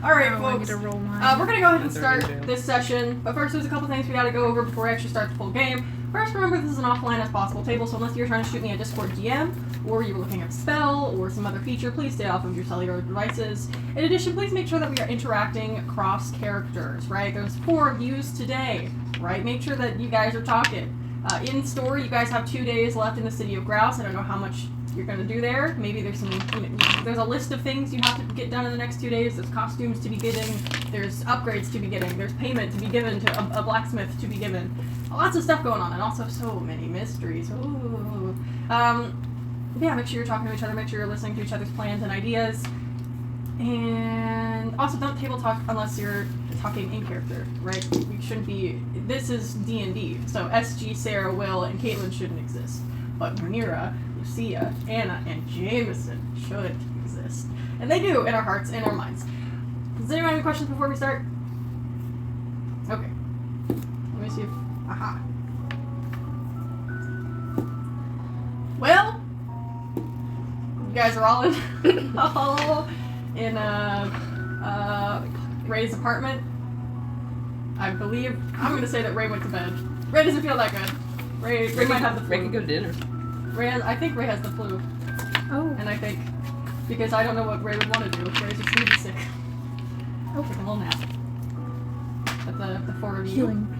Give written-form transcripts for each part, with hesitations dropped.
Alright, folks. I need to roll mine. We're gonna go ahead and start this session, but first there's a couple things we gotta go over before we actually start the full game. First, remember this is an offline as possible table, so unless you're trying to shoot me a Discord DM, or you were looking at a spell, or some other feature, please stay off of your cellular devices. In addition, please make sure that we are interacting across characters, right? There's 4 views today, right? Make sure that you guys are talking. In store, you guys have 2 days left in the City of Grouse. I don't know how much you're gonna do there. Maybe there's some, there's a list of things you have to get done in the next 2 days. There's costumes to be getting, there's upgrades to be getting, there's payment to be given to a blacksmith to be given. Lots of stuff going on, and also so many mysteries. Ooh. Yeah, make sure you're talking to each other, make sure you're listening to each other's plans and ideas. And also don't table talk unless you're talking in character, right? We shouldn't be, this is D&D, so SG, Sarah, Will, and Caitlin shouldn't exist. But Rhaenyra, Lucia, Anna, and Jameson should exist. And they do in our hearts and our minds. Does anyone have any questions before we start? Okay. Let me see if... Aha. Well, you guys are all in Ray's apartment. I believe... I'm gonna say that Ray went to bed. Ray doesn't feel that good. Ray might have the flu. Ray can go to dinner. I think Ray has the flu. Oh. And I think, because I don't know what Ray would want to do. Ray's just really sick. Oh, take a little nap. But the 4 of you. Healing.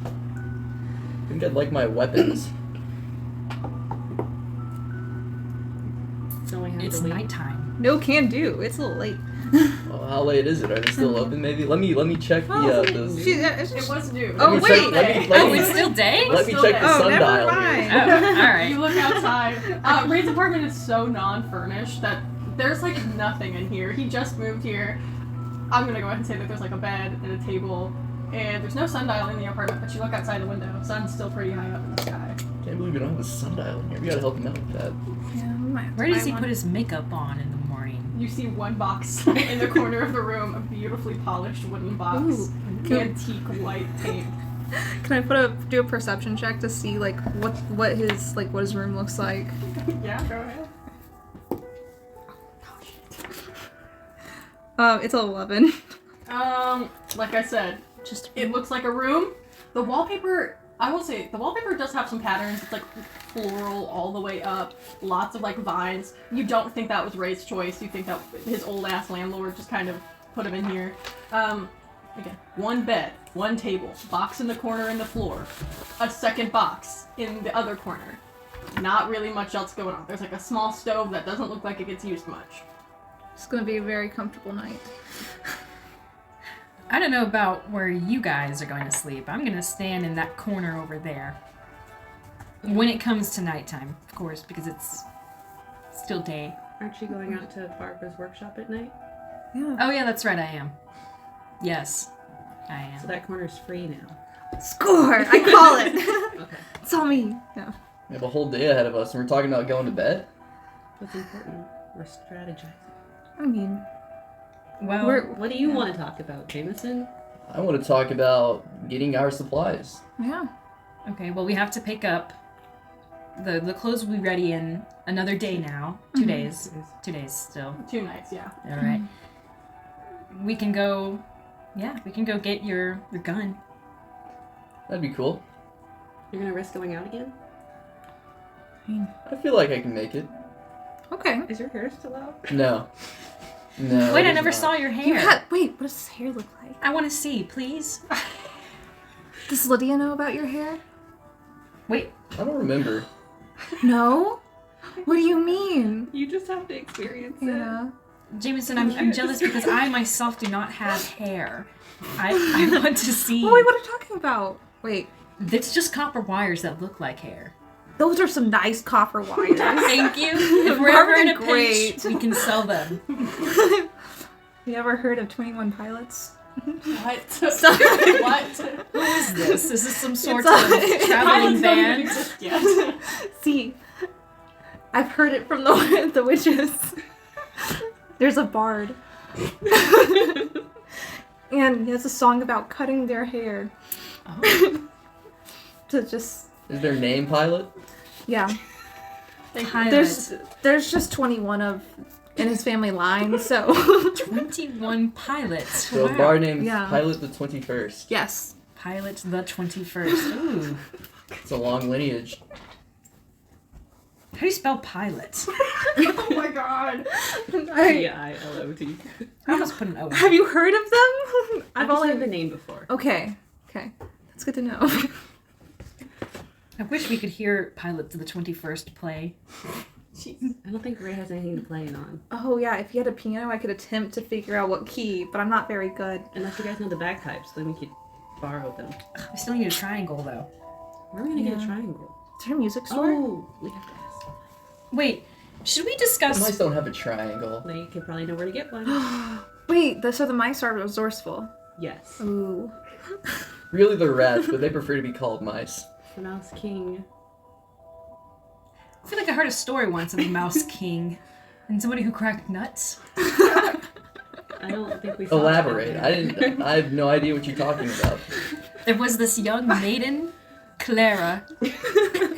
I think I'd like my weapons. It's nighttime. No can do. It's a little late. Well, how late is it? Are they still open? Maybe let me check the. It was due. Oh, Let me wait. check- Oh, it's still day? Let me check the Oh, never sundial mind. here. Oh, alright. You look outside. Ray's apartment is so non-furnished that there's like nothing in here. He just moved here. I'm gonna go ahead and say that there's like a bed and a table, and there's no sundial in the apartment, but you look outside the window. Sun's still pretty high up in the sky. Can't believe we don't have a sundial in here. We gotta help him out with that. Yeah, we might have to Where does buy he one. put his makeup on in the morning? You see one box in the corner of the room, a beautifully polished wooden box, Ooh. antique white paint. Can I do a perception check to see like what his room looks like? Yeah, go ahead. It's 11. Like I said, Just it looks like a room. The wallpaper, I will say, the wallpaper does have some patterns. It's like floral all the way up, lots of like vines. You don't think that was Ray's choice. You think that his old ass landlord just kind of put him in here. Again, one bed, one table, box in the corner in the floor, a second box in the other corner. Not really much else going on. There's like a small stove that doesn't look like it gets used much. It's gonna be a very comfortable night. I don't know about where you guys are going to sleep. I'm going to stand in that corner over there. When it comes to nighttime, of course, because it's still day. Aren't you going out to Barbara's workshop at night? Yeah. Oh yeah, that's right, I am. Yes, I am. So that corner's free now. Score! I call it. Okay. It's all me. Yeah. We have a whole day ahead of us, and we're talking about going to bed. What's important? We're strategizing. I mean, Well, What do you want to talk about, Jameson? I want to talk about getting our supplies. yeah. okay, well we have to pick up the clothes will be ready in another day now. 2 days. 2 days still. 2 nights, yeah. Alright. We can go get your gun. That'd be cool. You're gonna risk going out again? I feel like I can make it. Okay. Is your hair still out? No. No. Wait, it I is never not. saw your You hair. wait, what does his hair look like? I want to see, please. Does Lydia know about your hair? Wait, I don't remember. No? What do you mean? You just have to experience it. Yeah. Jameson, I'm jealous because I myself do not have hair. I want to see. Oh, wait, what are you talking about? Wait, It's just copper wires that look like hair. those are some nice copper wires. Thank you. If we're ever in a Great. pinch, we can sell them. You ever heard of 21 Pilots? What? Sorry. What? Who is this? Is this some sort It's of a- traveling Pilots don't even band? exist yet. See, I've heard it from the witches. There's a bard. And he has a song about cutting their hair. Oh. To just, Is their name Pilot? yeah. Pilot. There's just 21 in his family line, so 21 pilots. So Wow. a bar named Yeah. Pilot the 21st. yes. Pilot the 21st. Ooh. It's a long lineage. How do you spell pilot? Oh my god. Pilot. I almost put an O. Have you heard of them? I've only heard the name before. Okay. That's good to know. I wish we could hear Pilot to the 21st play. Jeez. I don't think Ray has anything to play it on. Oh yeah, if you had a piano, I could attempt to figure out what key, but I'm not very good. Unless you guys know the bagpipes, then we could borrow them. We still need a triangle, though. Where are we gonna get Yeah. a triangle? Is there a music store? Oh, we have to ask. Wait, should we Mice discuss... don't have a triangle. They could probably know where to get one. Wait, so the mice are resourceful. Yes. Ooh. Really, they're rats, but they prefer to be called mice. The Mouse King. I feel like I heard a story once of the Mouse King and somebody who cracked nuts. I don't think we saw Elaborate. that. I have no idea what you're talking about. There was this young maiden, Clara,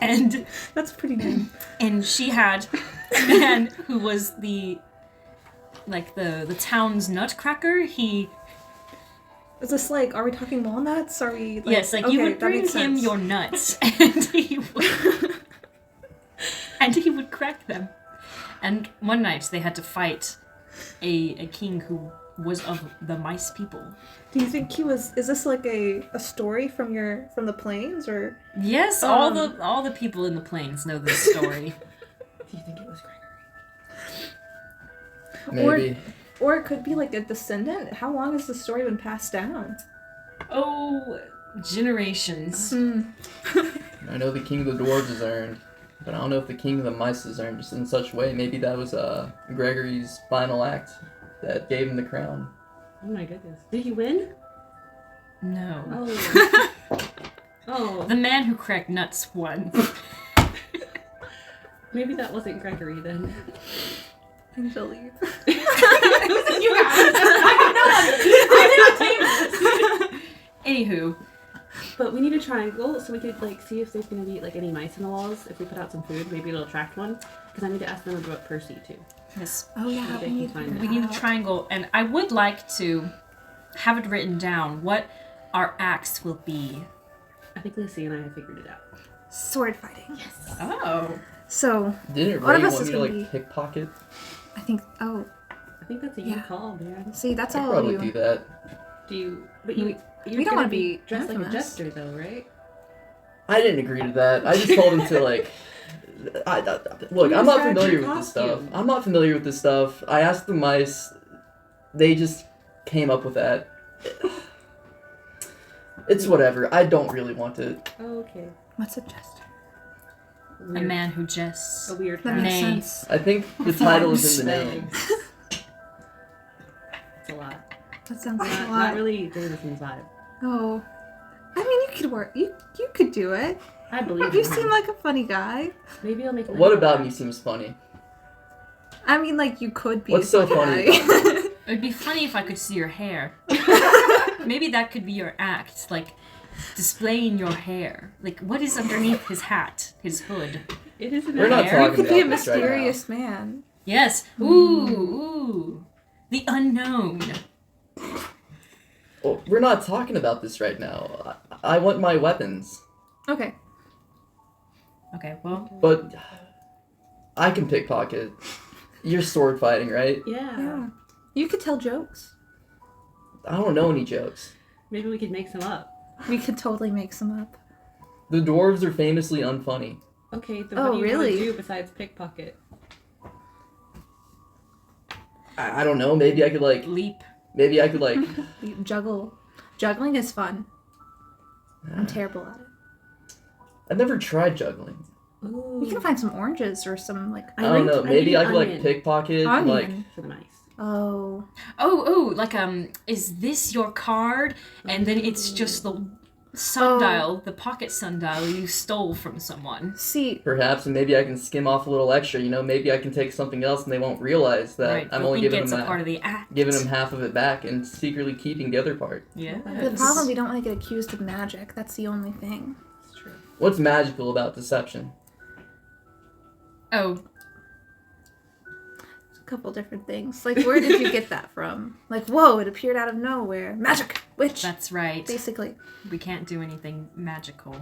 and That's pretty name. she had a man who was the town's nutcracker. He Is this like, are we talking walnuts? Are we like, yes, like okay, you would that bring makes him sense. your nuts, and he would crack them. And one night they had to fight a king who was of the mice people. Do you think he was? Is this like a story from the plains or? Yes, all the people in the plains know this story. Do you think it was Gregory? Maybe. Or it could be like a descendant. How long has the story been passed down? Oh, generations. I know the king of the dwarves is earned, but I don't know if the king of the mice is earned just in such way. Maybe that was Gregory's final act that gave him the crown. Oh my goodness. Did he win? No. Oh. Oh. The man who cracked nuts won. Maybe that wasn't Gregory then. I believe. You guys. I didn't Anywho, But we need a triangle so we could like see if there's gonna be like any mice in the walls. If we put out some food, maybe it'll attract one. Because I need to ask them about Percy too. yes, Oh yeah, Maybe I we can need find we need a triangle, and I would like to have it written down what our acts will be. I think Lucy and I have figured it out. sword fighting. Yes. Oh. So Didn't One Ray of us want is me to gonna like pickpocket? I think. Oh, I think that's a Yeah. you call, man. see, that's I'd all probably you. do that. Do you? But you. You're we don't gonna wanna be dressed like a infamous. jester, though, right? I didn't agree to that. I just told him to like. Look, I'm not Describe familiar your with this stuff. costume. I'm not familiar with this stuff. I asked the mice. They just came up with that. It's whatever. I don't really want to. Oh, okay. What's a jester? A Weird. man who jests. A weird That fact. makes Nay. sense. I think the title is in the name. It's a lot. That sounds like a Not lot. really Jameson's vibe. Oh, I mean, you could work. You could do it. I believe You in seem him. like a funny guy. Maybe I'll make. What about me seems funny? I mean, like you could be. What's a so funny guy. It would be funny if I could see your hair. Maybe that could be your act, like displaying your hair. Like what is underneath his hat, his hood? It isn't. We're not hair. You talking could be a about this right now. mysterious man. Yes. Ooh. The unknown. Well, we're not talking about this right now. I want my weapons, Okay. Okay, well, but I can pickpocket. You're sword fighting, right? Yeah. Yeah. You could tell jokes. I don't know any jokes. Maybe we could make some up. We could totally make some up. The dwarves are famously unfunny. Okay. Then Oh, what do you really? want to do besides pickpocket? I don't know. Maybe I could like. leap. Maybe I could like. You juggle. Juggling is fun. I'm terrible at it. I've never tried juggling. Ooh. You can find some oranges or some like. I don't know. Maybe I could like onion. pickpocket. and, Like Onion. for the mice. Oh. Oh, like is this your card? And then it's just the sundial, the pocket sundial you stole from someone. See, perhaps, and maybe I can skim off a little extra. You know, maybe I can take something else, and they won't realize that Right, I'm but only he giving gets them a part of the act. giving them half of it back and secretly keeping the other part. Yeah. the problem, we don't want to get accused of magic. That's the only thing. It's true. What's magical about deception? Oh, A couple different things. Like, where did you get that from? Like, whoa, it appeared out of nowhere. Magic! Witch! that's right. Basically. We can't do anything magical.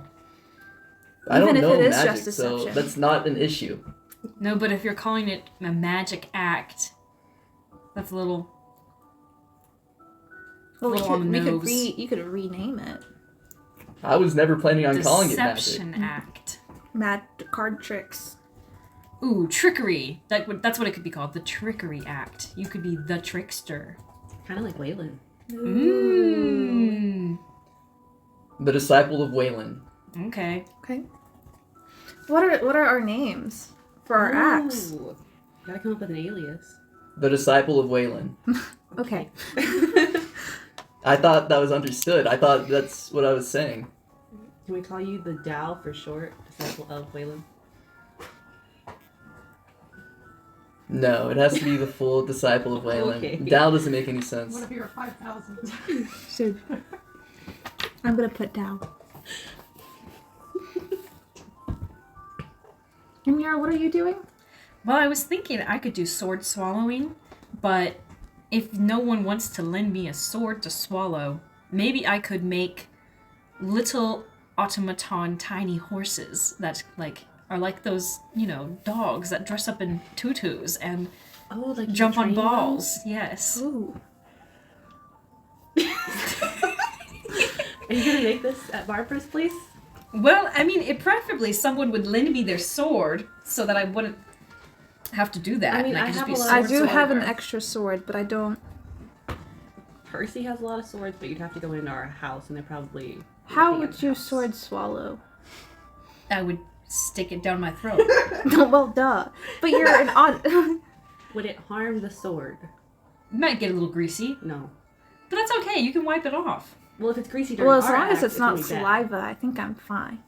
I don't Even if know it is magic, just so deception. that's not an issue. No, but if you're calling it a magic act, that's a little... Well, Little on the nose. you could rename it. I was never planning on calling it magic. Deception act. Mad card tricks. Ooh, trickery. That's what it could be called. The trickery act. You could be the trickster. Kind of like Waylon. Mmm. The disciple of Waylon. Okay. Okay. What are our names for our acts? Ooh. Gotta come up with an alias. The disciple of Waylon. Okay. I thought that was understood. I thought that's what I was saying. Can we call you the Dow for short? Disciple of Waylon. No, it has to be the full disciple of Waylon. Okay. Dal doesn't make any sense. What if you're 5,000? So I'm gonna put down. And Mira, what are you doing? Well, I was thinking I could do sword swallowing, but if no one wants to lend me a sword to swallow, maybe I could make little automaton tiny horses that are like those, dogs that dress up in tutus and Oh, like jump on train balls. Yes. Ooh. Are you gonna make this at Barbara's place? Well, I mean, preferably someone would lend me their sword so that I wouldn't have to do that. I mean, and I could just have be a lot I of do have an sword. extra sword, but I don't. Percy has a lot of swords, but you'd have to go into our house, and they're probably. How looking at would the your house. sword swallow? I would stick it down my throat. Well, duh. But you're an odd. Would it harm the sword? Might get a little greasy, No. but that's okay. You can wipe it off. Well, if it's greasy during Well, as our long as act, it's not gonna be bad. saliva, I think I'm fine.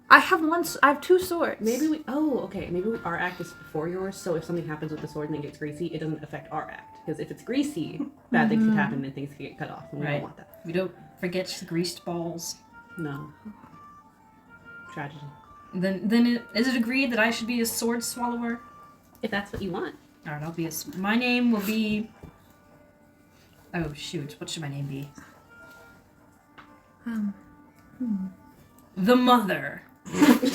I have two swords. Maybe we. Oh, okay. Maybe our act is before yours, so if something happens with the sword and it gets greasy, it doesn't affect our act. Because if it's greasy, bad things could happen and things could get cut off, and we Right. don't want that. We don't forget the greased balls. No. Tragedy. Then is it agreed that I should be a sword swallower? If that's what you want. All right, I'll be my name will be. Oh shoot! What should my name be? The Mother.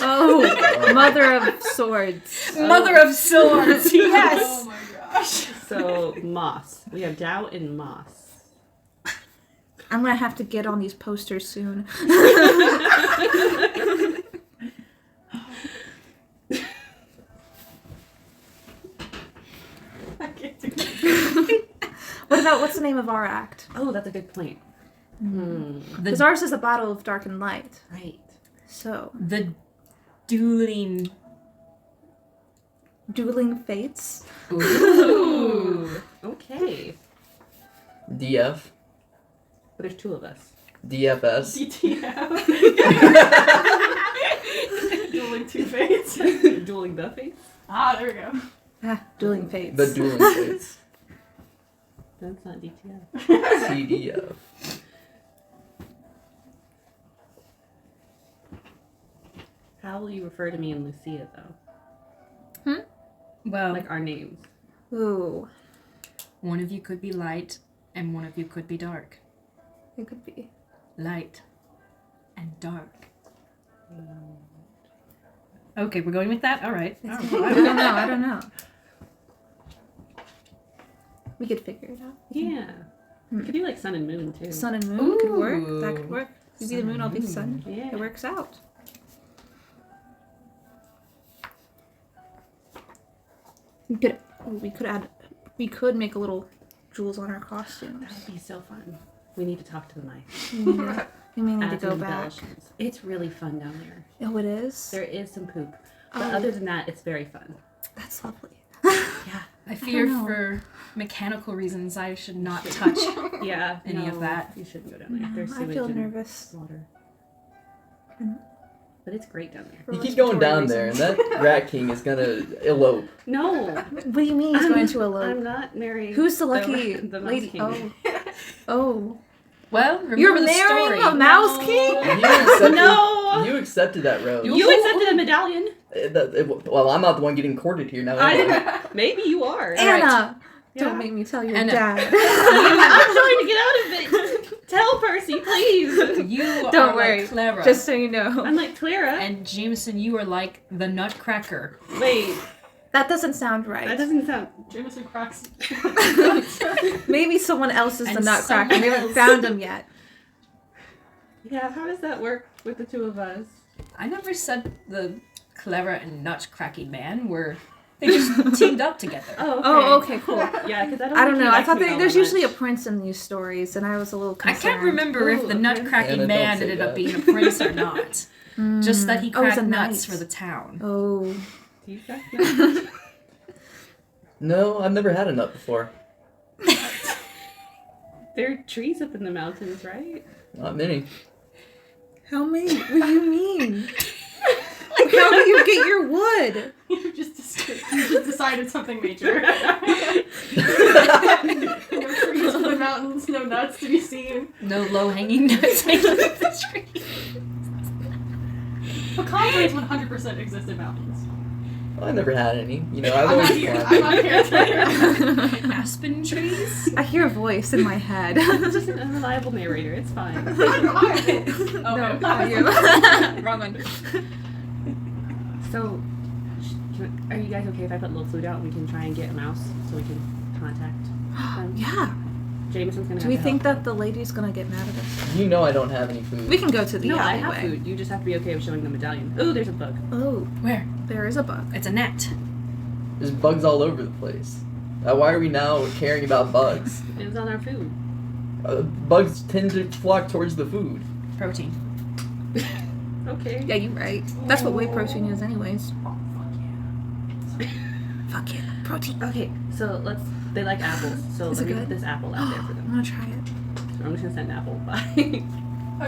Oh, mother of swords. Mother of Swords. Yes. Oh my gosh. So, Moss. We have Dow and Moss. I'm gonna have to get on these posters soon. I can't do that. What's the name of our act? Oh, that's a good point. Because ours is a battle of dark and light. Right. So, The dueling. dueling fates. Ooh. Okay. DF. But there's two of us. DFS. DTF. Dueling two fates. Dueling the fates? Ah, there we go. Ah, dueling fates. The dueling fates. That's not DTF. CDF. How will you refer to me and Lucia, though? Well, Like our names. Ooh, one of you could be light, and one of you could be dark. it could be. Light and dark. Okay, we're going with that? All right. All right. I don't know. We could figure it out. Yeah. It could be like sun and moon, too. Sun and moon could work. Ooh. That could work. You be the Sun moon, I'll be the and sun. Yeah. It works out. We could make a little jewels on our costumes. That would be so fun. We need to talk to the mice. We may need to Add go some back. embellishments. It's really fun down there. Oh, it is? There is some poop. But Oh. other than that, it's very fun. That's lovely. Yeah. I fear know. for mechanical reasons I should not touch. Yeah. Any of that. You shouldn't go down there. There's I sewage feel and nervous. water. Mm. But it's great down there. For You keep going down respiratory there, and that Rat King is gonna elope. No. What do you mean he's going to I'm elope? not marrying. Who's the lucky the mouse lady? king. Oh. Oh. Well, remember You're the marrying story. a mouse king? You accepted, No. You accepted that rose. You accepted a medallion. Well, I'm not the one getting courted here now. Maybe you are. Anna! Yeah. Don't make me tell your Anna. dad. I'm trying to get out of it. Tell Percy, please. You Don't are worry. like Clara. Just so you know. I'm like Clara. And Jameson, you are like the Nutcracker. Wait, That doesn't sound right. that doesn't sound. Jameson cracks. Maybe someone else is the And nutcracker. We someone haven't else. found him yet. Yeah, how does that work with the two of us? I never said the Clara and Nutcracking man were. They just teamed up together. Oh, okay. Oh, okay, cool. Yeah, because I don't know. I thought there's usually a prince in these stories, and I was a little I concerned. can't remember if the Ooh, okay. Nutcracking Anna, man don't say ended up that. being a prince or not. Just that he Oh, he's cracked a nuts knight. for the town. Oh. No, I've never had a nut before. There are trees up in the mountains, right? Not many. How many? What do you mean? Like, how do you get your wood? You just decided something major. No trees in the mountains, no nuts to be seen. No low-hanging nuts hanging off the tree. Pecan trees 100% exist in mountains. Well, I never had any. You know, I've I'm not always here. climbed. I'm not here today. Aspen trees? I hear a voice in my head. It's just an unreliable narrator. It's fine. Okay. No, not you. Wrong one. So, are you guys okay if I put a little flute out and we can try and get a mouse so we can contact them? Yeah. Jameson's gonna. Do we think that the lady's gonna get mad at us? You know I don't have any food. We can go to the No, I alleyway. have food. You just have to be okay with showing the medallion. Oh, there's a bug. Oh, Where? there is a bug. It's a net. There's bugs all over the place. Why are we now caring about bugs? It was on our food. Bugs tend to flock towards the food. Protein. Okay. Yeah, you're right. That's what whey protein is, anyways. Oh, fuck yeah. Fuck it, protein. Okay, so let's. They like apples, so Is let it me put good? this apple out there for I'm them. gonna try it. So I'm just gonna send an apple by.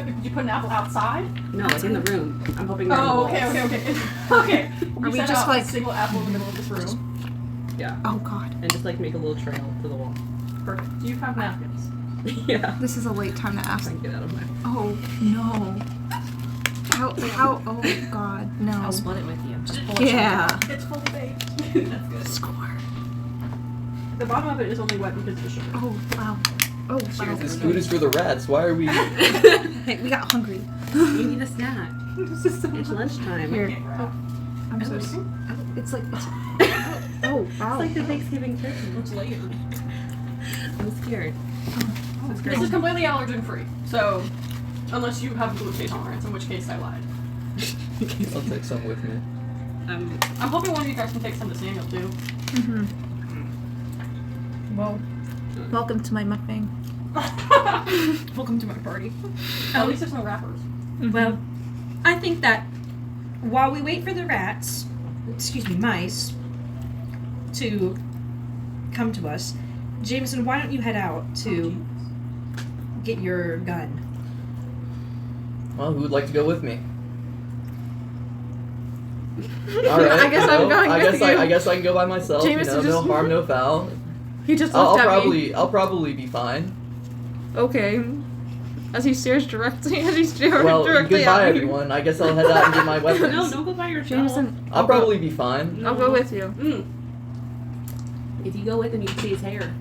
Did you put an apple outside? No, like in the room. I'm hoping. they're on the Oh, walls. okay. Okay. Are we set just out like- a single apple in the middle of this room? Yeah, Oh god. and just like make a little trail to the wall. Perfect. Do you have napkins? Yeah. This is a late time to Try ask. and get out of my. Oh no. How, oh god, no. I'll split it with you. Just pull it. Yeah. It's fully baked. That's good. Score. The bottom of it is only wet because of the sugar. Oh wow. Oh wow. This food is for the rats. Why are we? Hey, we got hungry. You need a snack. This is so It's lunchtime. Here. Okay, right. I'm so sorry. It's like it's, oh wow. It's like the Thanksgiving turkey. It's late. I'm scared. That's This is completely allergen free. So, unless you have gluten tolerance, in which case I lied. I'll take some with me. I'm I'm hoping one of you guys can take some to Samuel too. Mhm. Well, Welcome to my mukbang. welcome to my party. At least there's no wrappers. Well, I think that while we wait for the rats, mice, to come to us, Jameson, why don't you head out to get your gun? Well, who would like to go with me? All right. I guess I'm going I with guess you. I guess I can go by myself. Jameson no just- harm, no foul. He just I'll looked at me. I'll probably be fine. Okay. As he stares directly, Well, directly goodbye, at me. everyone. I guess I'll head out and get my weapons. no, don't go by yourself. Jameson, I'll probably be fine. I'll go with you. If you go with him, you can see his hair.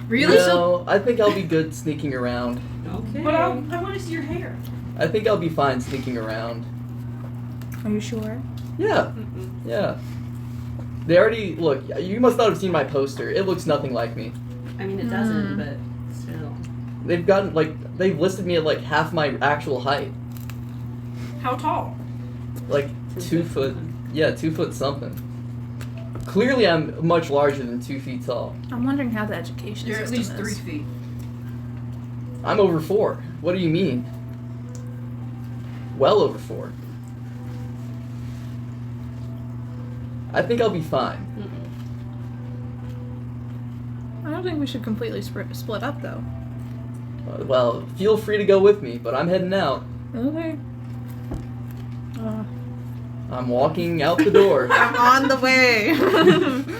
Really? No, I think I'll be good sneaking around. Okay. But I want to see your hair. I think I'll be fine sneaking around. Are you sure? Yeah, yeah. They already look. You must not have seen my poster. It looks nothing like me. I mean, it doesn't, but still. They've gotten they've listed me at like half my actual height, How tall? like 2 foot. Yeah, 2 foot something. Clearly, I'm much larger than 2 feet tall. I'm wondering how the education You're at system least is. 3 feet. I'm over 4. What do you mean? Well over 4. I think I'll be fine. I don't think we should completely split up though. Well, feel free to go with me, but I'm heading out. Okay. I'm walking out the door. I'm on the way.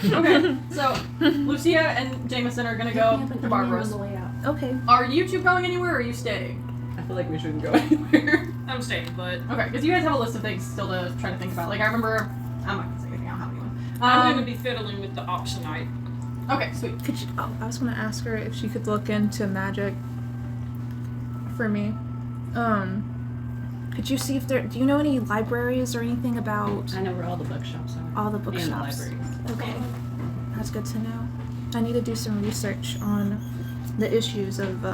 Okay, so Lucia and Jameson are gonna go to Barbara's. way out. Okay. Are you two going anywhere or are you staying? I feel like we shouldn't go anywhere. I'm staying, but Okay, because you guys have a list of things still to try to think about. Like, I remember... I'm not going to say anything. I don't have anyone. I'm going to be fiddling with the optionite. Okay, sweet. Could you, I was gonna ask her if she could look into magic for me. Could you see if do you know any libraries or anything about I know where all the bookshops are. all the And the bookshops? libraries. Okay, that's good to know. I need to do some research on the issues of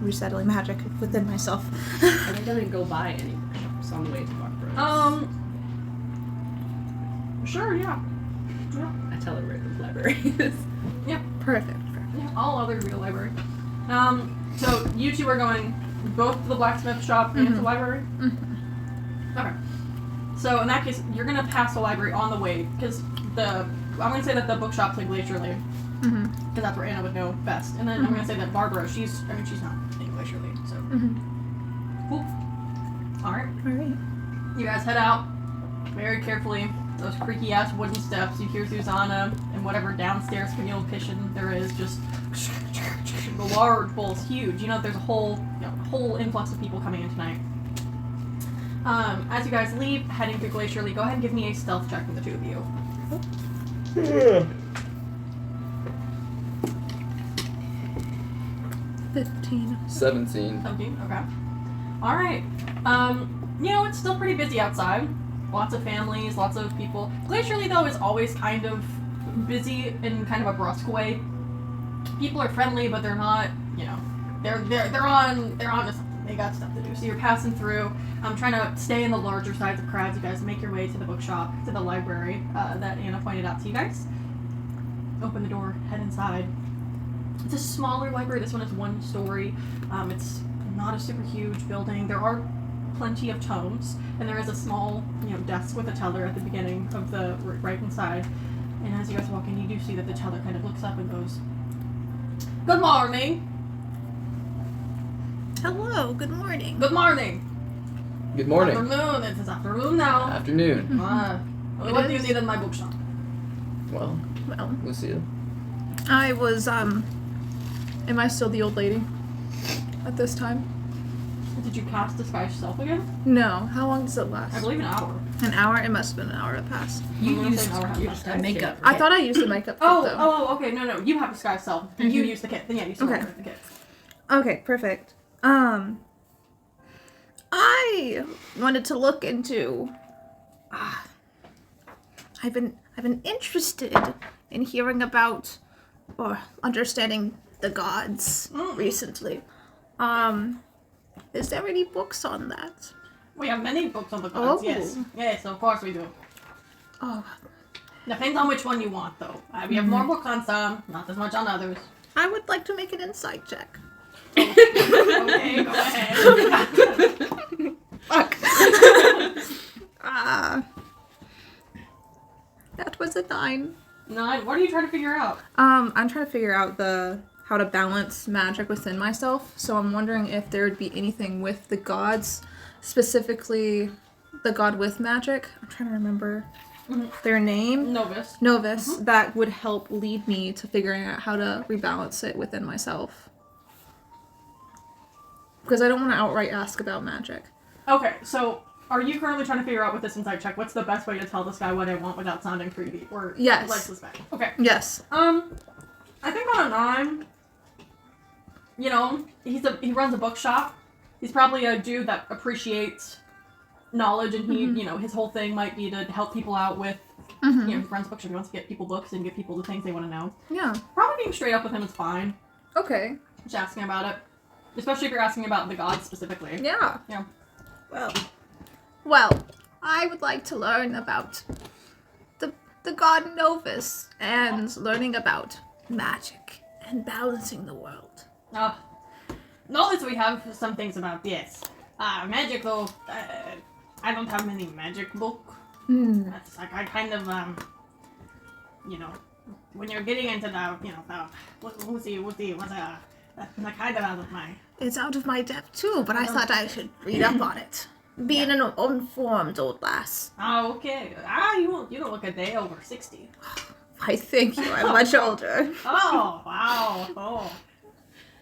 resettling magic within myself. Are we gonna go by any bookshops on the way to Barbaros? Sure, yeah. I tell her where the library is. Perfect. Yeah, all other real library. So you two are going both to the blacksmith shop and to the library? Okay. So in that case, you're gonna pass the library on the way, because I'm gonna say that the bookshop's like Glacier Lane, because that's where Anna would know best. And then I'm gonna say that Barbara, she's not in Glacier Lane, so. Cool. Alright. Alright. You guys head out very carefully. Those creaky ass wooden steps. You hear Susanna and whatever downstairs communal kitchen there is just the large bowl's huge. You know there's a whole influx of people coming in tonight. As you guys leave, heading to Glacier Lake, go ahead and give me a stealth check from the two of you. 15. 17. 17, okay. Alright. It's still pretty busy outside. Lots of families, lots of people. Glacier Lake, though, is always kind of busy in kind of a brusque way. People are friendly, but they're not, they're on to something. They got stuff to do. So you're passing through. I'm trying to stay in the larger size of crowds. You guys make your way to the bookshop, to the library that Anna pointed out to you guys. Open the door, head inside. It's a smaller library. This one is 1 story. It's not a super huge building. There are plenty of tomes, and there is a small, desk with a teller at the beginning of the right inside. And as you guys walk in, you do see that the teller kind of looks up and goes, "Good morning." Hello, good morning. Good morning. Good morning. Afternoon. It's afternoon now. Afternoon. What do you need in my bookshop? Well, Well, Lucia. I was, am I still the old lady at this time? Did you cast Disguise Self again? No. How long does it last? I believe an hour. An hour? It must have been an hour that passed. I'm gonna used say an hour You has just passed. have makeup. I thought I used the makeup kit, though. Oh, okay. No. You have Disguise Self. You use the kit. Then yeah, you still Okay. have the kit. Okay, perfect. I wanted to look into. I've been interested in hearing about or understanding the gods recently. Is there any books on that? We have many books on the gods. Oh. Yes. Yes, of course we do. Oh, Depends on which one you want, though. We have more books on some, not as much on others. I would like to make an insight check. Okay, go ahead. Fuck. That was a 9. 9. What are you trying to figure out? I'm trying to figure out how to balance magic within myself. So I'm wondering if there would be anything with the gods, specifically the god with magic. I'm trying to remember their name. Novice. Novus, that would help lead me to figuring out how to rebalance it within myself. Because I don't want to outright ask about magic. Okay, so are you currently trying to figure out with this insight check what's the best way to tell this guy what I want without sounding creepy or Yes. like suspect? Okay. Yes. I think on a 9, he runs a bookshop. He's probably a dude that appreciates knowledge, and he, his whole thing might be to help people out with, he runs a bookshop. He wants to get people books and give people the things they want to know. Yeah. Probably being straight up with him is fine. Okay. Just asking about it. Especially if you're asking about the gods specifically. Yeah. Yeah. Well, I would like to learn about the god Novus and learning about magic and balancing the world. Knowledge we have some things about, yes. Magic though, I don't have many magic book. That's like, I kind of, when you're getting into that's kind of out of my... It's out of my depth too, but I thought I should read up on it. Being an informed old lass. Oh, okay. You don't look a day over 60. I think you are much older. Oh, wow. Oh.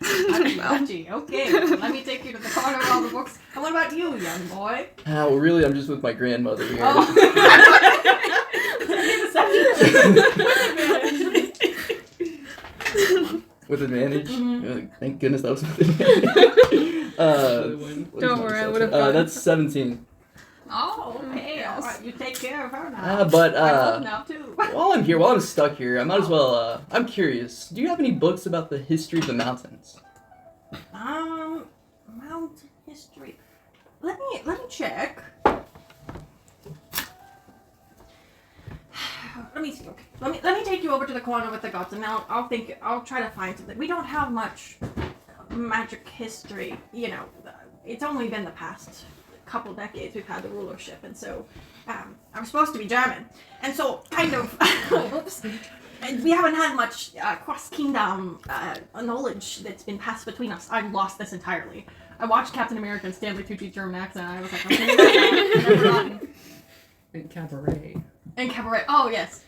Touchy. Okay, let me take you to the corner of all the books. And what about you, young boy? Well, really, I'm just with my grandmother here. Oh. With advantage? Mhm. Thank goodness that was with advantage. What Don't is worry, my I would've perception? gotten- That's 17. Oh, okay. Yes. All right, you take care of her now. But, I'm old now too. while I'm stuck here, I might as well, I'm curious. Do you have any books about the history of the mountains? Mountain history. Let me check. Let me see. Okay. Let me take you over to the corner with the gods, and now I'll try to find something. We don't have much magic history. You know, it's only been the past couple decades we've had the rulership, and so I'm supposed to be German, and so kind of. Oops. And we haven't had much cross-kingdom knowledge that's been passed between us. I've lost this entirely. I watched Captain America and Stanley Tucci's German accent, and I was like, okay, never forgotten. In Cabaret. And Cabaret. Oh, yes.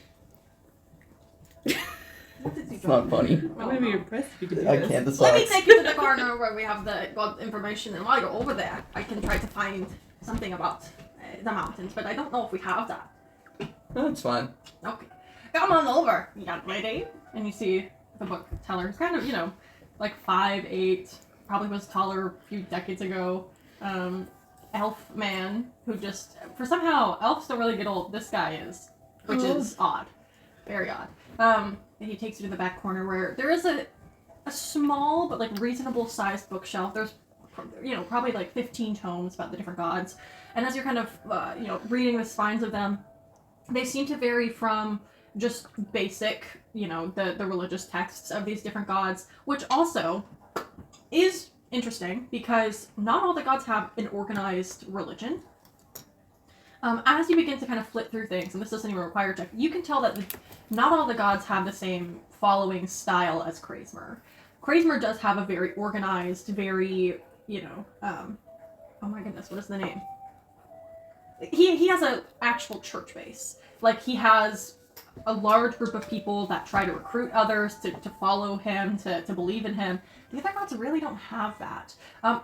What did he It's not funny. I'm gonna be impressed if you could do I this. can't Let me decide. take you to the corner where we have the god information, and while you're over there, I can try to find something about the mountains, but I don't know if we have that. That's fine. Okay. Come on over, young lady. And you see the book teller. It's kind of, like 5'8", probably was taller a few decades ago. Elf man who just, for somehow, elves don't really get old. This guy is, which is odd. Very odd. And he takes you to the back corner where there is a small but like reasonable sized bookshelf. There's, probably like 15 tomes about the different gods. And as you're kind of, reading the spines of them, they seem to vary from just basic, the religious texts of these different gods, which also is interesting because not all the gods have an organized religion. As you begin to kind of flip through things, and this doesn't even require a check, you can tell that not all the gods have the same following style as Kraesmer. Kraesmer does have a very organized, very, oh my goodness, what is the name? He has an actual church base. Like, he has a large group of people that try to recruit others to follow him, to believe in him. The other gods really don't have that.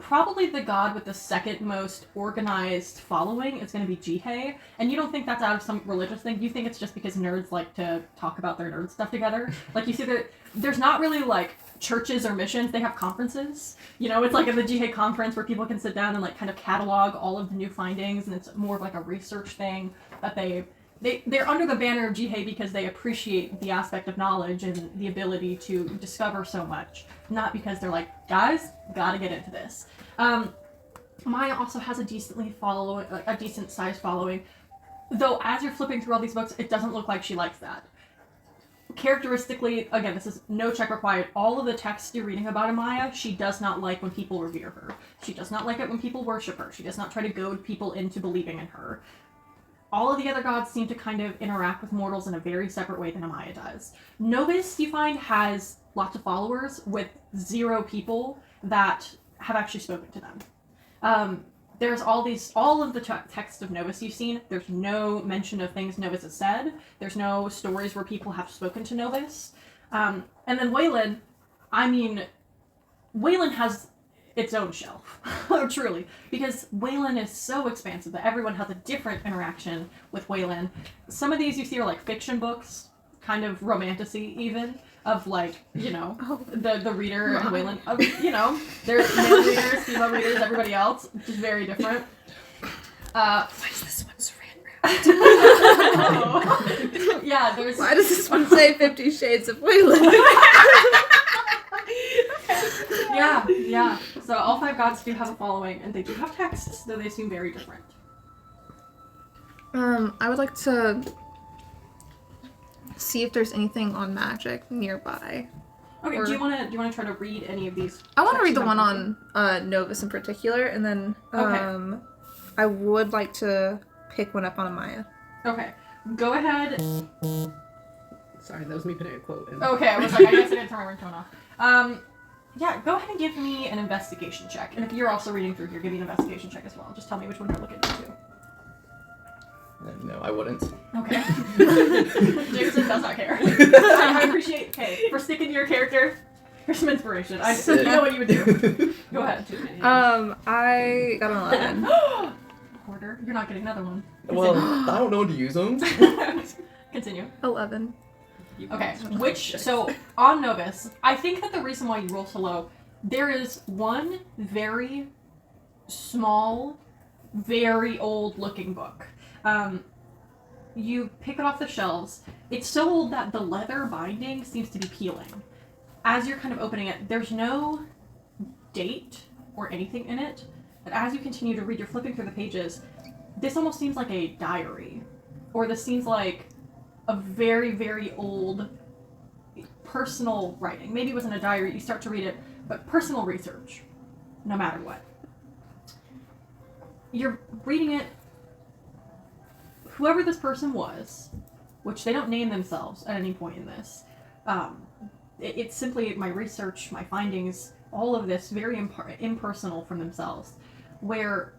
Probably the god with the second most organized following is going to be Jihei, and you don't think that's out of some religious thing. You think it's just because nerds like to talk about their nerd stuff together. Like, you see that there's not really, like, churches or missions. They have conferences. It's like in the Jihei conference where people can sit down and, like, kind of catalog all of the new findings, and it's more of, like, a research thing that they're under the banner of Jihei because they appreciate the aspect of knowledge and the ability to discover so much. Not because they're like, guys, gotta get into this. Maya also has a decent sized following. Though as you're flipping through all these books, it doesn't look like she likes that. Characteristically, again, this is no check required, all of the texts you're reading about Amaya, she does not like when people revere her. She does not like it when people worship her. She does not try to goad people into believing in her. All of the other gods seem to kind of interact with mortals in a very separate way than Amaya does. Novus, you find, has lots of followers with 0 people that have actually spoken to them. There's all of the text of Novus you've seen, there's no mention of things Novus has said. There's no stories where people have spoken to Novus. And then Waylon, Waylon has its own shelf, truly, because Waylon is so expansive that everyone has a different interaction with Waylon. Some of these you see are like fiction books, kind of romantasy even, of like, the reader and Waylon, there's male readers, female readers, everybody else, just very different. Why is this one saran wrap? Oh. Yeah, there's... Why does this one say 50 Shades of Waylon? Yeah. So all 5 gods do have a following, and they do have texts, though they seem very different. I would like to see if there's anything on magic nearby. Okay, Or- do you wanna try to read any of these? I want to read the texts one about on Novus in particular, and then Okay. I would like to pick one up on Amaya. Okay, go ahead. Sorry, that was me putting a quote in. Okay, I was like, I guess I didn't turn my ringtone off. Yeah, go ahead and give me an investigation check. And if you're also reading through here, give me an investigation check as well. Just tell me which one you're looking into. No, I wouldn't. Okay. Jameson does not care. I appreciate, for sticking to your character. Here's some inspiration. I you know what you would do. Go ahead. I got an 11. Hoarder, you're not getting another one. Well, I don't know when to use them. Continue. 11. Okay, so on Novus, I think that the reason why you roll so low, there is one very small, very old looking book. You pick it off the shelves. It's so old that the leather binding seems to be peeling. As you're kind of opening it, there's no date or anything in it, but as you continue to read, you're flipping through the pages, this almost seems like a diary, or this seems like a very, very old personal writing. Maybe it wasn't a diary, you start to read it, but personal research, no matter what. You're reading it, whoever this person was, which they don't name themselves at any point in this, it's simply my research, my findings, all of this very impersonal from themselves, where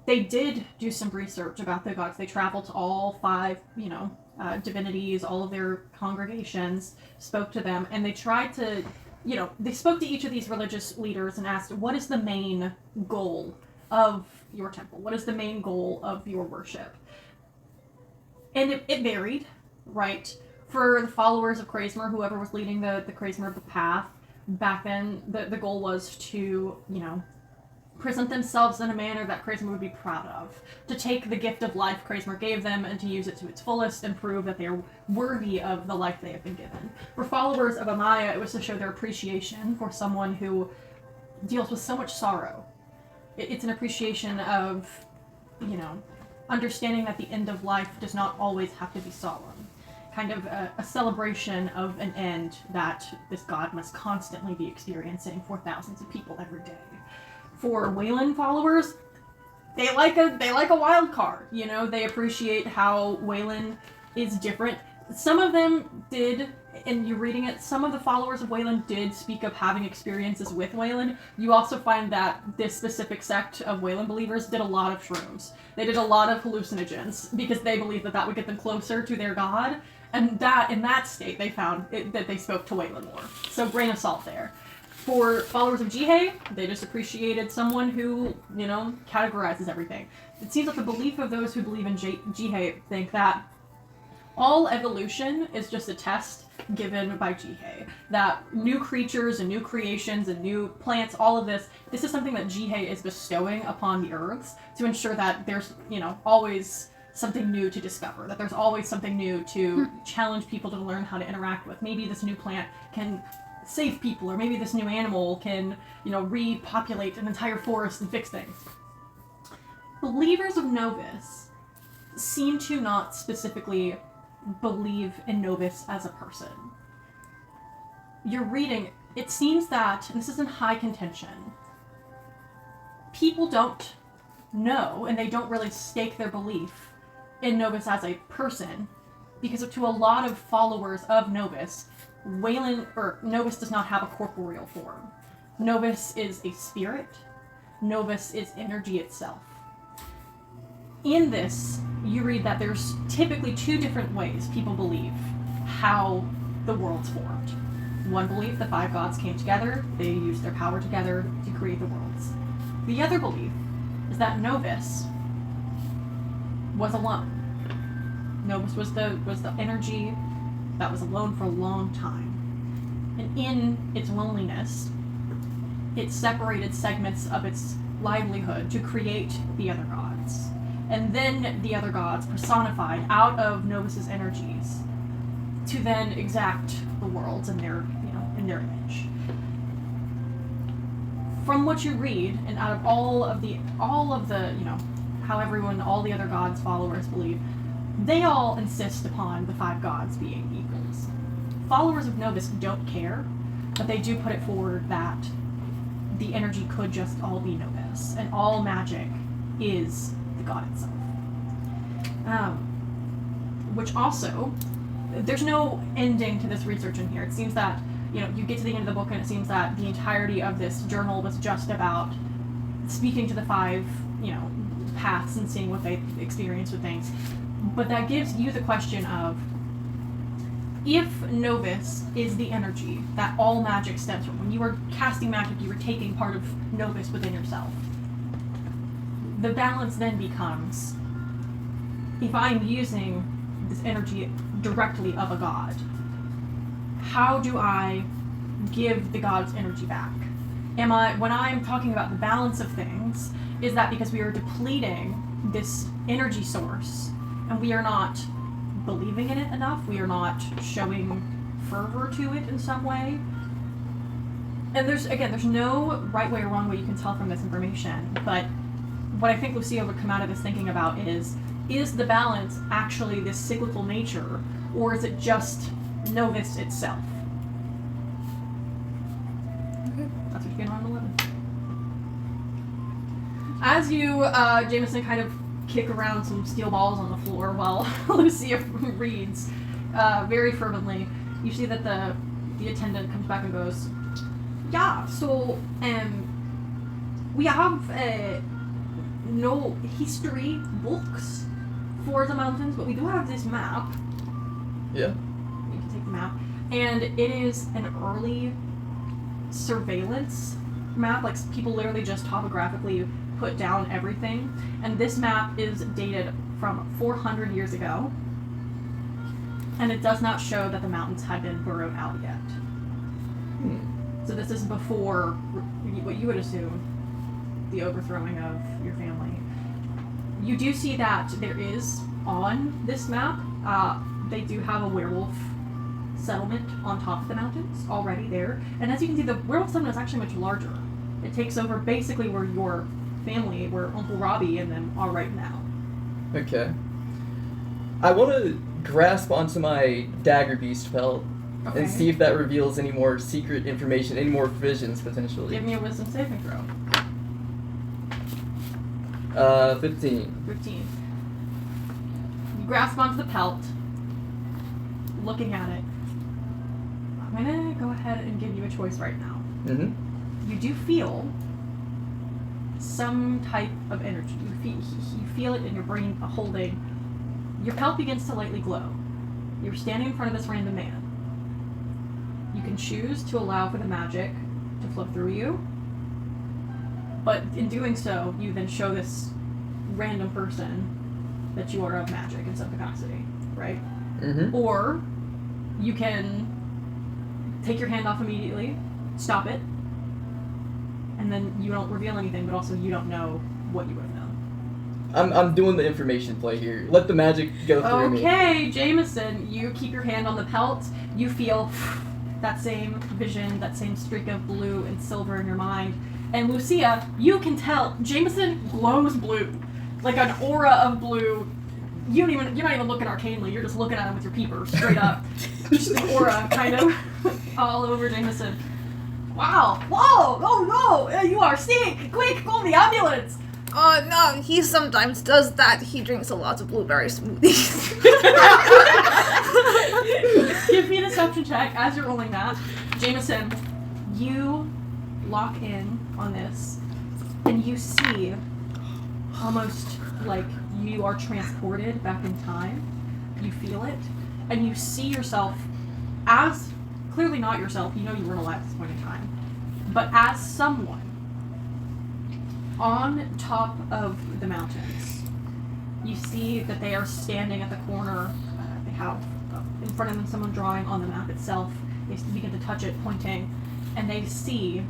they did do some research about the gods. They traveled to all 5, divinities, all of their congregations, spoke to them, and they tried to, they spoke to each of these religious leaders and asked, what is the main goal of your temple? What is the main goal of your worship? And it varied, right? For the followers of Kraesmer, whoever was leading the Kraesmer path, back then, the goal was to, present themselves in a manner that Kraesmer would be proud of. To take the gift of life Kraesmer gave them and to use it to its fullest and prove that they are worthy of the life they have been given. For followers of Amaya, it was to show their appreciation for someone who deals with so much sorrow. It's an appreciation of, understanding that the end of life does not always have to be solemn. Kind of a celebration of an end that this god must constantly be experiencing for thousands of people every day. For Wayland followers, they like a wild card. They appreciate how Wayland is different. Some of them did, and you're reading it, some of the followers of Wayland did speak of having experiences with Wayland. You also find that this specific sect of Wayland believers did a lot of shrooms. They did a lot of hallucinogens because they believed that would get them closer to their god. And that, in that state, they found that they spoke to Wayland more. So grain of salt there. For followers of Jihei, they just appreciated someone who, categorizes everything. It seems like the belief of those who believe in Jihei think that all evolution is just a test given by Jihei. That new creatures and new creations and new plants, all of this is something that Jihei is bestowing upon the earths to ensure that there's, always something new to discover, that there's always something new to challenge people to learn how to interact with. Maybe this new plant can save people, or maybe this new animal can, repopulate an entire forest and fix things. Believers of Novus seem to not specifically believe in Novus as a person. You're reading, it seems that, and this is in high contention, people don't know, and they don't really stake their belief in Novus as a person, because to a lot of followers of Novus, Novus does not have a corporeal form. Novus is a spirit. Novus is energy itself. In this, you read that there's typically 2 different ways people believe how the world's formed. One belief, the 5 gods came together, they used their power together to create the worlds. The other belief is that Novus was alone. Novus was the energy that was alone for a long time. And in its loneliness, it separated segments of its livelihood to create the other gods. And then the other gods personified out of Novus's energies to then exact the worlds in their image. From what you read, and out of all of the how all the other gods' followers believe, they all insist upon the 5 gods being equals. Followers of Novus don't care, but they do put it forward that the energy could just all be Novus, and all magic is the god itself. Which also, there's no ending to this research in here. It seems that, you get to the end of the book and it seems that the entirety of this journal was just about speaking to the 5, paths and seeing what they experience with things. But that gives you the question of, if Novus is the energy that all magic stems from, when you are casting magic, you are taking part of Novus within yourself. The balance then becomes, if I'm using this energy directly of a god, how do I give the god's energy back? When I'm talking about the balance of things, is that because we are depleting this energy source and we are not believing in it enough, we are not showing fervor to it in some way? And there's no right way or wrong way you can tell from this information, but what I think Lucia would come out of this thinking about is the balance actually this cyclical nature, or is it just Novus itself? Okay. That's what you're getting on 11. As you, Jameson, kind of kick around some steel balls on the floor while Lucia reads very fervently, you see that the attendant comes back and goes, yeah, so we have no history books for the mountains, but we do have this map. Yeah. You can take the map. And it is an early surveillance map, like people literally just topographically put down everything. And this map is dated from 400 years ago. And it does not show that the mountains had been burrowed out yet. So this is before what you would assume the overthrowing of your family. You do see that there is, on this map, they do have a werewolf settlement on top of the mountains already there. And as you can see, the werewolf settlement is actually much larger. It takes over basically where your family, where Uncle Robbie and them are right now. Okay. I want to grasp onto my dagger beast belt Okay. and see if that reveals any more secret information, any more visions potentially. Give me a wisdom saving throw. 15. 15. You grasp onto the pelt, looking at it. I'm gonna go ahead and give you a choice right now. Mm-hmm. You do feel some type of energy. You feel it in your brain holding. Your pelt begins to lightly glow. You're standing in front of this random man. You can choose to allow for the magic to flow through you, but in doing so, you then show this random person that you are of magic in some capacity, right? Mm-hmm. Or you can take your hand off immediately, stop it, and then you don't reveal anything, but also you don't know what you would have known. I'm doing the information play here. Let the magic go through me. Okay, Jameson, you keep your hand on the pelt. You feel that same vision, that same streak of blue and silver in your mind. And Lucia, you can tell Jameson glows blue, like an aura of blue. You're not even looking arcanely. You're just looking at him with your peeper straight up. Just the aura kind of all over Jameson. Wow! Whoa! Oh no! You are sick! Quick, call the ambulance! Oh no, he sometimes does that. He drinks a lot of blueberry smoothies. Give me a deception check as you're rolling that. Jameson, you lock in on this, and you see almost like you are transported back in time. You feel it, and you see yourself as, clearly not yourself, you know you weren't alive at this point in time, but as someone on top of the mountains. You see that they are standing at the corner. They have in front of them someone drawing on the map itself. They begin to touch it, pointing, and they see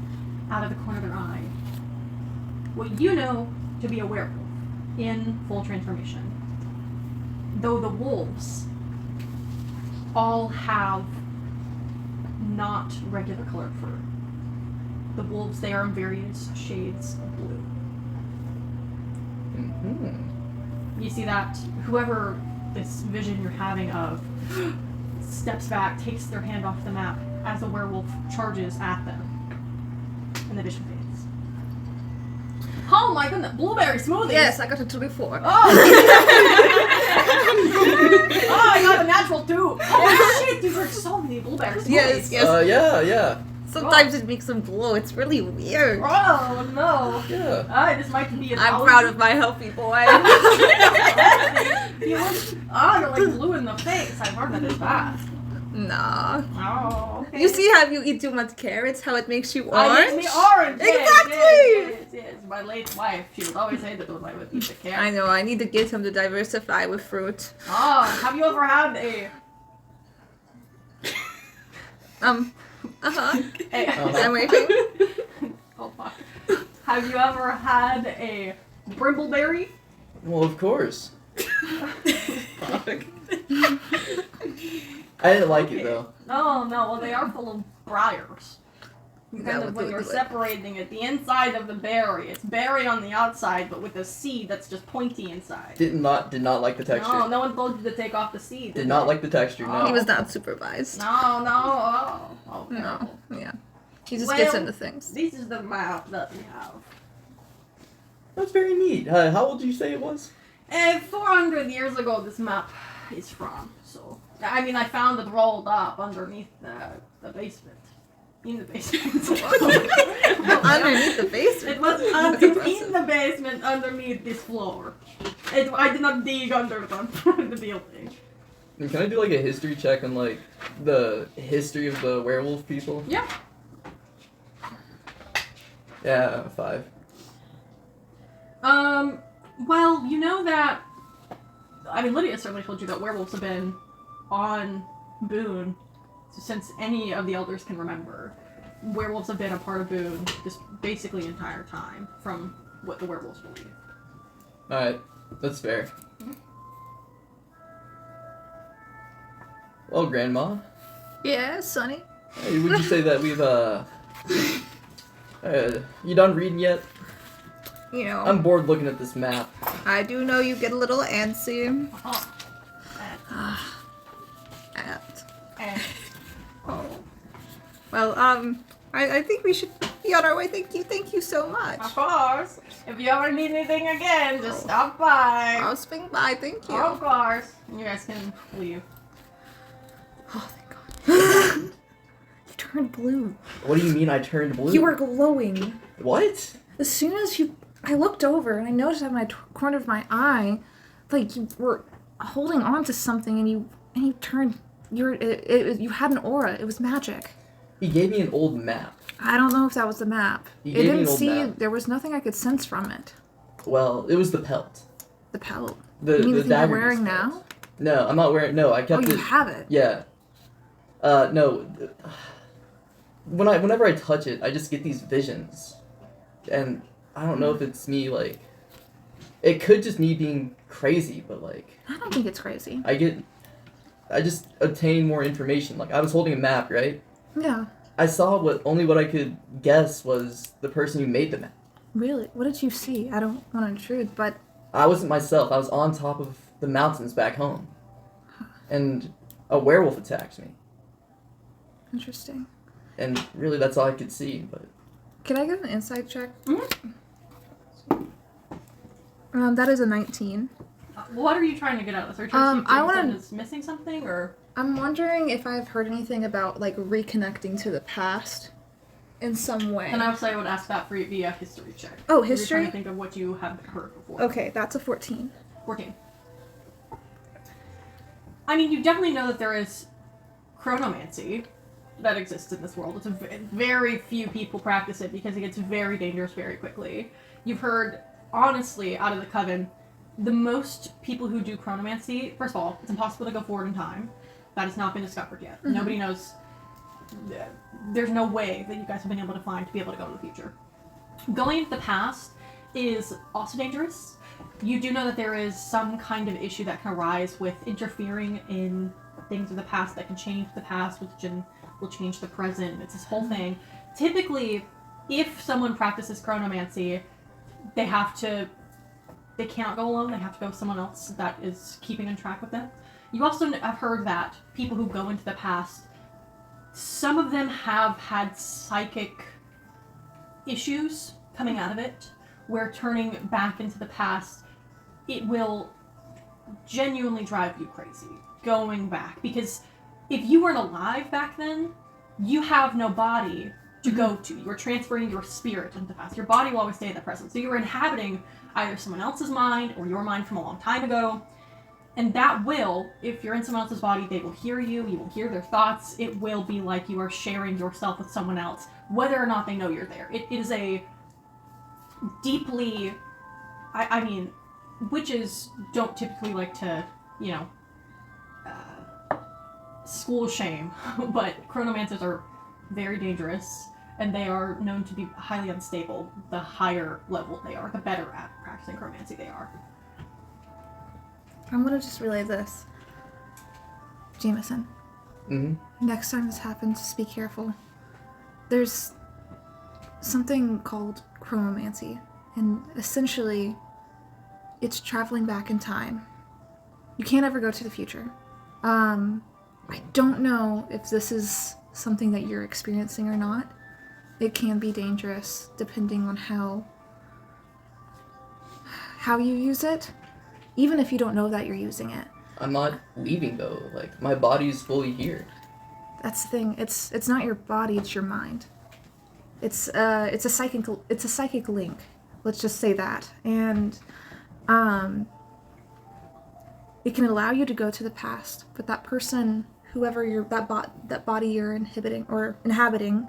out of the corner of their eye what you know to be a werewolf in full transformation. Though the wolves all have not regular colored fur. The wolves, they are in various shades of blue. Mm-hmm. You see that whoever this vision you're having of steps back, takes their hand off the map as the werewolf charges at them, and the vision fades. Oh my goodness, blueberry smoothies! Yes, I got a 24. Oh! Oh, I got a natural 2! Oh shit, you drink so many blueberry smoothies! Yes, yes. Yeah. Sometimes it makes them glow. It's really weird. Oh no! Yeah. This might be an I'm proud of my healthy boy. You're like blue in the face. I've heard that is bad. Nah. Oh, okay. You see how you eat too much carrots, how it makes you I orange? makes me orange. Exactly. Yes. My late wife, she would always say that I would eat the carrot. I know, I need to get him to diversify with fruit. Oh, have you ever had a? a I'm waiting. oh fuck. Have you ever had a brimbleberry? Well, of course. I didn't like it though. No. Well, they are full of briars. That Kind would of when do you're it. separating it, the inside of the berry, it's berry on the outside, but with a seed that's just pointy inside. Did not like the texture. No one told you to take off the seed. Did not like the texture. Oh. He No. was not supervised. No. Oh, No. terrible. Yeah. He just Well, gets into things. This is the map that we have. That's very neat. How old did you say it was? 400 years ago, this map is from. So, I mean, I found it rolled up underneath the basement. In the basement. Underneath the basement. It was That's in impressive. the basement underneath this floor. I did not dig under the building. And can I do like a history check on like the history of the werewolf people? Yeah. Yeah, 5. Well, you know that. I mean, Lydia certainly told you that werewolves have been on Boone since any of the elders can remember. Werewolves have been a part of Boone this basically entire time, from what the werewolves believe. Alright, that's fair. Well, Grandma, Yeah, Sonny. hey, would you say that we've you done reading yet? You know, I'm bored looking at this map. I do know you get a little antsy. Oh. And Oh. Well, I think we should be on our way. Thank you so much. of course, if you ever need anything again, just stop by. I'll swing by. Thank you. Of course. You guys can leave. Oh, thank God. You turned blue. What do you mean I turned blue? You were glowing. What? As soon as I looked over and I noticed at my corner of my eye, like you were holding on to something and you turned. You had an aura. It was magic. He gave me an old map. I don't know if that was the map. You It gave me didn't an old see. map. There was nothing I could sense from it. Well, it was the pelt. The pelt. The You mean the thing you're dagger wearing pelt. now? No, I'm not wearing. No, I Oh, kept you it. have it. Yeah. No. Whenever I touch it, I just get these visions, and I don't know if it's me. Like, it could just me being crazy, but like, I don't think it's crazy. I just obtain more information. Like, I was holding a map, right? Yeah. I saw what I could guess was the person who made the map. Really? What did you see? I don't want to intrude, but I wasn't myself. I was on top of the mountains back home, and a werewolf attacked me. interesting. And really, that's all I could see. But Can I get an insight check? Mhm. That is a 19. What are you trying to get out of this? Are you trying to see if I wanna- Jameson is missing something, or? I'm wondering if I've heard anything about, like, reconnecting to the past in some way. Then I would ask that for via history check. Oh, If you're history? trying to think of what you have heard before. Okay, that's a 14. 14. I mean, you definitely know that there is chronomancy that exists in this world. It's very few people practice it because it gets very dangerous very quickly. You've heard, honestly, out of the coven, the most people who do chronomancy, first of all, it's impossible to go forward in time. That has not been discovered yet. Mhm. Nobody knows. There's no way that you guys have been able to find to be able to go to the future. Going into the past is also dangerous. You do know that there is some kind of issue that can arise with interfering in things of the past that can change the past, which will change the present. It's this whole thing. Typically, if someone practices chronomancy, they cannot go alone. They have to go with someone else that is keeping on track with them. You also have heard that people who go into the past, some of them have had psychic issues coming out of it, where turning back into the past, it will genuinely drive you crazy going back. Because if you weren't alive back then, you have no body to go to. You're transferring your spirit into the past. Your body will always stay in the present. So you're inhabiting either someone else's mind or your mind from a long time ago. And that will, if you're in someone else's body, they will hear you, you will hear their thoughts. It will be like you are sharing yourself with someone else, whether or not they know you're there. It is a deeply, I mean, witches don't typically like to, you know, school shame, but chronomancers are very dangerous, and they are known to be highly unstable. The higher level they are, the better at practicing chronomancy they are. I'm gonna just relay this. Jameson, next time this happens, just be careful. There's something called chronomancy, and essentially, it's traveling back in time. You can't ever go to the future. I don't know if this is something that you're experiencing or not. It can be dangerous depending on how you use it, even if you don't know that you're using it. I'm not leaving though. Like, my body's fully here. That's the thing. It's not your body, it's your mind. It's a psychic link. Let's just say that. And it can allow you to go to the past, but that person, whoever that body you're inhabiting,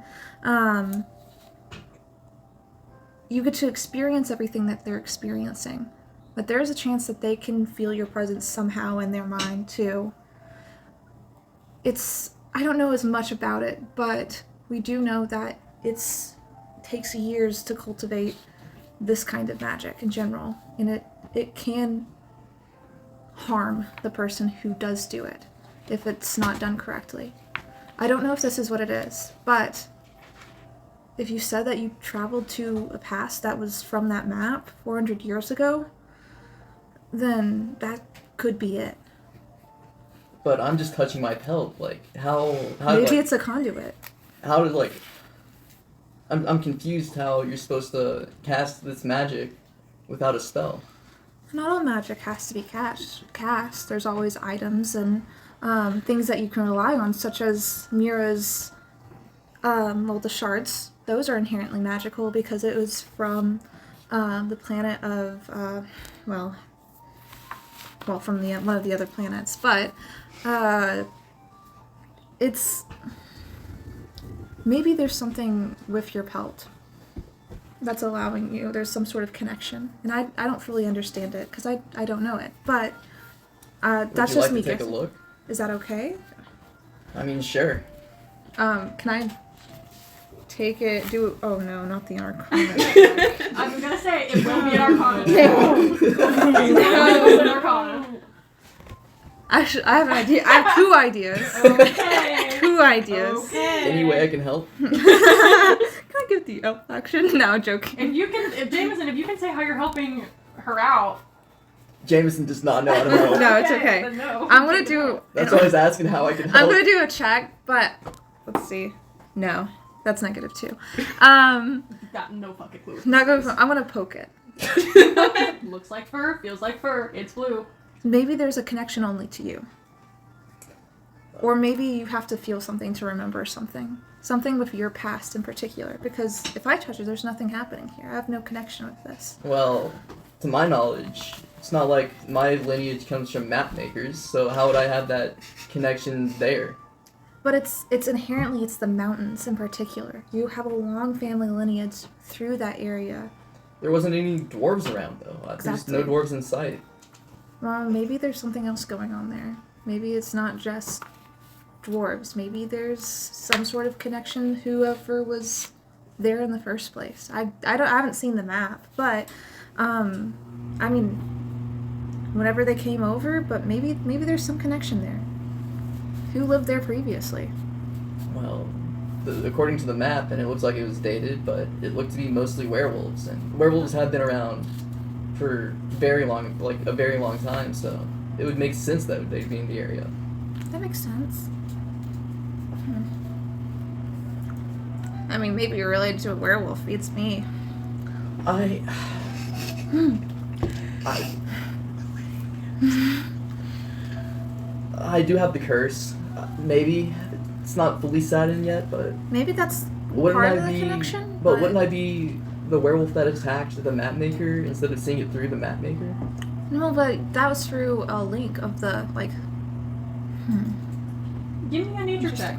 you get to experience everything that they're experiencing. But there's a chance that they can feel your presence somehow in their mind too. I don't know as much about it, but we do know that it takes years to cultivate this kind of magic in general, and it can harm the person who does do it if it's not done correctly. I don't know if this is what it is, but if you said that you traveled to a past that was from that map 400 years ago, then that could be it. But I'm just touching my pelt. Like, how Maybe it's a conduit. How did, like... I'm confused how you're supposed to cast this magic without a spell. Not all magic has to be cast. There's always items and things that you can rely on, such as Mira's, the shards. Those are inherently magical because it was from the planet of, from one of the other planets. But it's... Maybe there's something with your pelt that's allowing you, there's some sort of connection. And I don't fully understand it, because I don't know it. But that's just me Would you like to take guessing. a look? Is that okay? I mean, sure. Can I take it, oh no, not the Arcana. I'm gonna say it will be an Arcana. It will be an Arcana. Actually, I have an idea. I have two ideas. Okay. Two ideas. Okay. Any way I can help? Can I give the elf action? No, joking. Jameson, if you can say how you're helping her out. Jameson does not know how to help. No, it's okay. Then no. I'm gonna do... That's why I was asking how I can help. I'm gonna do a check, but... Let's see. No. That's -2. Got no fucking clue. I'm gonna poke it. Looks like fur, feels like fur, it's blue. Maybe there's a connection only to you. Or maybe you have to feel something to remember something. Something with your past in particular. Because if I touch it, there's nothing happening here. I have no connection with this. Well, to my knowledge, it's not like my lineage comes from map makers, so how would I have that connection there? But it's inherently, it's the mountains in particular. You have a long family lineage through that area. There wasn't any dwarves around, though. There's no Exactly. dwarves in sight. Well, maybe there's something else going on there. Maybe it's not just dwarves. Maybe there's some sort of connection, whoever was there in the first place. I haven't seen the map, but I mean, whenever they came over, but maybe there's some connection there. Who lived there previously? Well, according to the map, and it looks like it was dated, but it looked to be mostly werewolves, and werewolves have been around for a very long time, so it would make sense that they'd be in the area. That makes sense. I mean, maybe you're related to a werewolf. Beats me. I do have the curse. Maybe it's not fully set in yet, but Maybe that's wouldn't part I of the be? connection. But wouldn't I be the werewolf that attacked the map maker instead of seeing it through the map maker? No, but that was through a link of the, like... Give me a nature check.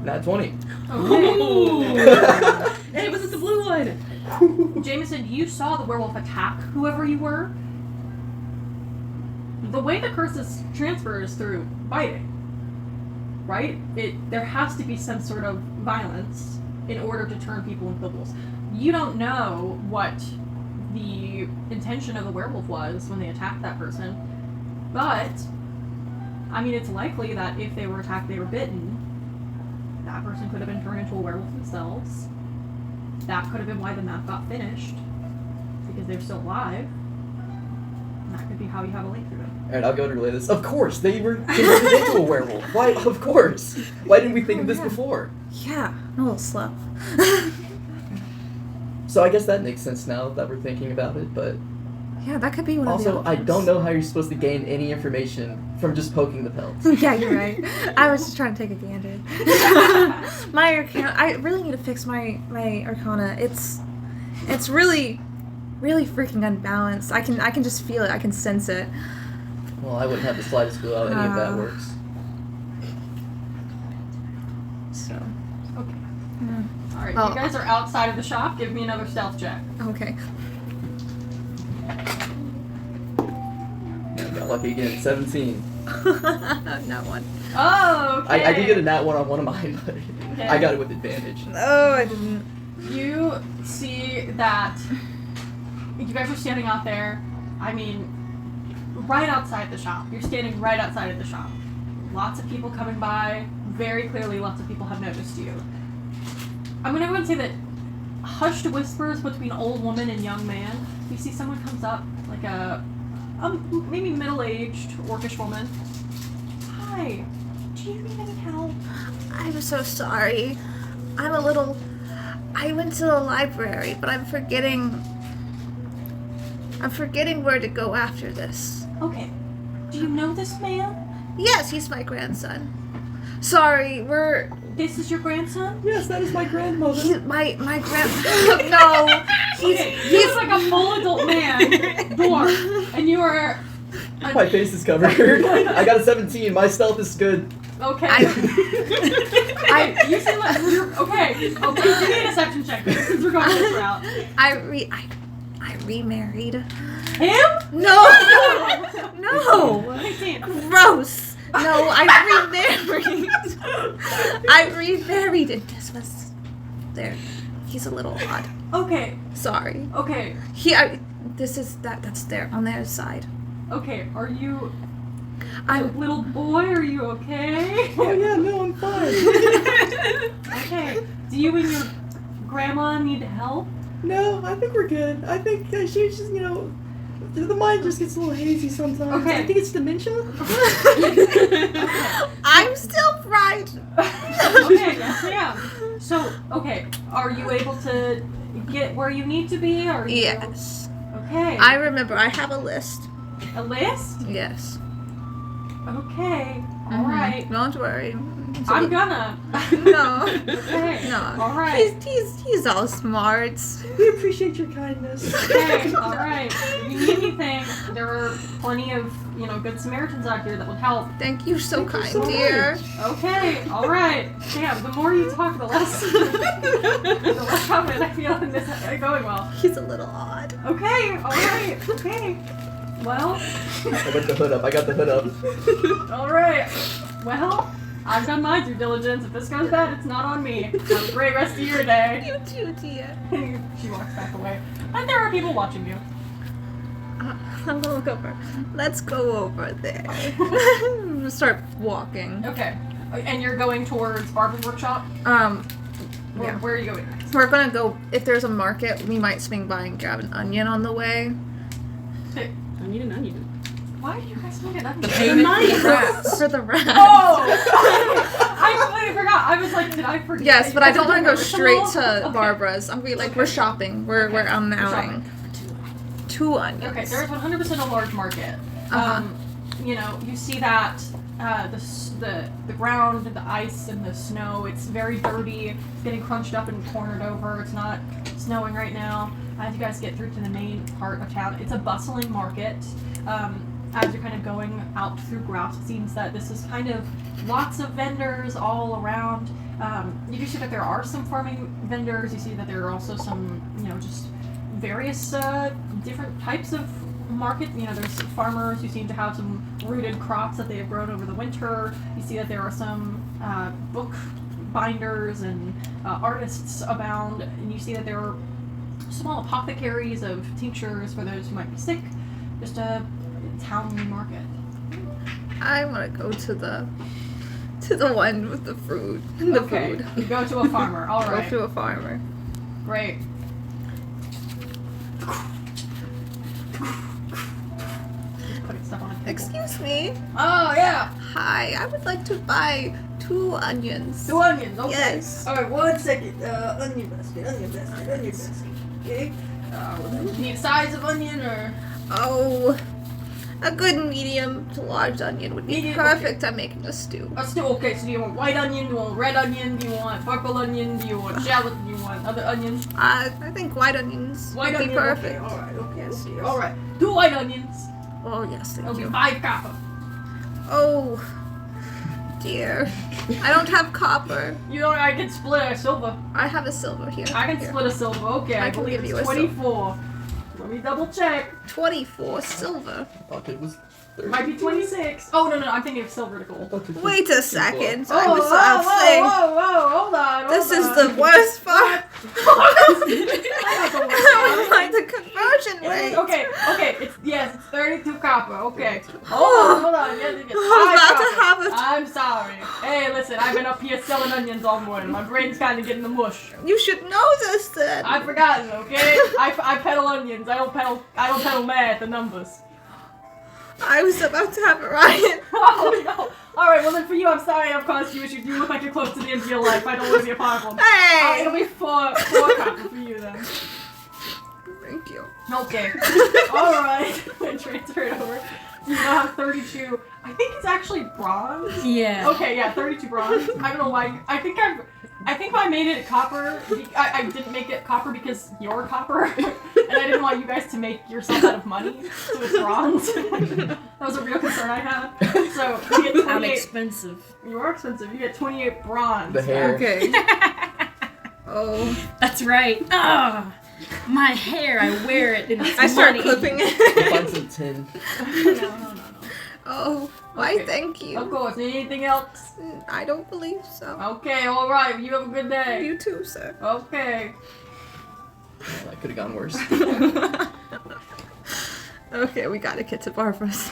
Nat 20. Okay. Hey, was it the blue one? Jameson, you saw the werewolf attack whoever you were. The way the curse is transferred is through biting. Right? There has to be some sort of violence in order to turn people into wolves. You don't know what the intention of the werewolf was when they attacked that person, but I mean, it's likely that if they were attacked, they were bitten, that person could have been turned into a werewolf themselves. That could have been why the map got finished, because they're still alive. And that could be how you have a link through it. Alright, I'll go and relay this. Of course, they were converted into a werewolf. Why? Of course. Why didn't we think of this before? Yeah, I'm a little slow. So I guess that makes sense now that we're thinking about it, but Yeah, that could be one of the also, I options. don't know how you're supposed to gain any information from just poking the pelts. Yeah, you're right. I was just trying to take a gander. My Arcana, I really need to fix my Arcana. It's really freaking unbalanced. I can just feel it. I can sense it. Well, I wouldn't have the slightest clue how any of that works. So, Okay. mm, Alright, Well- you guys are outside of the shop. Give me another stealth check. okay. Yeah, got lucky again. 17. Not one. Oh, okay. I did get a nat 1 on one of mine, but Okay. I got it with advantage. Oh, I didn't. You see that you guys are standing out there, I mean, right outside the shop. You're standing right outside of the shop. Lots of people coming by. Very clearly, lots of people have noticed you. I'm going to go and say that hushed whispers between old woman and young man. You see someone comes up, like a maybe middle-aged orcish woman. Hi, do you need any help? I'm so sorry. I went to the library, but I'm forgetting where to go after this. Okay, do you know this man? Yes, he's my grandson. Sorry, This is your grandson? Yes, that is my grandmother. he's my grand. No, He's like a full adult man, dwarf, and you are My face is covered. I got a 17. My stealth is good. okay. You seem like you're okay. Okay, give me a deception check since we're going this route. I remarried. Him? No, no, 19. gross. No, I remarried. I remarried, and this was there. He's a little odd. Okay. Sorry. Okay. That's there on the other side. Okay. Are you a I'm little boy? Are you okay? Oh yeah, no, I'm fine. Okay. Do you and your grandma need help? No, I think we're good. I think she just, the mind just gets a little hazy sometimes. Okay. I think it's dementia. I'm still fried. Okay. Yes, ma'am. So, okay. Are you able to get where you need to be? Or Yes. Okay. I remember. I have a list. A list? Yes. Okay. Mhm. All right. Don't worry. I'm gonna. No. Okay. No. All right. He's all smart. We appreciate your kindness. Okay. All right. If you need anything, there are plenty of good Samaritans out here that would help. Thank you so Thank you kind, so dear. Okay. All right. Damn. The more you talk, the less confident I feel in this going well. He's a little odd. Okay. All right. Okay. Well. I got the hood up. All right. Well, I've done my due diligence. If this goes bad, it's not on me. Have a great rest of your day. You too, dear. She walks back away. And there are people watching you. I'm gonna look over. Let's go over there. Start walking. Okay. And you're going towards Barbara's workshop? Yeah. Where are you going next? We're gonna go. If there's a market, we might swing by and grab an onion on the way. I need an onion. Why do you guys look at that? For the rats. Oh! I completely forgot. I was like, did I forget? Yes, but I don't want to go Original? straight to Okay. Barbara's. I'm gonna be like, we're shopping. We're on an We're outing. shopping. 2 onions. Okay, there's 100% a large market. Uh-huh. You see that the ground, the ice, and the snow. It's very dirty. It's getting crunched up and cornered over. It's not snowing right now. as you guys get through to the main part of town. It's a bustling market. As you're kind of going out through Grouse, it seems that this is kind of lots of vendors all around. You do see that there are some farming vendors. You see that there are also some, just various different types of market. There's farmers who seem to have some rooted crops that they have grown over the winter. You see that there are some book binders and artists abound, and you see that there are small apothecaries of tinctures for those who might be sick. Just a town market. I want to go to the one with the fruit and the food. You go to a farmer. All right. Go to a farmer. Great. Putting stuff on a table. Excuse me. Oh yeah. Hi, I would like to buy 2 onions. 2 onions. Okay. Yes. All right. 1 second. Onion basket. Okay. Need a size of onion or? Oh, a good medium to large onion would be Medium, perfect. I'm making a stew. A stew. Okay. So do you want white onion? Do you want red onion? Do you want purple onion? Do you want shallot? Do you want other onions? I think white onions White would be onion. perfect. Okay. All right. Okay. Yes, yes. All right. 2 white onions. Oh yes, thank It'll be you. 5 copper. Oh dear, I don't have copper. I can split a silver. I have a silver here. I can Here. split a silver. Okay, I I can believe give you it's a 24. Let me double check. 24 silver. I thought it was 30. Might be 26. Oh, no, I'm thinking of silver to I gold. thought it was Wait 24. a second. Oh, I was whoa, saying hold on. this is the worst part. I don't like the conversion rate. Okay, it's 32 copper. Okay. Hold on. Yes, it's I was 5 about to copper. have a- I'm sorry. Hey, listen, I've been up here selling onions all morning. My brain's kind of getting the mush. You should know this then. I've forgotten, okay? I peddle onions. I don't peddle math and numbers. I was about to have a riot. Oh no! Alright, well then for you, I'm sorry I've caused you issues. You look like you're close to the end of your life. I don't want to be a problem. Hey! It'll be 4 copper for you then. Thank you. Okay. Alright. Transfer it over. You now have 32. I think it's actually bronze. Yeah. Okay, yeah, 32 bronze. I don't know why. I think I made it copper. I didn't make it copper because you're copper. And I didn't want you guys to make yourself out of money. So it's bronze. That was a real concern I had. So you get 28. I'm expensive. You are expensive. You get 28 bronze. The hair. Okay. Oh. That's right. Ah, my hair. I wear it and it's I start money. clipping Find it. some tin. No. Oh, why Okay. thank Of you. course. Anything else? I don't believe so. Okay, alright. You have a good day. You too, sir. Okay. Oh, that could have gone worse. Okay, we gotta get to Barbara's.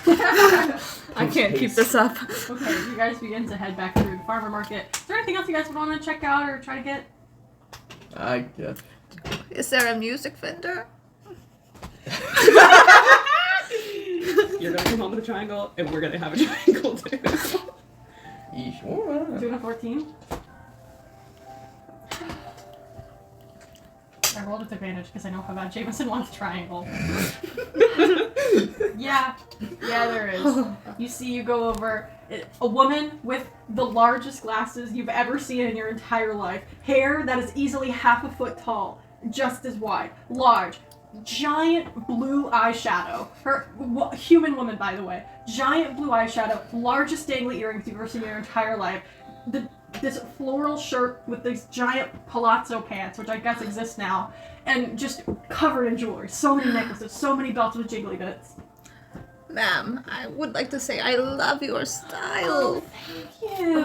I can't keep this up. Okay, you guys begin to head back through the farmer market. Is there anything else you guys would want to check out or try to get? Yeah. Is there a music vendor? You're gonna come home with a triangle, and we're gonna have a triangle too. Yeesh. Alright. 2 and a 14. I rolled with advantage because I know how bad Jameson wants triangle. Yeah, there is. You see, you go over a woman with the largest glasses you've ever seen in your entire life. Hair that is easily half a foot tall, just as wide, large, giant blue eyeshadow. Human woman, by the way. Giant blue eyeshadow, largest dangly earrings you've ever seen in your entire life. This floral shirt with these giant palazzo pants, which I guess exist now, and just covered in jewelry. So many necklaces, so many belts with jiggly bits. Ma'am, I would like to say I love your style. Thank you.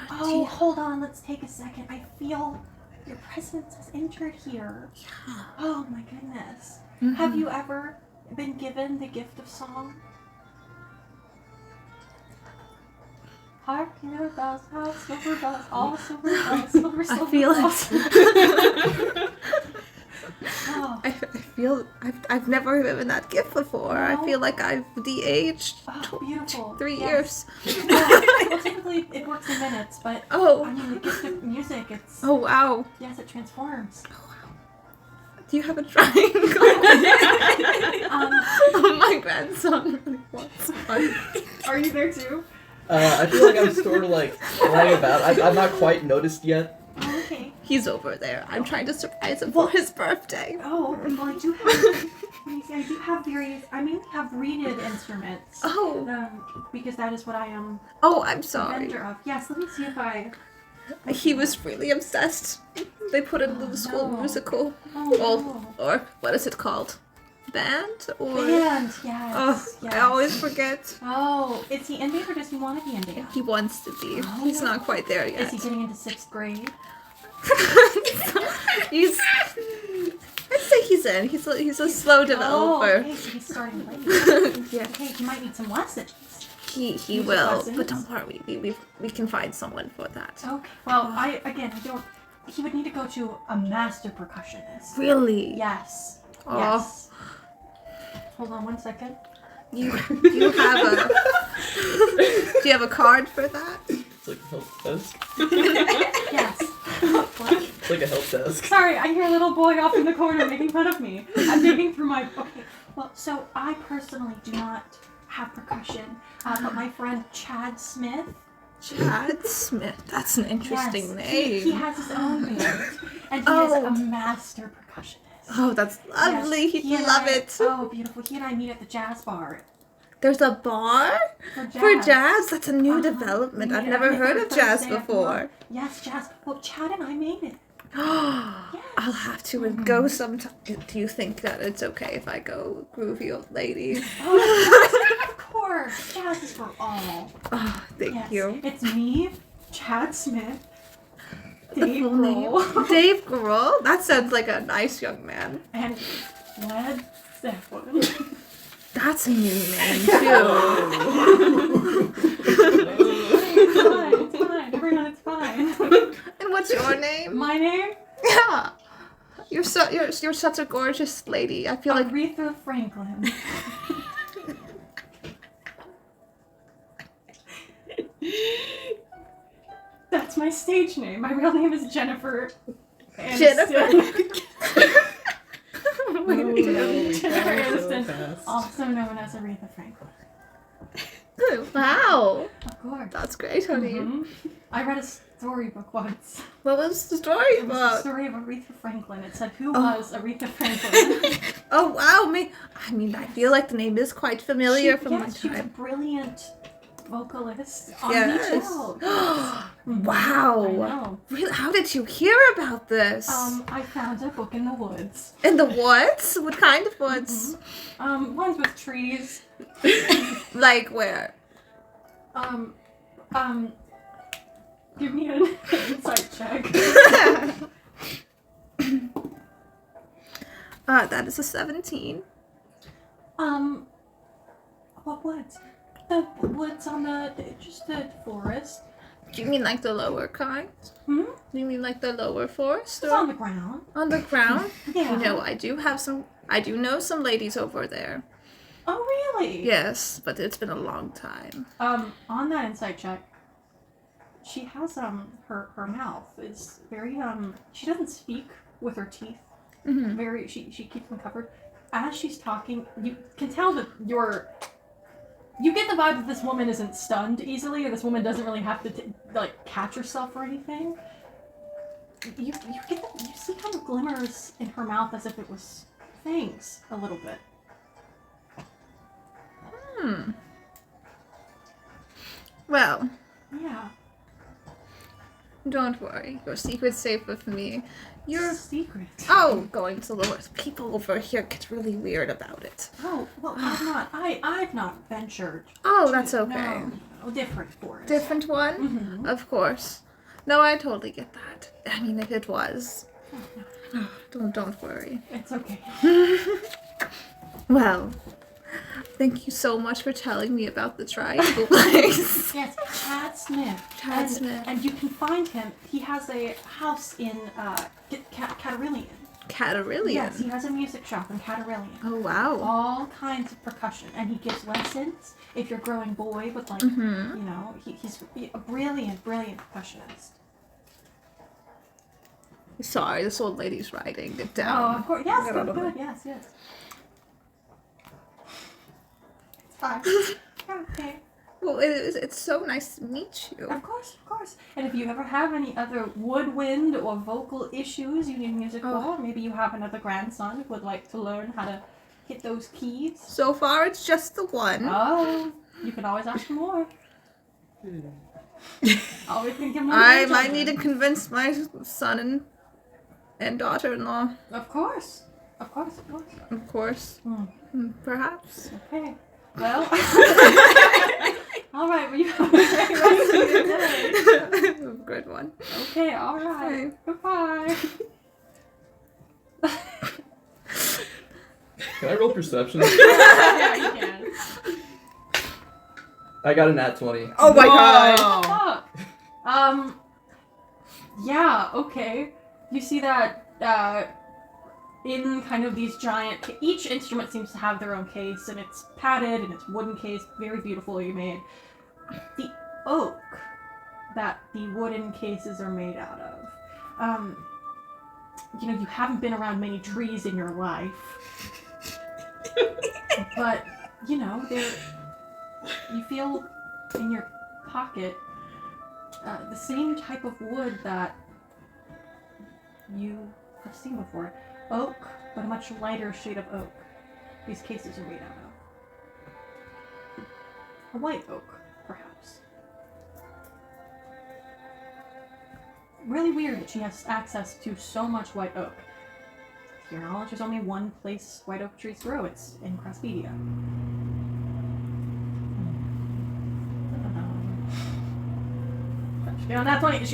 Oh, hold on, let's take a second. I feel your presence has entered here. Yeah. Oh my goodness. Mhm. Have you ever been given the gift of song? Hark, your bells, how silver bells, all silver bells, silver, I silver feel bells. it. Oh, I feel I've never given that gift before. I No. feel like I've de-aged oh, beautiful. 3 Yes. years. Well, typically it works in minutes, but I Oh. mean, the gift of music, it's, Oh wow. yes, it transforms. Do you have a triangle? Oh, my grandson really wants one. Are you there too? I feel like I'm sort of like lying about. I've not quite noticed yet. Oh, okay. He's over there. I'm trying to surprise him for his birthday. Oh, well, I do have. Let me see. I do have various. I mainly have reeded instruments. Oh. Because that is what I am. Oh, I'm A sorry. vendor of. Yes. Let me see if I. He was really obsessed. They put it into the school no. musical. Oh, Or what is it called? Band? Or Band. Yes. Oh, yes. I always forget. Oh, is he Indian or does he want to be Indian? He wants to be. He's not quite there yet. Is he getting into 6th grade? He's. I'd say he's in. He's a slow Oh, developer. okay, so he's starting late. Yeah. Okay, he might need some lessons. He Music will, lessons? but don't worry. We can find someone for that. Okay. Well, I don't. He would need to go to a master percussionist. Really? Yes. Oh. Yes. Hold on 1 second. You have do you have a card for that? It's like a help desk. Yes. What? It's like a help desk. Sorry, I hear a little boy off in the corner making fun of me. I'm digging through my. Okay. Well, so I personally do not have percussion, but my friend Chad Smith. Chad Smith. That's an interesting Yes, name. He has his own band, and he is Oh. a master percussionist. Oh, that's lovely. Yes, He'd he and love I- it. Oh, beautiful. He and I meet at the jazz bar There's a bar for jazz. for jazz. That's a new Uh-huh. development. We I've met never on heard the of first jazz day of the before. month. Yes, jazz. Well, Chad and I made it. I'll have to go sometime. Do you think that it's okay if I go, groovy old lady? Oh, of course. Jazz is for all. Oh, thank Yes. you. It's me, Chad Smith, The Dave full name. Grohl, Dave Grohl? That sounds like a nice young man. and Led Zeppelin. That's a new name, too. It's fine. Everyone, it's fine. And what's your name? My name? Yeah. You're such a gorgeous lady. I feel like Aretha Franklin. That's my stage name. My real name is Jennifer. Aniston. Jennifer Aniston, also known as Aretha Franklin. Wow. Of course. That's great, honey. Mhm. I read a storybook once. What was the story It was the about? story of Aretha Franklin. It said, who Oh. was Aretha Franklin? Oh, wow. I feel like the name is quite familiar from my She was a time. brilliant vocalist on Yes. Beach Hill. Mhm. Wow. I know. Really? How did you hear about this? I found a book in the woods. In the woods? What kind of woods? Ones with trees. Like where? Give me an insight check. That is a 17. What woods? The woods on just the forest. Do you mean like the lower kind? Hmm? Do you mean like the lower forest? It's Or on the ground. on the ground? Yeah. You know, I do know some ladies over there. Oh, really? Yes, but it's been a long time. On that insight check, she has, her mouth is very, she doesn't speak with her teeth. Mm-hmm. She keeps them covered. As she's talking, you can tell that you get the vibe that this woman isn't stunned easily, or this woman doesn't really have to, catch herself or anything. You see kind of glimmers in her mouth as if it was fangs, a little bit. Well, Yeah. don't worry. Your secret's safe with me. You're secret. going to lower. People over here get really weird about it. Oh, well, I've not ventured. Oh, that's okay. No, different forest. Different one? Mhm. Of course. No, I totally get that. I mean, if it was. Don't worry. It's okay. Well, thank you so much for telling me about the triangle place. Yes, Chad Smith. Chad Smith. And you can find him. He has a house in Catarilian. Catarilian. Yes, he has a music shop in Catarilian. Oh, wow. All kinds of percussion, and he gives lessons if you're a growing boy with he's a brilliant percussionist. Sorry, this old lady's writing it Oh, down. of course. Yes, Get out of good. the- Yes. It's fine. Okay. Well, it's so nice to meet you. Of course. And if you ever have any other woodwind or vocal issues you need music for, maybe you have another grandson who would like to learn how to hit those keys. So far, it's just the one. Oh, you can always ask for more. Always can give more. I might need to convince my son and daughter-in-law. Of course. Of course. Perhaps. Okay. Well. All right. Well, you have a great rest of your day. Good one. Okay. All right. Goodbye. Can I roll perception? Yeah, you can. I got a nat 20. Oh my god. Fuck. Yeah. Okay. You see that in kind of these giant. Each instrument seems to have their own case, and it's padded and it's wooden case, very beautifully made. The oak that the wooden cases are made out of. You know, you haven't been around many trees in your life, but you know, you feel in your pocket the same type of wood that you have seen before. Oak, but a much lighter shade of oak. These cases are made out of. A white oak, perhaps. Really weird that she has access to so much white oak. To your knowledge, there's only one place white oak trees grow. It's in Craspedia. Yeah, that's funny. She's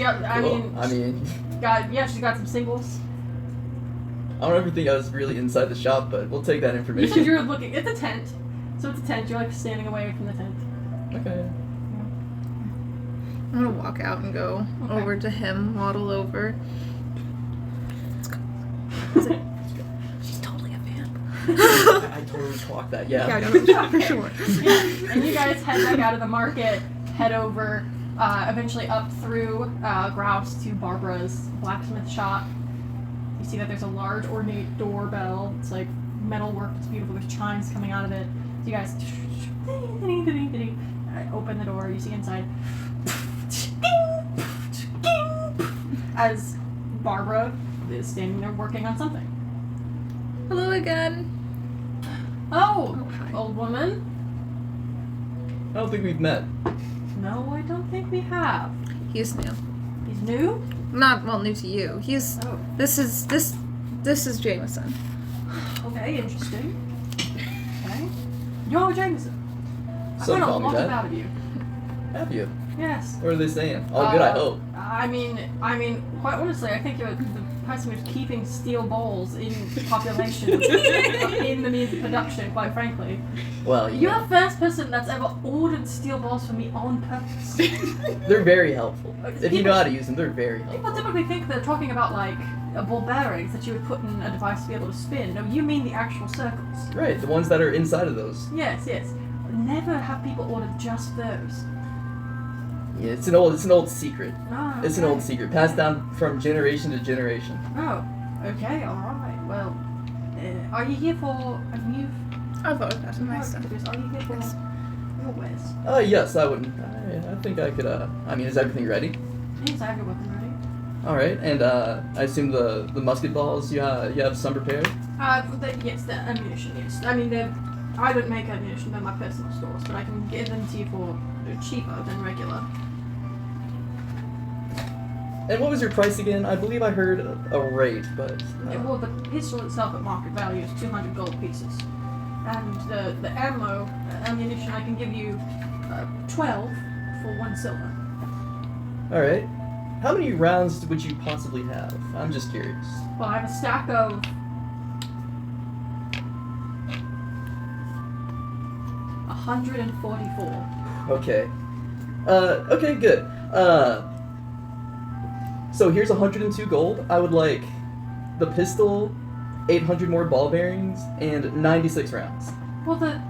got some singles. I don't ever think I was really inside the shop, but we'll take that You information. said you're looking. It's a tent. So it's a tent. You're like standing away from the tent. Okay. I'm gonna walk out and go over to him, waddle over. She's totally a fan. I totally clocked that, yeah. Yeah, I know, for sure. Yeah. And you guys head back out of the market, head over, eventually up through Grouse to Barbara's blacksmith shop. You see that there's a large ornate doorbell. It's like metalwork. It's beautiful. There's chimes coming out of it. So you guys open the door. You see inside as Barbara is standing there working on something. Hello again. Oh, hi. old woman. I don't think we've met. No, I don't think we have. He's new. He's new? Not new to you. He's Oh. this is Jameson. Okay, interesting. Okay. You're Jameson. I've Some heard a call me lot that. about you. Have you? Yes. What are they saying? All good, I hope. I mean, quite honestly, I think you're the person who's keeping steel bowls in population in the means of production, quite frankly. Well, You're the first person that's ever ordered steel balls for me on purpose. they're very helpful. If you know how to use them, they're very People helpful. typically think they're talking about, like, ball bearings that you would put in a device to be able to spin. No, you mean the actual circles. Right, the ones that are inside of those. Yes. Never have people order just those. Yeah, it's an old secret. Ah, It's an okay. old secret, passed down from generation to generation. Oh, okay, alright. Well, are you here for a new... I've always got some nice stuff. Are you here for your wares? Yes, I wouldn't. I think I could, is everything ready? Yes, I have your weapon ready. Alright, and, I assume the musket balls, you have some prepared? Yes, the ammunition, yes. I mean, I don't make ammunition, they're my personal stores, but I can give them to you for cheaper than regular. And what was your price again? I believe I heard a rate, but... Well, the pistol itself at market value is 200 gold pieces. And the ammunition, I can give you 12 for 1 silver. Alright. How many rounds would you possibly have? I'm just curious. Well, I have a stack of 144. Okay. Okay, good. So here's 102 gold. I would like the pistol, 800 more ball bearings, and 96 rounds. Well, the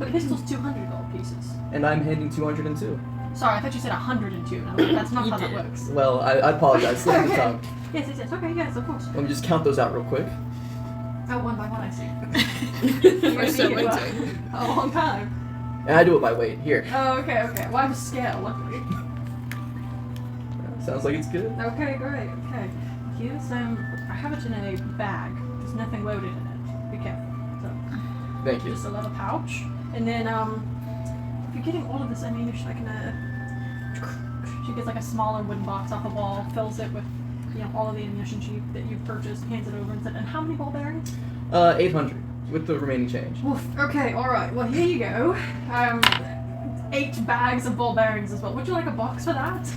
pistol's 200 gold pieces. And I'm handing 202. Sorry, I thought you said 102. No, that's not You how that did. works. Well, I apologize. Slip of the tongue. Yes. Okay, yes, of course. Let me just count those out real quick. Oh, one by one, I see. We're still waiting. A long time. And I do it by weight. Here. Oh, okay. Well, I have a scale, luckily. Sounds like it's good. Okay, great. Okay. Here's I have it in a bag. There's nothing loaded in it. Be careful. So, Thank you. just a little pouch, and then if you're getting all of this ammunition, I can she gets like a smaller wooden box off the wall, fills it with all of the ammunition that you've purchased, hands it over, and said, "And how many ball bearings?" 800 with the remaining change. Oof. Okay, all right. Well, here you go. 8 bags of ball bearings as well. Would you like a box for that?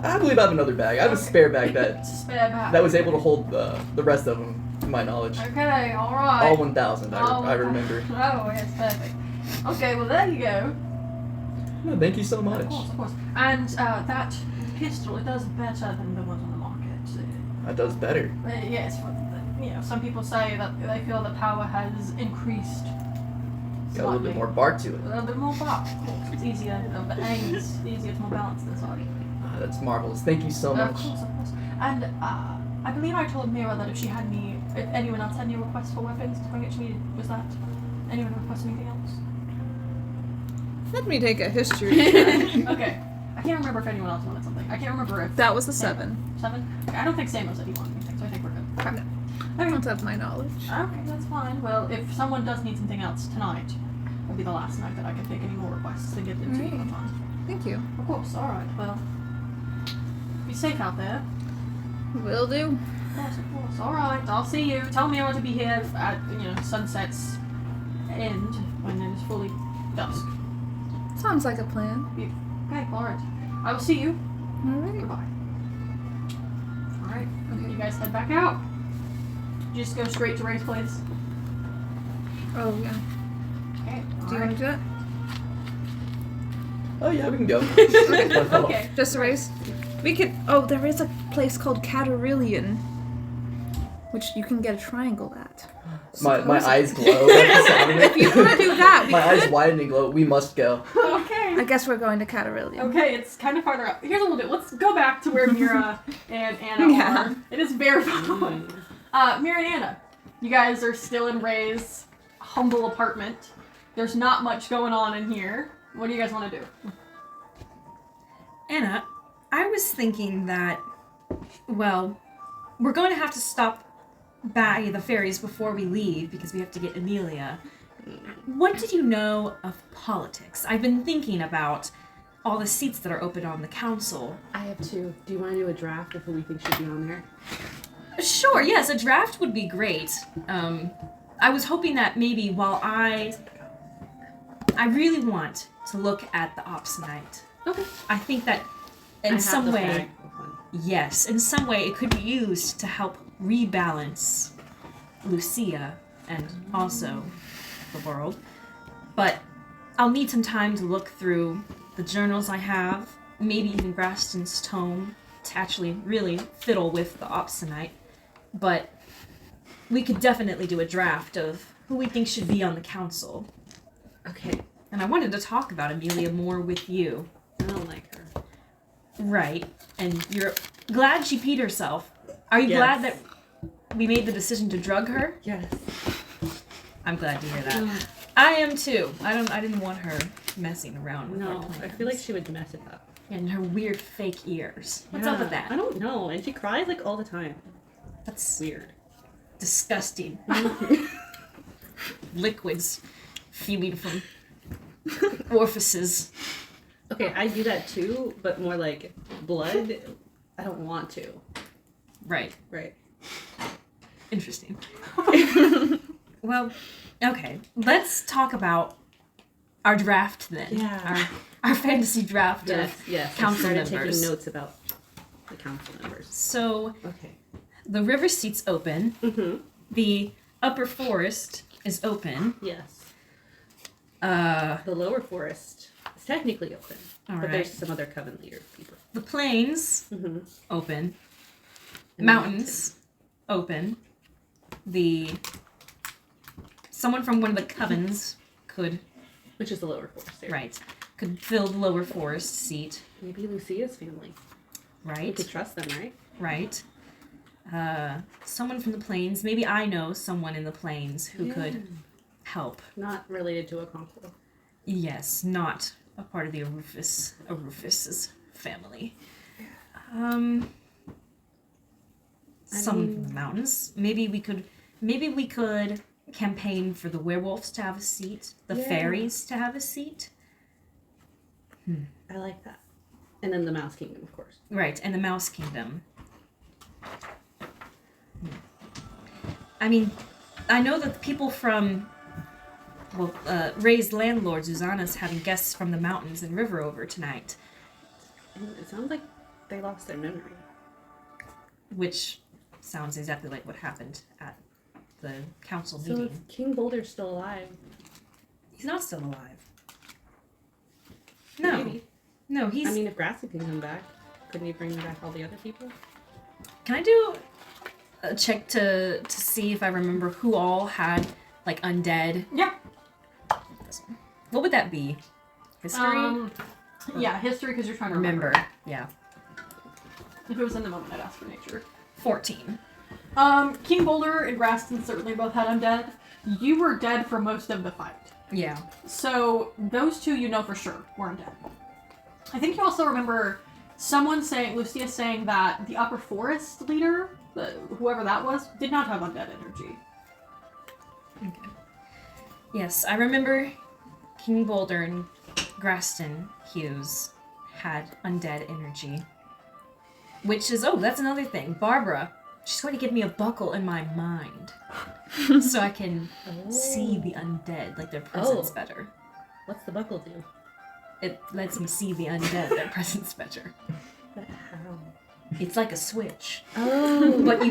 I believe I have another bag. I have a spare bag Spare bag. that was able to hold the rest of them, to my knowledge. Okay, all right. All 1,000, I remember. Oh, yes, perfect. Okay, well, there you go. No, thank you so much. Of course. And that pistol, it does better than the ones on the market. That does better. Yes, some people say that they feel the power has increased. Got a little bit more bark to it. A little bit more bark, of course. It's easier, the aim is easier to more balance this side. That's marvelous. Thank you so much. Of course. And I believe I told Mira that if anyone else had any requests for weapons to bring it to me, was that anyone request anything else? Let me take a history check. Okay. I can't remember if anyone else wanted something. I can't remember if... That was a 7. 7? Okay, I don't think Samo said he wanted anything, so I think we're good. Okay. I don't have my knowledge. Okay, that's fine. Well, if someone does need something else tonight, will be the last night that I can take any more requests to get them to you on time. Thank you. Of course, alright. Well, be safe out there. Will do. Of course. Alright, I'll see you. Tell me I want to be here at, sunset's end when it is fully dusk. Sounds like a plan. Okay, alright. I will see you. Alright. Goodbye. Alright, you guys head back out. Just go straight to Ray's place. Oh, yeah. Okay. Do you want to do it? Oh yeah, we can go. Okay. Just a race? We could... Oh, there is a place called Caterillion, which you can get a triangle at. My eyes glow at the sound of it. If you want to do that, we My eyes could. widen and glow. We must go. Okay. I guess we're going to Caterillion. Okay, it's kind of farther up. Here's what we'll do. Let's go back to where Mira and Anna Yeah. are. It is very far. Mira and Anna, you guys are still in Ray's humble apartment. There's not much going on in here. What do you guys want to do? Anna, I was thinking that, well, we're going to have to stop by the ferries before we leave because we have to get Amelia. What did you know of politics? I've been thinking about all the seats that are open on the council. I have 2. Do you want to do a draft of who we think should be on there? Sure, yes, a draft would be great. I was hoping that maybe while I really want to look at the Opsonite. Okay. I think that in some way, yes, in some way it could be used to help rebalance Lucia and also the world. But I'll need some time to look through the journals I have, maybe even Graston's tome, to actually really fiddle with the Opsonite. But we could definitely do a draft of who we think should be on the council. Okay. And I wanted to talk about Amelia more with you. I don't like her. Right. And you're glad she peed herself. Are you Yes. glad that we made the decision to drug her? Yes. I'm glad to hear that. I am too. I didn't want her messing around with our No, plans. I feel like she would mess it up. And her weird fake ears. What's up with that? I don't know. And she cries like all the time. That's Weird. disgusting. Liquids fuming from orifices. Okay, I do that too, but more like blood. I don't want to. Right. Right. Interesting. Well, okay. Let's talk about our draft then. Yeah. Our fantasy draft Yes, of yes. council I started members. taking notes about the council members. So Okay. the river seat's open. Mm-hmm. The upper forest is open. Yes. Uh, The lower forest is technically open, All but right. there's some other coven leader people. the plains Mm-hmm. open. And Mountains open. Someone from one of the covens could which is the lower forest area. could fill the lower forest seat. Maybe Lucia's family. We Right. could trust them, right? Right. Someone from the plains. Maybe I know someone in the plains who Yeah. could help. Not related to a conqueror. Yes, not a part of the Arufus's family. Someone from the mountains. Maybe we could campaign for the werewolves to have a seat, the fairies to have a seat. I like that. And then the Mouse Kingdom, of course. Right, and the Mouse Kingdom. I mean, I know that the people from, Ray's landlord, Susanna's having guests from the mountains and river over tonight. And it sounds like they lost their memory. Which sounds exactly like what happened at the council So meeting. if King Boulder's still alive, He's not still alive. No. maybe. No, he's... I mean, if Grassy can come back, couldn't he bring back all the other people? Can I do a check to see if I remember who all had, like, undead? Yeah. This one. What would that be? History? Yeah, history, because you're trying to Remember. Yeah. If it was in the moment, I'd ask for nature. 14. King Boulder and Graston certainly both had undead. You were dead for most of the fight. Yeah. So, those two you know for sure were undead. I think you also remember Lucia saying that the Upper Forest leader, whoever that was, did not have undead energy. Okay. Yes, I remember King Boulder and Graston Hughes had undead energy. Which is, that's another thing. Barbara, she's going to give me a buckle in my mind. So I can see the undead, like their presence better. What's the buckle do? It lets me see the undead, their presence better. But how? It's like a switch. Oh. But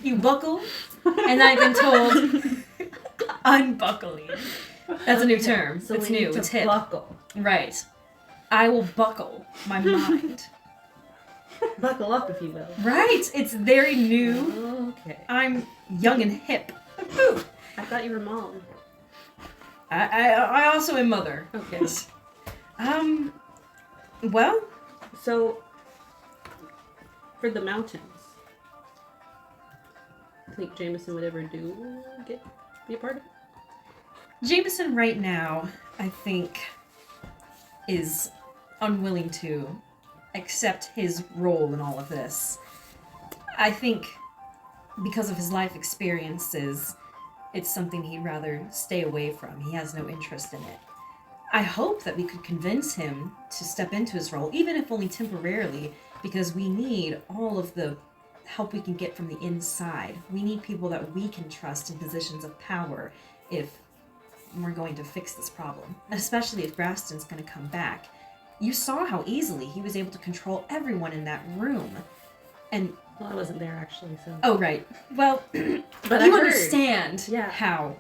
you buckle, and I've been told, unbuckling. That's a new term. So it's we new, need it's to hip. buckle. Right. I will buckle my mind. Buckle up, if you will. Right, it's very new. Okay. I'm young and hip. I thought you were mom. I also am mother. Okay. Well, So, for the mountains, I think Jameson would ever be a part of it? Jameson right now, I think, is unwilling to accept his role in all of this. I think because of his life experiences, it's something he'd rather stay away from. He has no interest in it. I hope that we could convince him to step into his role, even if only temporarily, because we need all of the help we can get from the inside. We need people that we can trust in positions of power if we're going to fix this problem, especially if Graston's going to come back. You saw how easily he was able to control everyone in that room. And Well, I wasn't there, actually, so... oh, right. Well, But you I heard. understand Yeah. how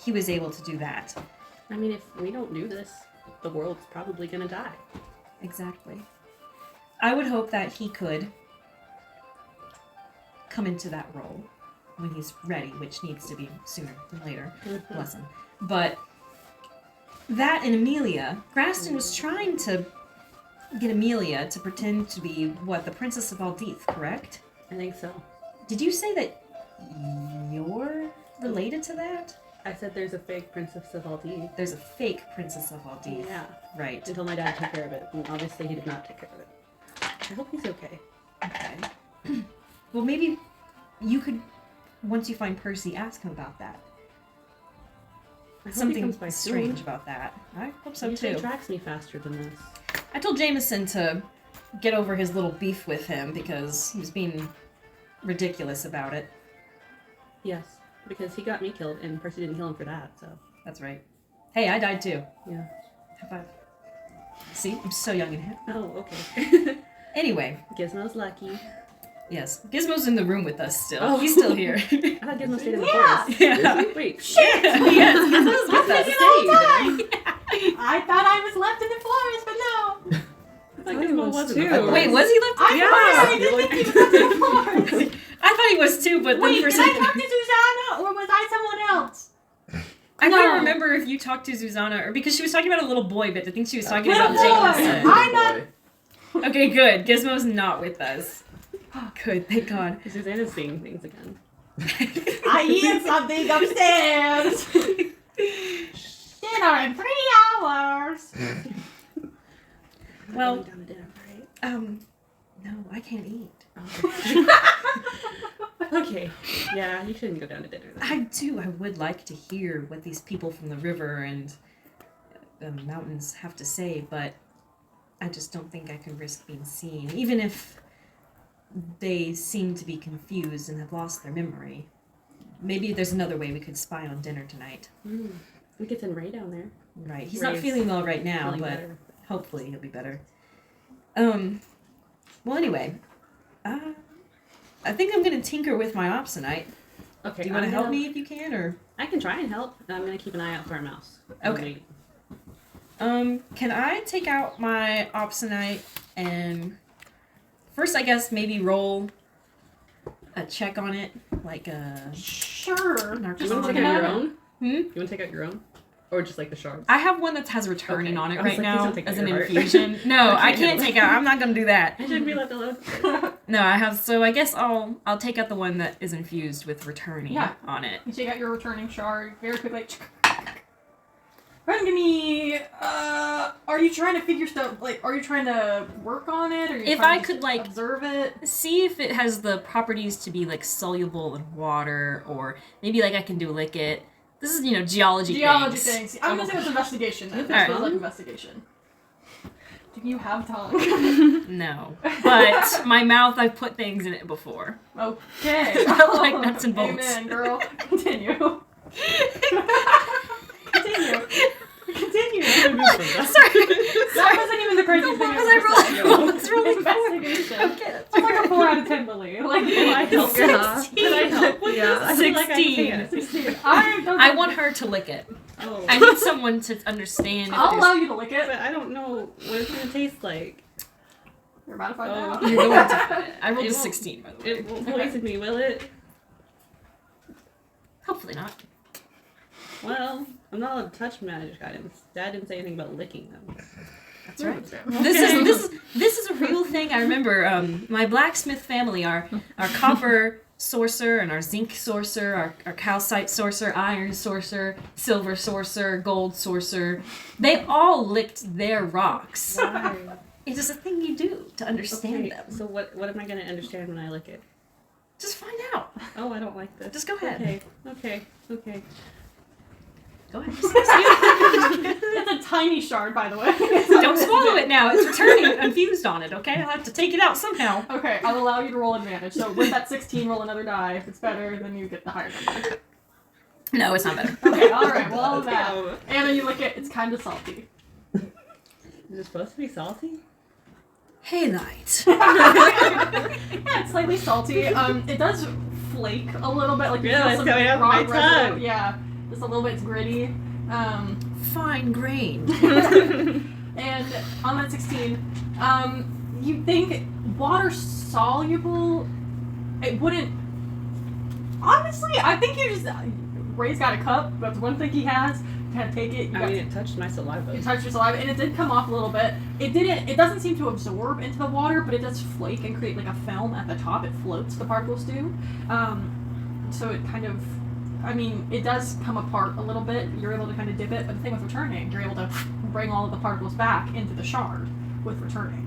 he was able to do that. I mean, if we don't do this, the world's probably gonna die. Exactly. I would hope that he could come into that role when he's ready, which needs to be sooner than later. Bless him. But that and Amelia, Graston was trying to get Amelia to pretend to be, the Princess of Aldith, correct? I think so. Did you say that you're related to that? I said there's a fake Princess of Aldith. There's a fake Princess of Aldith. Yeah. Right. Until my dad took care of it, and obviously he did not take care of it. I hope he's okay. Okay. Well, maybe you could, once you find Percy, ask him about that. I hope he Something comes by strange soon. about that. I hope so He usually too. tracks me faster than this. I told Jameson to get over his little beef with him because he was being ridiculous about it. Yes, because he got me killed, and Percy didn't kill him for that, so... That's right. Hey, I died too. Yeah. High five. See, I'm so young and hip. Oh, okay. Anyway, Gizmo's lucky. yes, Gizmo's in the room with us still. Oh. He's still here. I thought Gizmo stayed in the Yeah. forest. Yeah. Is he? Wait. Shit! Yes, Gizmo's with us. Thinking the whole time! I thought I was left in the forest, but no! I thought Gizmo was too. too. Wait, was he left? I didn't think he was left in the forest! I thought he was too, but then Wait, for did some I talk to Susanna, or was I someone else? I No. couldn't remember if you talked to Susanna or because she was talking about a little boy, but I think she was talking Little about boy. Jameson. I'm not- Okay, good. Gizmo's not with us. Good, thank God. Susanna's seeing things again. I hear something upstairs! Stay dinner in 3 hours. Well, Going down to dinner, right? no, I can't eat. Okay. Yeah, you shouldn't go down to dinner then. I would like to hear what these people from the river and the mountains have to say, but I just don't think I can risk being seen, even if they seem to be confused and have lost their memory. Maybe there's another way we could spy on dinner tonight. We could send Ray down there. Right. He's not Ray's feeling well right now, feeling but better. hopefully he'll be better. Well, anyway, I think I'm gonna tinker with my opsonite. Okay. Do you want to help me if you can, or? I can try and help. I'm gonna keep an eye out for a mouse. Okay. Can I take out my opsonite and first, I guess, maybe roll a check on it, like a Sure. Do you want to Look take at out your it. own? Hmm? You want to take out your own, or just like the shards? I have one that has returning Okay. on it I was right like, please now don't take as out an your heart. infusion. No, I Okay. can't take out. I'm not gonna do that. I shouldn't be left alone. No, I have. So I guess I'll take out the one that is infused with returning Yeah. on it. You take out your returning shard very quickly. Go ahead and give me. Are you trying to figure stuff? Like, are you trying to work on it, or you If trying I to could, just like, observe it? See if it has the properties to be like soluble in water, or maybe like I can do lick it. This is geology Things. I'm gonna say it's investigation. Then. This Alright. feels like investigation. Do you have tongue? No, but my mouth, I've put things in it before. Okay. Like nuts and bolts. Amen, girl. Continue. Continue. Sorry. That wasn't even the craziest thing What I was I ever rolling? said. What was I rolling for? Investigation. Okay, that's It's like a 4 out of 10, Lily. Like, Can I help? Yeah. Can I help with Yeah. this? I feel like I 16. can't. 16. I want her to lick it. Oh. I need someone to understand. If I'll there's- allow you to lick it. But I don't know what it's gonna taste like. You're about to find Oh. out. You're going to. I rolled It a won't- 16, by the way. It won't poison me, will it? Hopefully not. Well, I'm not allowed to touch magic items. Dad didn't say anything about licking them. That's right. Okay. This is a real thing. I remember my blacksmith family, our copper sorcerer and our zinc sorcerer, our calcite sorcerer, iron sorcerer, silver sorcerer, gold sorcerer. They all licked their rocks. Why? It is a thing you do to understand Okay, them. so what am I gonna understand when I lick it? Just find out. Oh, I don't like this. Just go ahead. Okay. Go ahead. It's a tiny shard, by the way. Don't swallow it now. It's returning infused on it, okay? I'll have to take it out somehow. Okay, I'll allow you to roll advantage. So with that 16, roll another die. If it's better, then you get the higher number. No, it's not better. Okay, alright, well, all of that. Oh, Anna, you lick it, it's kind of salty. is it supposed to be salty? Halite. Yeah, it's slightly salty. It does flake a little bit, like you Yeah, feel it's some coming out raw my residue. tongue. Yeah, just a little bit. It's gritty. Fine grain. And on that 16, you think water soluble? It wouldn't. Honestly, I think you just. Ray's got a cup. That's one thing he has. You kind of take it. I mean, it touched my saliva. You touch your saliva, and it did come off a little bit. It didn't. It doesn't seem to absorb into the water, but it does flake and create like a film at the top. It floats. The particles do. So it kind of. I mean, it does come apart a little bit. You're able to kind of dip it, but the thing with returning, you're able to bring all of the particles back into the shard with returning.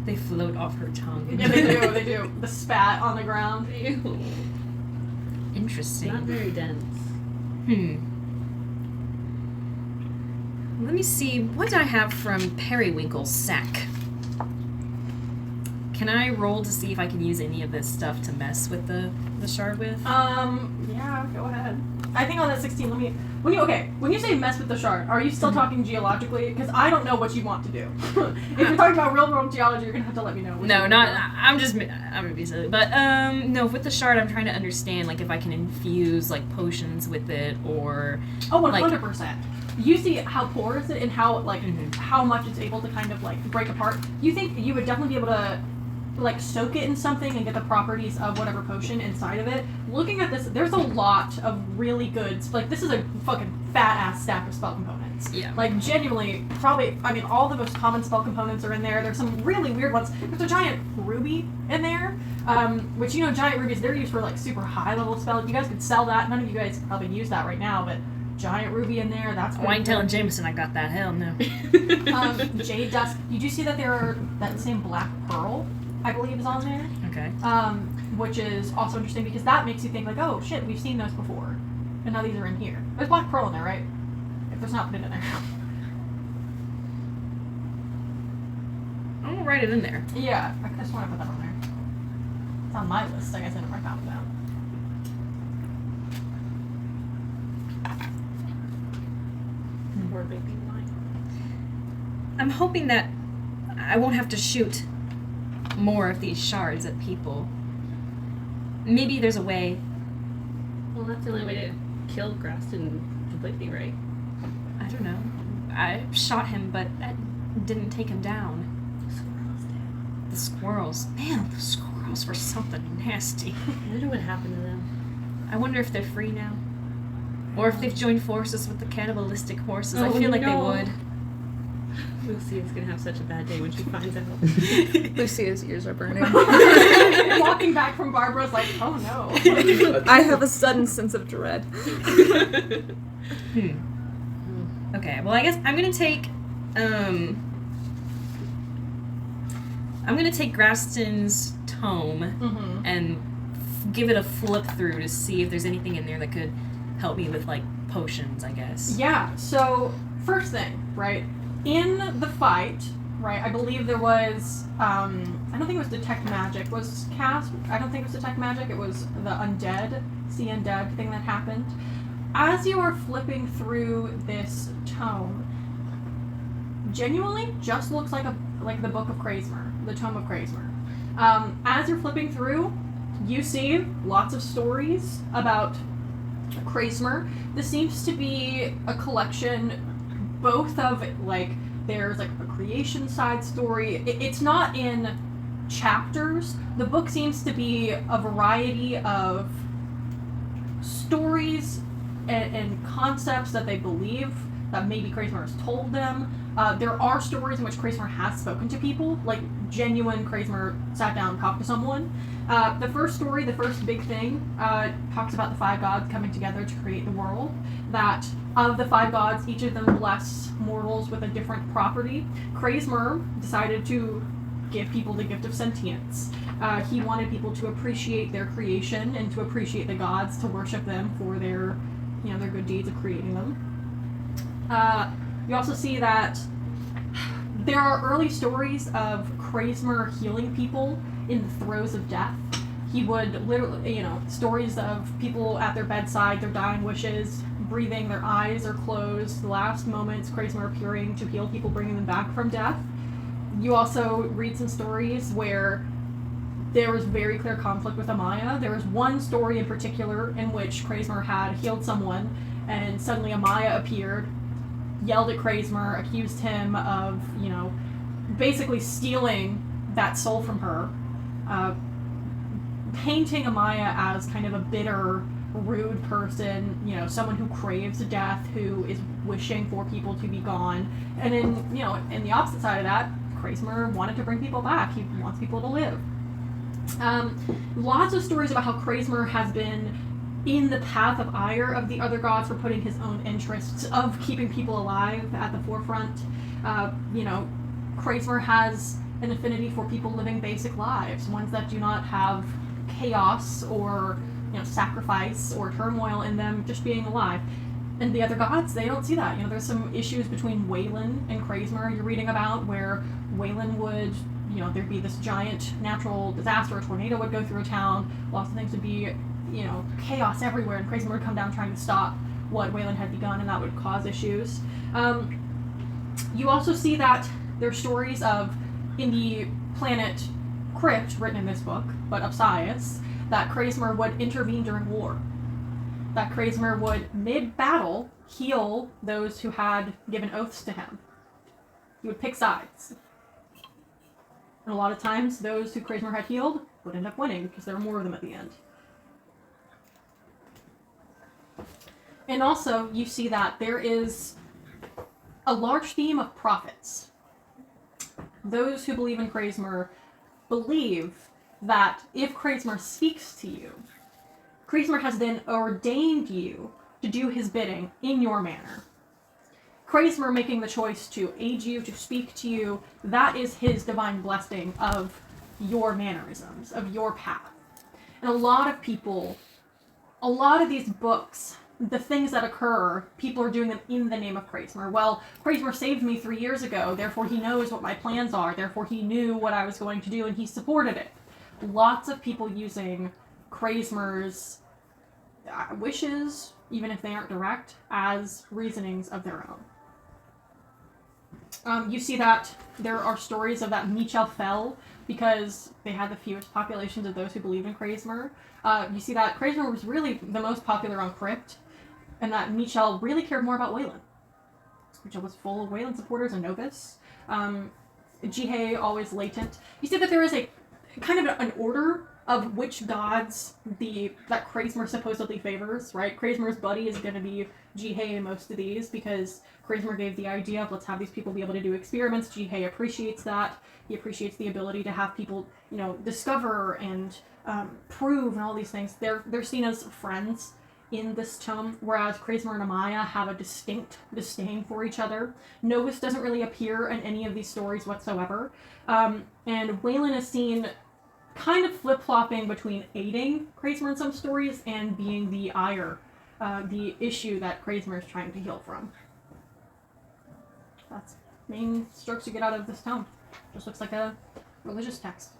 They float off her tongue. Yeah, they do. They do. The spat on the ground. Ew. Interesting. Not very dense. Let me see. What do I have from Periwinkle's sack? Can I roll to see if I can use any of this stuff to mess with the shard with? Yeah, go ahead. I think on that 16, when you say mess with the shard, are you still talking geologically? Because I don't know what you want to do. If you're talking about real world geology, you're gonna have to let me know. what No, you not. want to I'm gonna be silly, but no. With the shard, I'm trying to understand like if I can infuse like potions with it or. do. Oh, 100%. You see how porous it and how how much it's able to kind of like break apart. You think you would definitely be able to like soak it in something and get the properties of whatever potion inside of it. Looking at this, there's a lot of really good, like this is a fucking fat ass stack of spell components. Yeah. Like genuinely, probably, I mean, all the most common spell components are in there. There's some really weird ones. There's a giant ruby in there, which, giant rubies, they're used for like super high level spells. You guys could sell that. None of you guys probably use that right now, but giant ruby in there. That's Oh, I ain't telling Jameson I got that. Hell no. Jade dust. You do see that that same black pearl, I believe, is on there. Okay. Which is also interesting because that makes you think like, oh shit, we've seen those before, and now these are in here. There's black pearl in there, right? If there's not, put it in there. I'm gonna write it in there. Yeah, I just want to put that on there. It's on my list. I guess I never found it down. Or baby wine. I'm hoping that I won't have to shoot more of these shards at people. Maybe there's a way. Well, that's the only way to kill Graston completely, right? I don't know. I shot him, but that didn't take him down. The squirrels. Man, the squirrels were something nasty. I wonder what happened to them. I wonder if they're free now. Or if they've joined forces with the cannibalistic horses. I Oh, feel like no. they would. Lucy is gonna have such a bad day when she finds out. Lucia's ears are burning. Walking back from Barbara's like, oh no. I have a sudden sense of dread. Okay, well I guess I'm gonna take Graston's tome Mm-hmm. and give it a flip through to see if there's anything in there that could help me with like potions, I guess. Yeah, so first thing, right? In the fight, right, I believe there was, I don't think it was detect magic was cast. I don't think it was detect magic. It was the undead, see undead thing that happened. As you are flipping through this tome, genuinely just looks like the Book of Kraesmer, the Tome of Kraesmer. As you're flipping through, you see lots of stories about Kraesmer. This seems to be a collection both of like there's like a creation side story. It's not in chapters. The book seems to be a variety of stories and concepts that they believe that maybe Kraesmer has told them. There are stories in which Kraesmer has spoken to people, like genuine Kraesmer sat down and talked to someone. The first story, the first big thing, talks about the 5 gods coming together to create the world. That of the 5 gods, each of them bless mortals with a different property. Kraesmer decided to give people the gift of sentience. He wanted people to appreciate their creation and to appreciate the gods, to worship them for their good deeds of creating them. You also see that there are early stories of Kraesmer healing people in the throes of death. He would literally, stories of people at their bedside, their dying wishes, breathing, their eyes are closed, the last moments, Kraesmer appearing to heal people, bringing them back from death. You also read some stories where there was very clear conflict with Amaya. There was one story in particular in which Kraesmer had healed someone, and suddenly Amaya appeared, yelled at Kraesmer, accused him of, basically stealing that soul from her, painting Amaya as kind of a bitter, rude person, someone who craves death, who is wishing for people to be gone. And then, in the opposite side of that, Kraesmer wanted to bring people back. He wants people to live. Lots of stories about how Kraesmer has been in the path of ire of the other gods for putting his own interests of keeping people alive at the forefront. Kraesmer has an affinity for people living basic lives, ones that do not have chaos or sacrifice or turmoil in them, just being alive. And the other gods, they don't see that. There's some issues between Waylon and Kraesmer you're reading about, where Waylon would, there'd be this giant natural disaster, a tornado would go through a town, lots of things would be, chaos everywhere, and Kraesmer would come down trying to stop what Waylon had begun, and that would cause issues. You also see that there's stories of, in the planet Crypt, written in this book, but of Sias, that Kraesmer would intervene during war. That Kraesmer would, mid-battle, heal those who had given oaths to him. He would pick sides. And a lot of times, those who Kraesmer had healed would end up winning, because there were more of them at the end. And also, you see that there is a large theme of prophets. Those who believe in Kraesmer believe that if Kraesmer speaks to you, Kraesmer has then ordained you to do his bidding in your manner. Kraismer making the choice to aid you, to speak to you, that is his divine blessing of your mannerisms, of your path. And a lot of people, a lot of these books, the things that occur, people are doing them in the name of Kraismer. Well, Kraismer saved me 3 years ago, therefore he knows what my plans are, therefore he knew what I was going to do, and he supported it. Lots of people using Kraismer's wishes, even if they aren't direct, as reasonings of their own. You see that there are stories of that Michel fell because they had the fewest populations of those who believed in Kraismer. You see that Kraismer was really the most popular on Crypt, and that Michel really cared more about Wayland. Michel was full of Wayland supporters and Novus. Jihei always latent. You see that there is a kind of an order of which gods that Kraismer supposedly favors, right? Kraismer's buddy is going to be Jihei in most of these because Kraismer gave the idea of let's have these people be able to do experiments. Jihei appreciates that. He appreciates the ability to have people, discover and prove and all these things. They're seen as friends in this tome, whereas Kraismer and Amaya have a distinct disdain for each other. Novus doesn't really appear in any of these stories whatsoever. And Wayland is seen kind of flip-flopping between aiding Kraismer in some stories and being the ire, the issue that Kraismer is trying to heal from. That's main strokes you get out of this tome. Just looks like a religious text.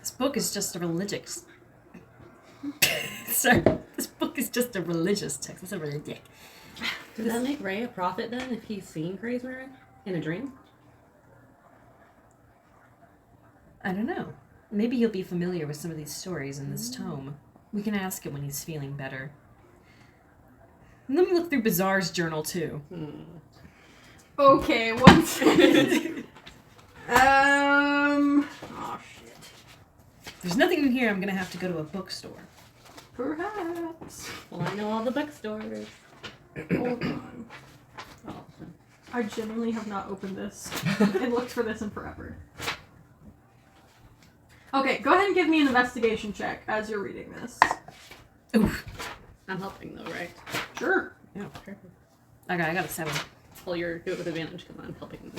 This book is just a religious. Sorry, this book is just a religious text. It's a religion. Does that make Ray a prophet then if he's seen Kraismer in a dream? I don't know. Maybe he'll be familiar with some of these stories in this tome. We can ask him when he's feeling better. And let me look through Bazaar's journal too. Okay, one second. Oh shit. There's nothing in here. I'm gonna have to go to a bookstore. Perhaps. Well, I know all the bookstores. Hold on. Oh. I genuinely have not opened this and looked for this in forever. Okay, go ahead and give me an investigation check as you're reading this. Oof. I'm helping though, right? Sure. Yeah. Perfect. Okay, I got a 7. Well, you're do it with advantage because I'm helping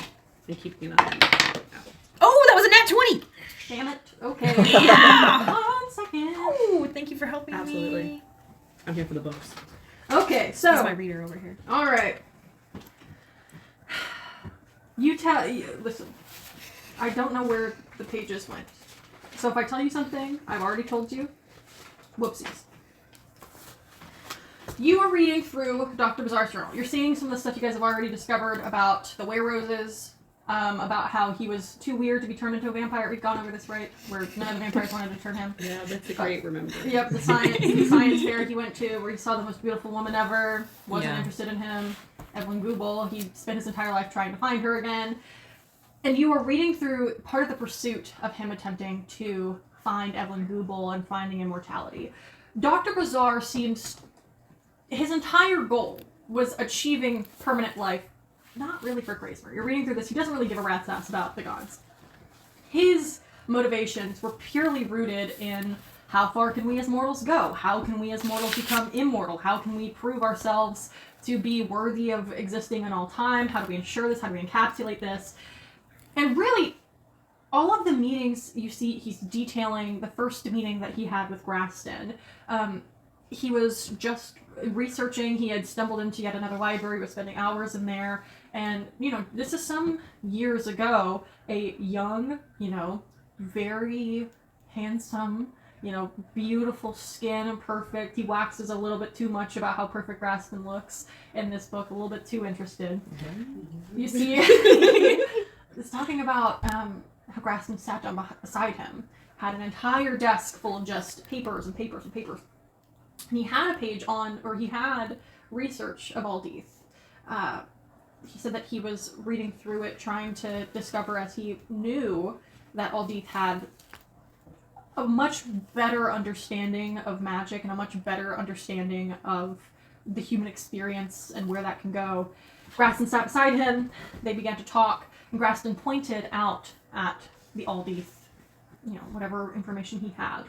and keeping an eye on the apple. Oh, that was a nat 20! Damn it. Okay. Yeah! 1 second. Oh, thank you for helping Absolutely. me. I'm here for the books. Okay, This so. is my reader over here. Alright. Listen. I don't know where the pages went. So if I tell you something I've already told you, whoopsies. You are reading through Dr. Bazaar's journal. You're seeing some of the stuff you guys have already discovered about the Were-Roses, about how he was too weird to be turned into a vampire. We've gone over this, right? Where none of the vampires wanted to turn him. Yeah, that's a great remember. Yep, the science fair he went to, where he saw the most beautiful woman ever, wasn't interested in him. Evelyn Grohl, he spent his entire life trying to find her again. And you are reading through part of the pursuit of him attempting to find Evelyn Grohl and finding immortality. Dr. Bazaar seems... His entire goal was achieving permanent life, not really for Kraismer. You're reading through this, he doesn't really give a rat's ass about the gods. His motivations were purely rooted in how far can we as mortals go? How can we as mortals become immortal? How can we prove ourselves to be worthy of existing in all time? How do we ensure this? How do we encapsulate this? And really, all of the meetings you see, he's detailing the first meeting that he had with Graston. He was just researching, he had stumbled into yet another library, was spending hours in there, and, this is some years ago, a young, very handsome, beautiful skin, perfect. He waxes a little bit too much about how perfect Graston looks in this book, a little bit too interested. You see, it's talking about how Graston sat down beside him, had an entire desk full of just papers and papers and papers. And he had a page he had research of Aldith. He said that he was reading through it, trying to discover, as he knew, that Aldith had a much better understanding of magic and a much better understanding of the human experience and where that can go. Graston sat beside him, they began to talk, and Graston pointed out at the Aldith, whatever information he had.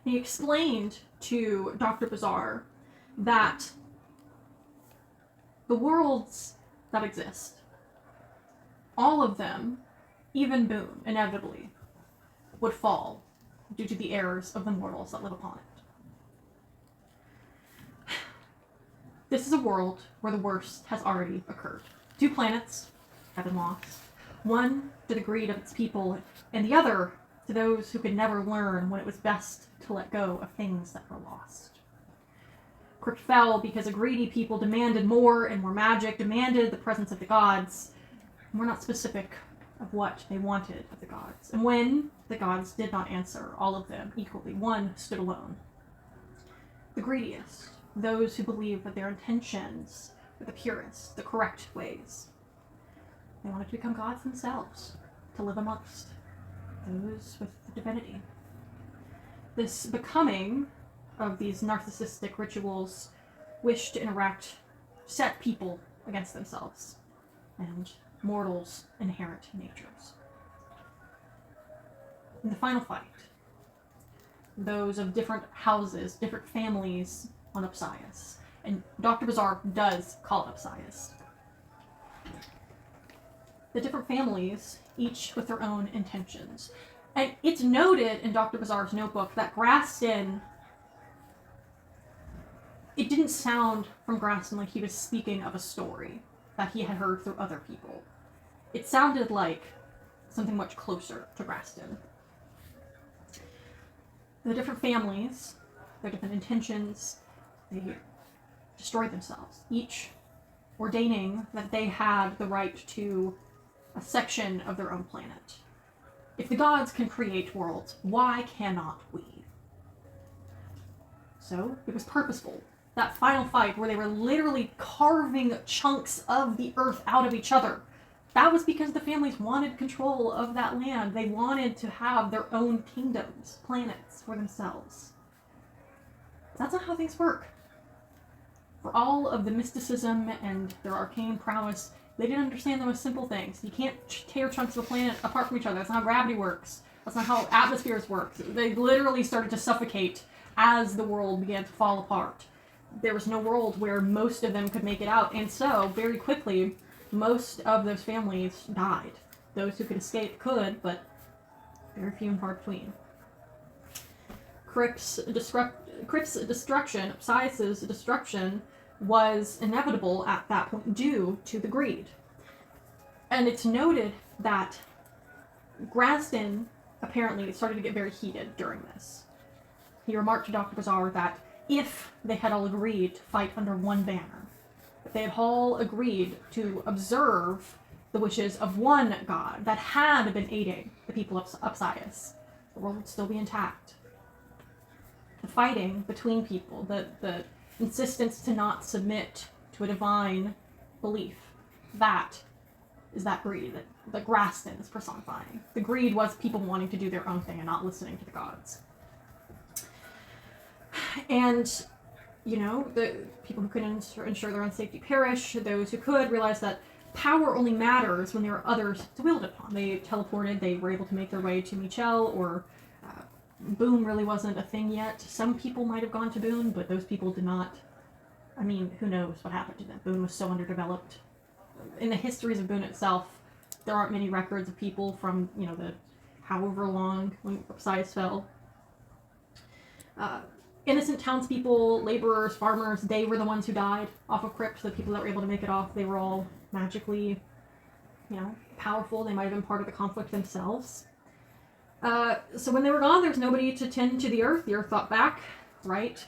He explained to Dr. Bazaar that the worlds that exist, all of them, even Boone, inevitably, would fall due to the errors of the mortals that live upon it. This is a world where the worst has already occurred. 2 planets have been lost. One to the greed of its people, and the other to those who could never learn when it was best to let go of things that were lost. Crypt fell because a greedy people demanded more and more magic, demanded the presence of the gods, and were not specific of what they wanted of the gods. And when the gods did not answer all of them equally, one stood alone. The greediest, those who believed that their intentions were the purest, the correct ways. They wanted to become gods themselves, to live amongst those with the divinity. This becoming of these narcissistic rituals wished to set people against themselves and mortals' inherent natures. In the final fight, those of different houses, different families on Upsias, and Dr. Bazaar does call it Upsias. The different families, each with their own intentions. And it's noted in Dr. Bazaar's notebook that Graston, it didn't sound from Graston like he was speaking of a story that he had heard through other people. It sounded like something much closer to Graston. The different families, their different intentions, they destroyed themselves, each ordaining that they had the right to a section of their own planet. If the gods can create worlds, why cannot we? So it was purposeful. That final fight where they were literally carving chunks of the earth out of each other. That was because the families wanted control of that land. They wanted to have their own kingdoms, planets for themselves. That's not how things work. For all of the mysticism and their arcane prowess, they didn't understand the most simple things. You can't tear chunks of a planet apart from each other. That's not how gravity works. That's not how atmospheres work. They literally started to suffocate as the world began to fall apart. There was no world where most of them could make it out, and so, very quickly, most of those families died. Those who could escape could, but very few and far between. Crypt's destruction, Psias' destruction, was inevitable at that point due to the greed. And it's noted that Graston apparently started to get very heated during this. He remarked to Dr. Bazaar that if they had all agreed to fight under one banner, if they had all agreed to observe the wishes of one god that had been aiding the people of Psias, the world would still be intact. The fighting between people, the insistence to not submit to a divine belief, that is that greed that Graston is personifying. The greed was people wanting to do their own thing and not listening to the gods. And, you know, the people who couldn't ensure their own safety perish. Those who could realize that power only matters when there are others to wield it upon. They teleported, they were able to make their way to Michel, or Boone really wasn't a thing yet. Some people might have gone to Boone, but those people did not. I mean, who knows what happened to them. Boone was so underdeveloped. In the histories of Boone itself, there aren't many records of people from, you know, the however long when Psias fell. Innocent townspeople, laborers, farmers, they were the ones who died off of Crypt. The people that were able to make it off, they were all magically, you know, powerful. They might have been part of the conflict themselves. So when they were gone, there was nobody to tend to the earth. The earth fought back, right?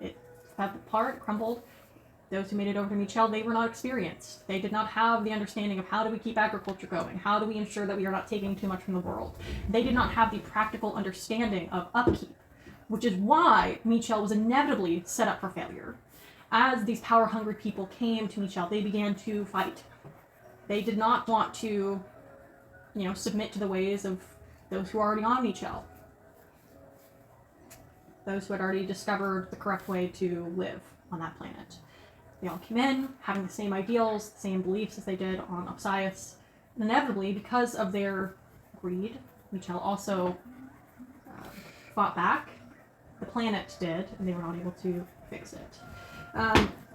It fell apart, it crumbled. Those who made it over to Michel, they were not experienced. They did not have the understanding of how do we keep agriculture going? How do we ensure that we are not taking too much from the world? They did not have the practical understanding of upkeep, which is why Michel was inevitably set up for failure. As these power-hungry people came to Michel, they began to fight. They did not want to, you know, submit to the ways of those who are already on Michel. Those who had already discovered the correct way to live on that planet. They all came in, having the same ideals, the same beliefs as they did on Psias. And inevitably, because of their greed, Michel also fought back. The planet did, and they were not able to fix it.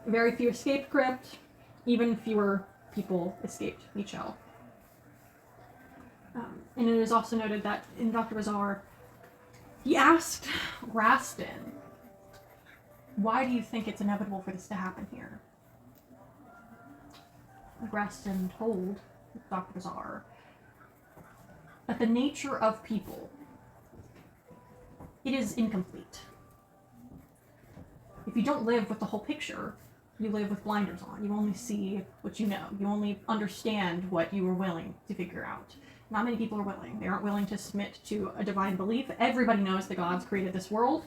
Very few escaped crypt. Even fewer people escaped Michel. And it is also noted that in Dr. Bazaar, he asked Rastin, why do you think it's inevitable for this to happen here? Rastin told Dr. Bazaar that the nature of people, it is incomplete. If you don't live with the whole picture, you live with blinders on. You only see what you know. You only understand what you are willing to figure out. Not many people are willing. They aren't willing to submit to a divine belief. Everybody knows the gods created this world,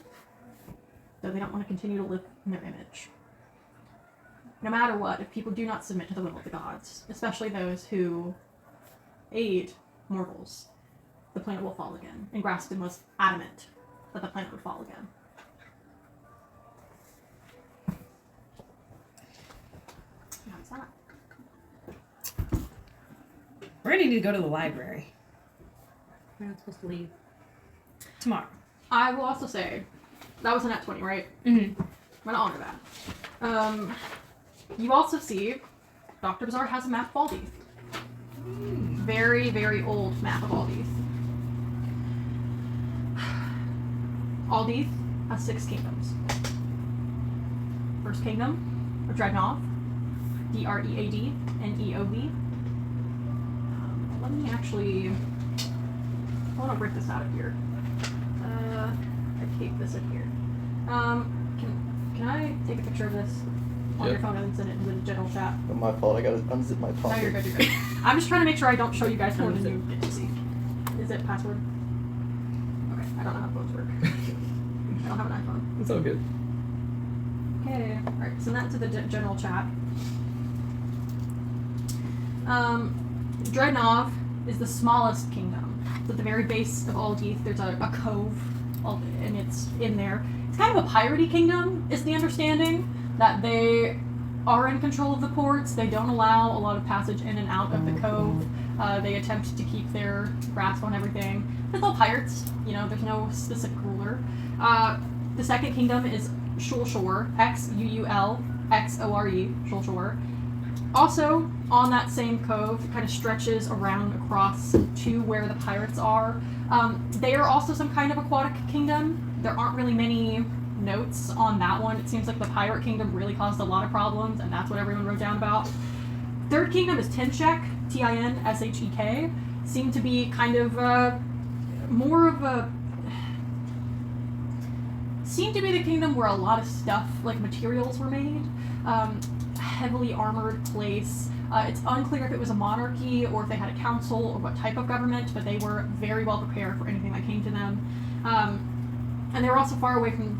though they don't want to continue to live in their image. No matter what, if people do not submit to the will of the gods, especially those who aid mortals, the planet will fall again. And Graston was adamant that the planet would fall again. That's that. We're gonna need to go to the library We're not supposed to leave. tomorrow. I will also say, that was a nat 20, right? Mm-hmm. I'm gonna honor that. You also see, Dr. Bazaar has a map of Aldeath. Very, very old map of Aldeath. Aldeath has 6 kingdoms. First kingdom, Dreadnought, Dread and Eov. Let me actually, I want to rip this out of here. I taped this in here. Can I take a picture of this on your phone and send it into the general chat? My fault. I gotta unzip my No, pocket. you're good, you're good. I'm just trying to make sure I don't show you guys more than you get to see. Is it password? Okay, I don't know how phones work. I don't have an iPhone. It's all good. Okay, alright, send that to the general chat. Dreadnought is the smallest kingdom. It's at the very base of Aldeath. There's a cove, and it's in there. It's kind of a piratey kingdom, is the understanding, that they are in control of the ports. They don't allow a lot of passage in and out of the cove. They attempt to keep their grasp on everything. It's all pirates, you know, there's no specific ruler. The second kingdom is Shulshore, Xuulxore, Shulshore. Also, on that same cove, it kind of stretches around across to where the pirates are. They are also some kind of aquatic kingdom. There aren't really many notes on that one. It seems like the pirate kingdom really caused a lot of problems, and that's what everyone wrote down about. Third kingdom is Tinshek, Tinshek. Seem to be kind of more of a... Seemed to be the kingdom where a lot of stuff, like materials, were made. Heavily armored place. It's unclear if it was a monarchy or if they had a council or what type of government, but they were very well prepared for anything that came to them. And they were also far away from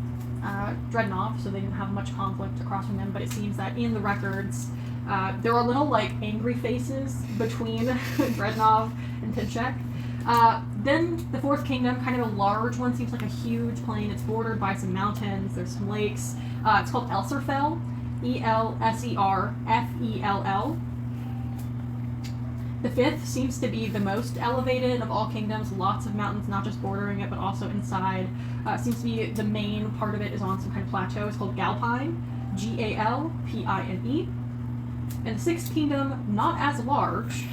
Dreadnought, so they didn't have much conflict across from them, but it seems that in the records, there are little, like, angry faces between Dreadnought and Tinshek. Then the fourth kingdom, kind of a large one, seems like a huge plain. It's bordered by some mountains, there's some lakes. It's called Elserfell, Elserfell. The fifth seems to be the most elevated of all kingdoms. Lots of mountains, not just bordering it, but also inside. Seems to be the main part of it is on some kind of plateau. It's called Galpine, Galpine. And the sixth kingdom, not as large.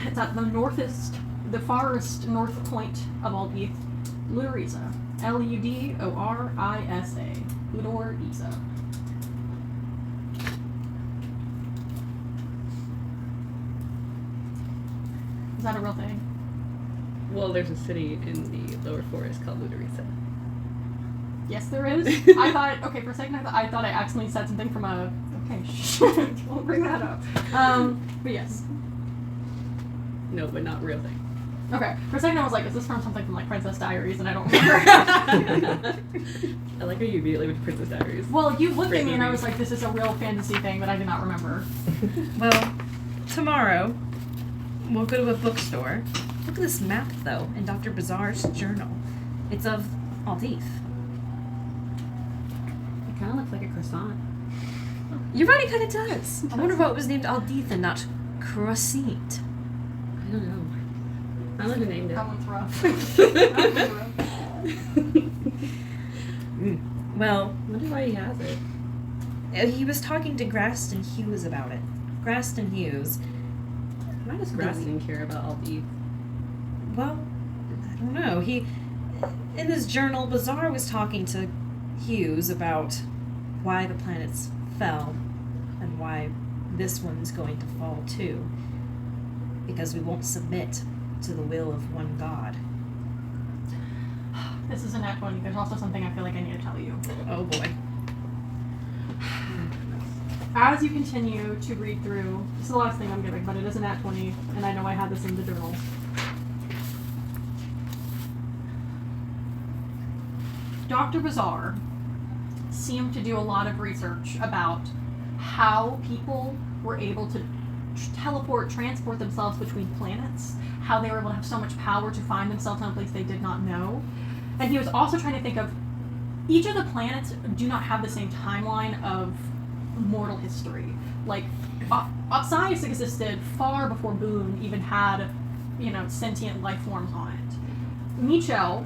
It's at the farthest north point of Aldeath, Ludorisa, Ludorisa. Ludorisa. Is that a real thing? Well, there's a city in the lower forest called Ludorisa. Yes, there is. I thought, okay, for a second I thought I accidentally said something from a, okay, won't bring that up. But yes. No, but not real thing. Okay, for a second I was like, is this from something from like Princess Diaries, and I don't remember. I like how you immediately went to Princess Diaries. Well, you looked at me and I Great was like, this is a real fantasy thing, but I did not remember. Well, tomorrow we'll go to a bookstore. Look at this map, though, in Dr. Bazaar's journal. It's of Aldeath. It kind of looks like a croissant. You're right, it kind of does. I wonder why it was named Aldeath and not Croissant. I don't know. I don't know who named it. That one's rough. Well, I wonder why he has it. He was talking to Graston Hughes about it. Graston Hughes. Why does Graston care about all these? Well, I don't know. He, in his journal, Bazaar was talking to Hughes about why the planets fell and why this one's going to fall too. Because we won't submit to the will of one god. This is a nat 20. There's also something I feel like I need to tell you. Oh boy. As you continue to read through, this is the last thing I'm giving, but it is a nat 20, and I know I had this in the journal. Dr. Bazaar seemed to do a lot of research about how people were able to transport themselves between planets, how they were able to have so much power to find themselves in a place they did not know. And he was also trying to think of, each of the planets do not have the same timeline of mortal history. Like, Osiris existed far before Boone even had, sentient life forms on it. Michel,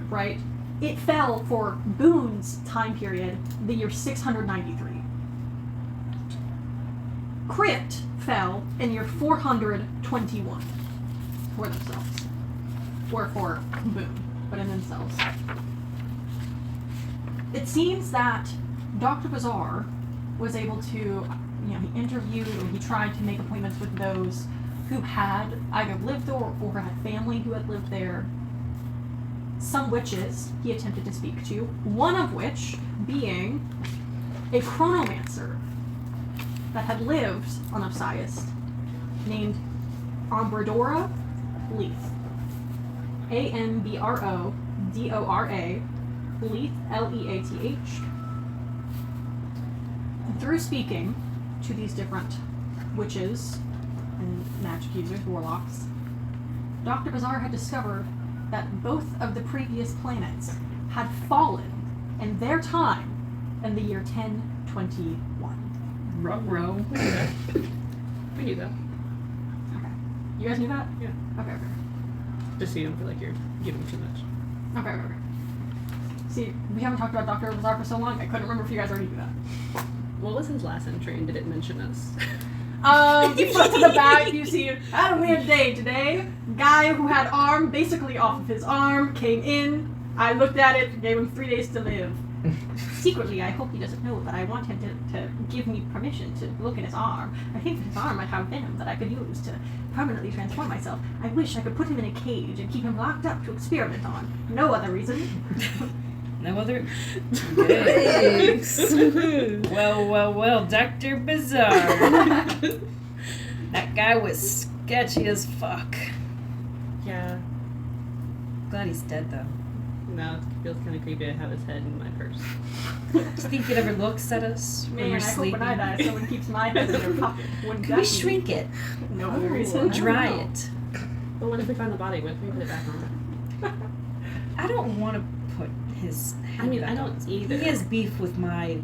right, it fell for Boone's time period, the year 693. Crypt fell in year 421 for themselves. Or for Boone, but in themselves. It seems that Dr. Bazaar was able to, he interviewed or he tried to make appointments with those who had either lived there or had family who had lived there. Some witches he attempted to speak to, one of which being a chronomancer that had lived on Osiris, named Ambrodora Leith. Ambrodora, Leith, Leath. Through speaking to these different witches and magic users, warlocks, Dr. Bazaar had discovered that both of the previous planets had fallen in their time in the year 1021. Ruh-roh. We knew that. Okay. You guys knew that? Yeah. Okay. Just so you don't feel like you're giving too much. Okay. See, we haven't talked about Dr. Bazaar for so long, I couldn't remember if you guys already knew that. What was his last entry, and did it mention us? You flip to the back, you see, had a weird day today. Guy who had arm basically off of his arm came in. I looked at it, gave him 3 days to live. Secretly, I hope he doesn't know that I want him to give me permission to look at his arm. I think his arm might have venom that I could use to permanently transform myself. I wish I could put him in a cage and keep him locked up to experiment on. No other reason. No other? Thanks. Well, Dr. Bazaar. That guy was sketchy as fuck. Yeah. Glad he's dead, though. No, it feels kind of creepy to have his head in my purse. Do you think it ever looks at us when Man, we're I hope sleeping? when I die someone keeps my head in their pocket. Wouldn't Can that we be shrink it? No other reason. Dry I don't know. it. But what if we find the body? What if we put it back on? I don't want to put his head I mean, back I don't on. either. He has beef with my,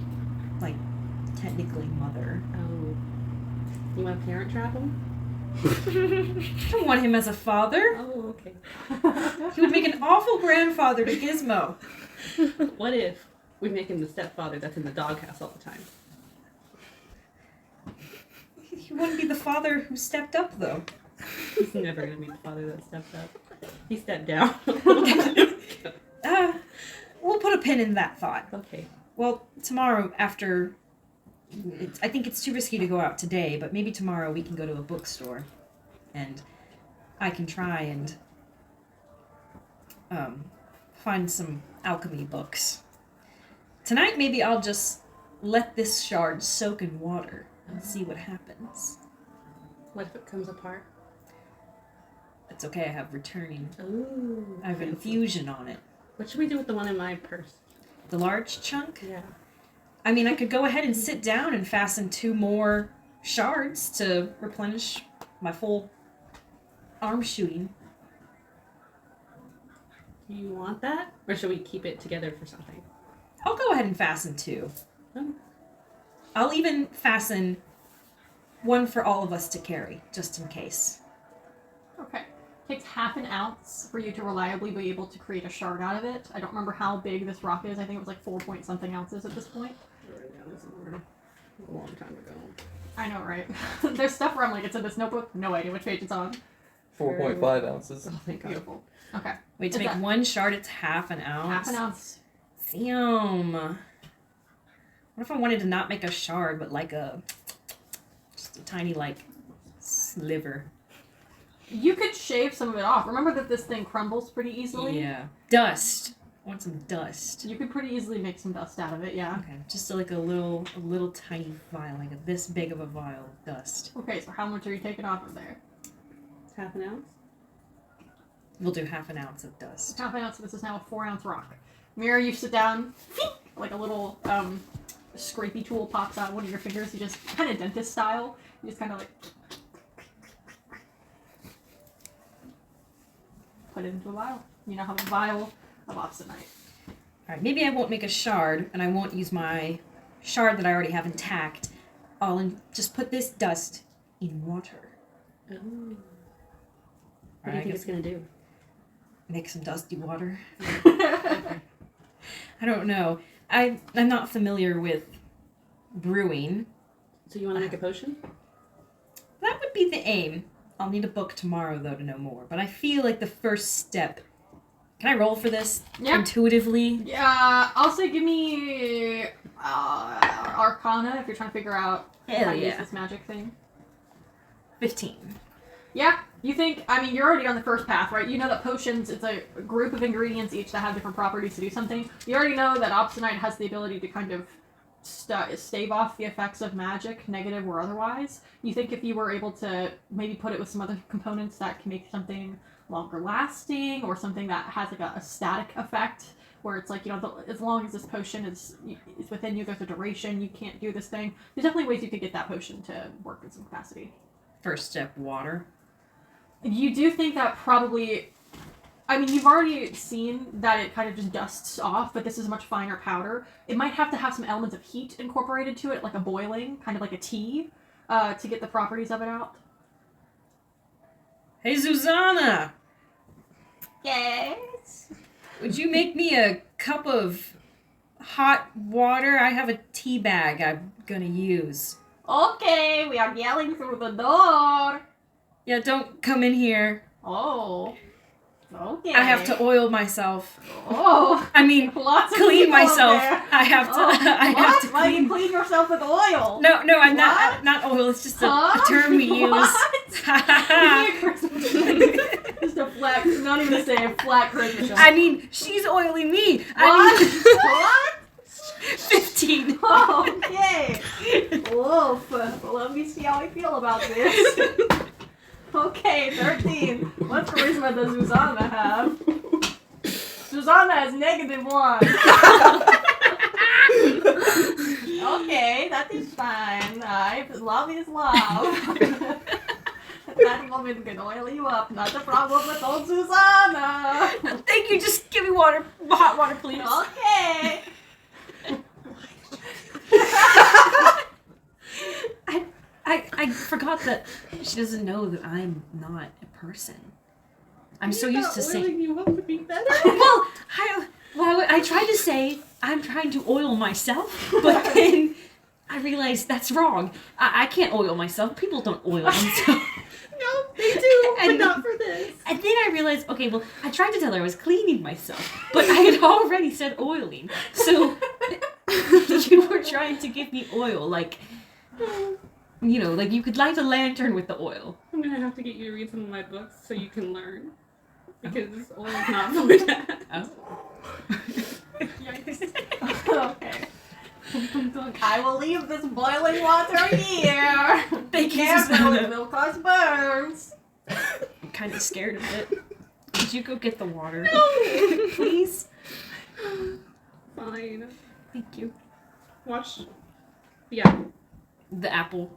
technically mother. Oh. You want to parent trap him? I don't want him as a father. Oh, okay. He would make an awful grandfather to Gizmo. What if we make him the stepfather that's in the doghouse all the time? He wouldn't be the father who stepped up, though. He's never going to be the father that stepped up. He stepped down. We'll put a pin in that thought. Okay. Well, tomorrow after... I think it's too risky to go out today, but maybe tomorrow we can go to a bookstore. And I can try and find some alchemy books. Tonight, maybe I'll just let this shard soak in water and see what happens. What if it comes apart? It's okay, I have returning. Ooh. I have infusion on it. What should we do with the one in my purse? The large chunk? Yeah. I mean, I could go ahead and sit down and fasten 2 more shards to replenish my full arm shooting. Do you want that? Or should we keep it together for something? I'll go ahead and fasten 2. Oh. I'll even fasten 1 for all of us to carry, just in case. Okay. Takes half an ounce for you to reliably be able to create a shard out of it. I don't remember how big this rock is. I think it was like 4 point something ounces at this point. A long time ago. I know, right? There's stuff where I'm like, it's in this notebook. No idea which page it's on. 4.5 ounces. Oh, thank God. Beautiful. Okay. Wait, to Is make that- one shard, it's half an ounce. Half an ounce. Damn. What if I wanted to not make a shard, but like just a tiny like sliver? You could shave some of it off. Remember that this thing crumbles pretty easily? Yeah. Dust. I want some dust. You could pretty easily make some dust out of it, yeah. Okay, just like a little tiny vial, like this big of a vial of dust. Okay, so how much are you taking off of there? Half an ounce? We'll do half an ounce of dust. Half an ounce, so this is now a 4-ounce rock. Mirror, you sit down, like a little scrapey tool pops out one of your fingers. You just, kind of dentist style, you just kind of like put it into a vial. You now have a vial of obsidianite. Alright, maybe I won't make a shard, and I won't use my shard that I already have intact. Just put this dust in water. Oh. What do you Alright, think it's gonna do? make some dusty water. I don't know. I'm not familiar with brewing. So you want to make a potion? That would be the aim. I'll need a book tomorrow, though, to know more. But I feel like the first step... Can I roll for this? Yeah. Intuitively? Yeah, I'll say give me Arcana if you're trying to figure out Hell how to use yeah. this magic thing. 15. Yeah, you think, I mean, you're already on the first path, right? You know that potions, it's a group of ingredients each that have different properties to do something. You already know that obsidianite has the ability to kind of stave off the effects of magic, negative or otherwise. You think if you were able to maybe put it with some other components that can make something longer lasting, or something that has like a static effect, where it's like, you know, as long as this potion is within you, there's a duration, you can't do this thing. There's definitely ways you could get that potion to work in some capacity. First step, water. You do think that probably... I mean, you've already seen that it kind of just dusts off, but this is a much finer powder. It might have to have some elements of heat incorporated to it, like a boiling, kind of like a tea, to get the properties of it out. Hey, Susanna! Yes? Would you make me a cup of hot water? I have a tea bag I'm gonna use. Okay, we are yelling through the door. Yeah, don't come in here. Oh. Okay. I have to oil myself. Oh. I mean, Lots of clean people up myself. there. I have to. Oh, I have what? to Why do you clean. clean yourself with oil? No, I'm What? not oil. It's just a Huh? term we use. What? Give me a Christmas tree. Just a flat, not even a say, a flat Christmas tree. I mean, she's oiling me. What? I What? mean, 15. Okay. Woof. Well, let me see how I feel about this. Okay, 13. What charisma does Susanna have? Susanna has -1. Okay, that is fine. Love is love. That woman can oil you up. Not a problem with old Susanna. Thank you. Just give me water, hot water, please. Okay. I forgot that she doesn't know that I'm not a person. I'm so used to saying. Oiling you up would be better. Well, I tried to say I'm trying to oil myself, but then I realized that's wrong. I can't oil myself. People don't oil themselves. No, they do, but And- not for this. And then I realized, okay, well, I tried to tell her I was cleaning myself, but I had already said oiling. So you were trying to give me oil, like, you know, like you could light a lantern with the oil. I'm gonna have to get you to read some of my books so you can learn. Because oil is not for that. Oh. Okay. I will leave this boiling water here. Thank you, Careful, Susanna. it will cause burns. I'm kind of scared of it. Could you go get the water? No! Please? Fine. Thank you. Watch. Yeah. The apple.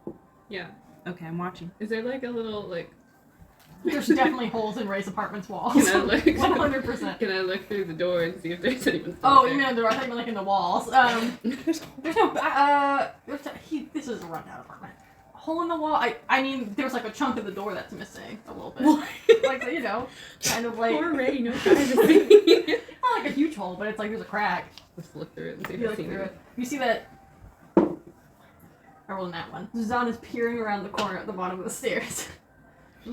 Yeah. Okay, I'm watching. Is there like a little like? There's definitely holes in Ray's apartment's walls. Can I look? 100%. Can I look through the door and see if there's anyone? Oh, you mean on the door? I thought you meant like in the walls. There's no. This is a rundown apartment. A hole in the wall. I mean, there's like a chunk of the door that's missing a little bit. Like, you know, kind of like. Poor Ray, no privacy. Not like a huge hole, but it's like there's a crack. Let's look through it and see if You I've look seen through it. it. You see that I rolled that one. Suzanne is peering around the corner at the bottom of the stairs.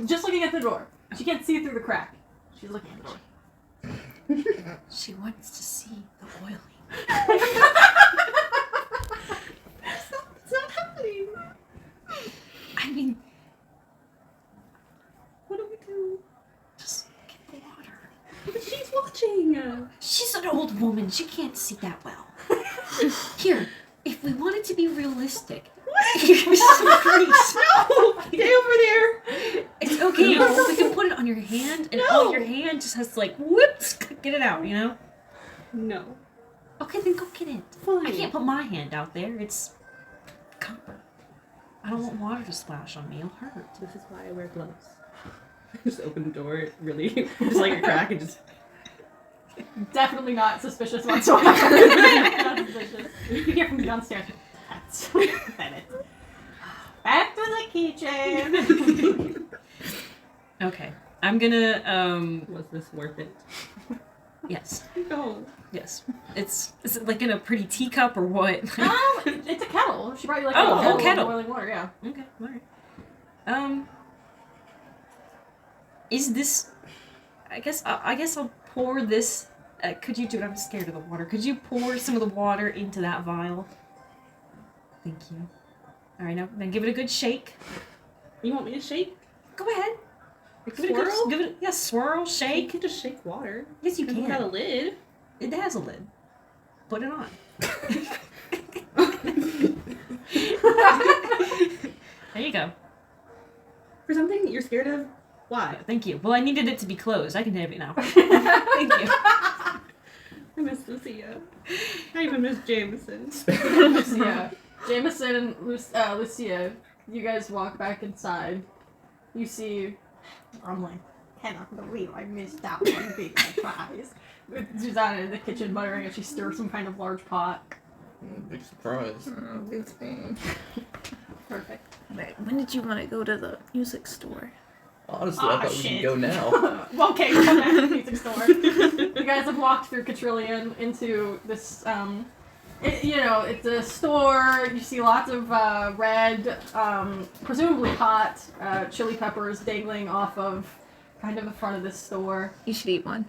Just looking at the door. She can't see through the crack. She's looking at the door. She wants to see the oiling. It's not happening. I mean, What do we do? just get the water. But she's watching. She's an old woman. She can't see that well. Here, if we wanted to be realistic, here's some grease. No! Stay over there. It's okay. We can put it on your hand, and all your hand just has to like whoops, get it out. You know? No. Okay, then go get it. Fine. I can't put my hand out there. It's copper. I don't want water to splash on me. It'll hurt. This is why I wear gloves. Just open the door, really, just like a crack and just. Definitely not suspicious whatsoever. Not suspicious. You hear from downstairs. That's it. Back to the keychain. Okay, I'm gonna Was this worth it? yes, No. yes. Is it like in a pretty teacup or what? It's a kettle. She brought you like Oh, a kettle, kettle. of boiling water. Yeah. Okay, alright. Is this? I guess I'll pour this. Could you do it? I'm scared of the water. Could you pour some of the water into that vial? Thank you. All right, now then give it a good shake. You want me to shake? Go ahead. Like Give it a swirl? good, give it swirl, You shake. can just shake water. Yes, you It's got a can. lid. It has a lid. Put it on. There you go. For something you're scared of? Why? Thank you. Well, I needed it to be closed. I can have it now. Thank you. I miss Lucia. I even miss Jameson. Lucia. Jameson and Lucia, you guys walk back inside. You see, I'm like, cannot believe I missed that one big surprise. With Susanna in the kitchen muttering as she stirs some kind of large pot. Big surprise. Oh, good thing. Perfect. Wait, when did you want to go to the music store? Honestly, I thought we could go now. Well, okay, we're back at the music store. You guys have walked through Catrillion into this, it's a store. You see lots of red, presumably hot, chili peppers dangling off of kind of the front of this store. You should eat one.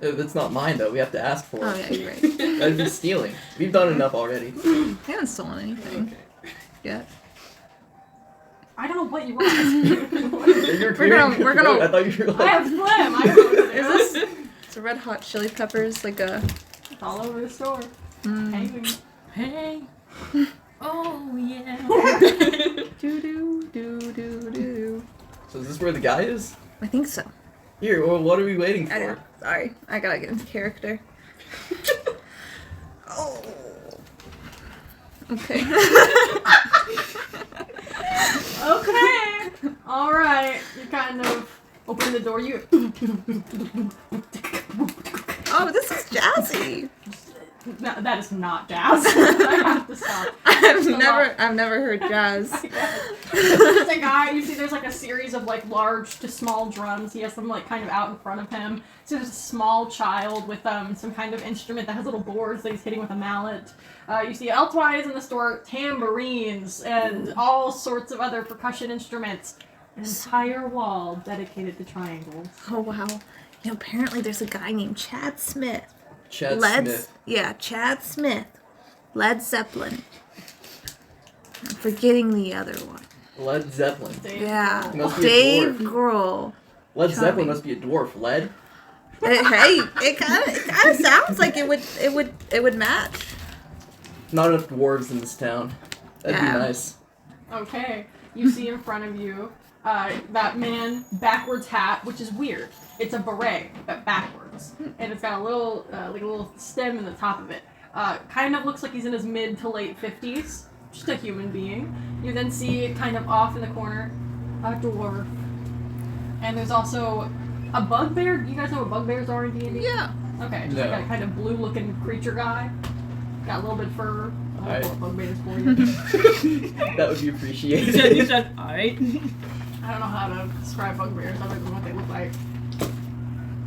That's not mine, though. We have to ask for it. Oh, yeah, you're right. That'd be stealing. We've done enough already. I haven't stolen anything yet. I don't know what you want. We're gonna- I thought you were I like... have phlegm. I don't know what to do. Is this? It's a red hot chili peppers, like a. It's all over the store. Mm. Hanging. Hey. Oh yeah. Do do do do do. So is this where the guy is? I think so. Here, well, what are we waiting I know. for? Sorry, I gotta get into character. Oh. Okay. Okay. All right. You kind of open the door. You. Oh, this is jazzy. No, that is not jazz. I have to stop. I've never heard jazz. There's a guy. You see, there's like a series of like large to small drums. He has them like kind of out in front of him. So there's a small child with some kind of instrument that has little boards that he's hitting with a mallet. You see elsewise in the store tambourines and all sorts of other percussion instruments. An entire wall dedicated to triangles. Oh wow. You know, apparently there's a guy named Chad Smith. Chad Led Smith. Yeah, Chad Smith. Led Zeppelin. I'm forgetting the other one. Led Zeppelin. Dave Yeah. Grohl. Must be a Dave dwarf. Grohl. Led Charming. Zeppelin must be a dwarf. Led? Hey, it kind of sounds like it would match. Not enough dwarves in this town. That'd Yeah. be nice. Okay, you see in front of you that man backwards hat, which is weird. It's a beret, but backwards, and it's got a little like a little stem in the top of it. Kind of looks like he's in his mid to late 50s, just a human being. You then see kind of off in the corner a dwarf, and there's also a bugbear. Do you guys know what bugbears are in D&D? Yeah. Okay, just No. like a kind of blue-looking creature guy. Got a little bit of fur. I'll Alright. pull up bugbears for you. That would be You appreciated. said, alright. I don't know how to describe bugbears other than what they look like.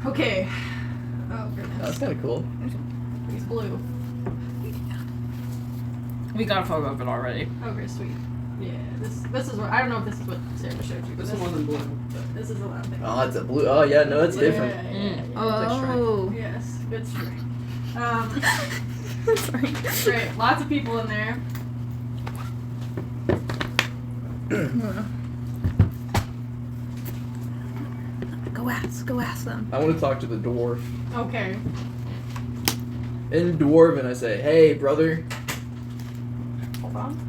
Okay. Oh That's goodness. kind of cool. He's blue. We got a photo of it already. Okay, sweet. Yeah, this is what I don't know if this is what Sarah showed you, but This this one wasn't blue. this is the one I'm thinking. Oh, it's a blue. Oh, yeah, no, it's different. Yeah, Oh. yes, good string. Sorry. Great, lots of people in there. Go ask them. I want to talk to the dwarf. Okay. In Dwarven, I say, hey, brother. Hold on.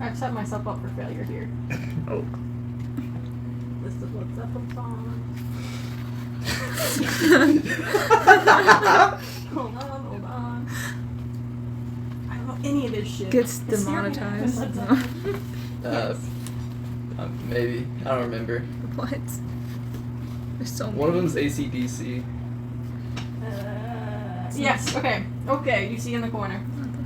I've set myself up for failure here. Oh. List of what's up and on. Hold on. I don't know any of this shit. Gets It's scary. demonetized. Maybe. I don't remember. What? There's so many. One of them's ACDC. Yes, okay, you see in the corner.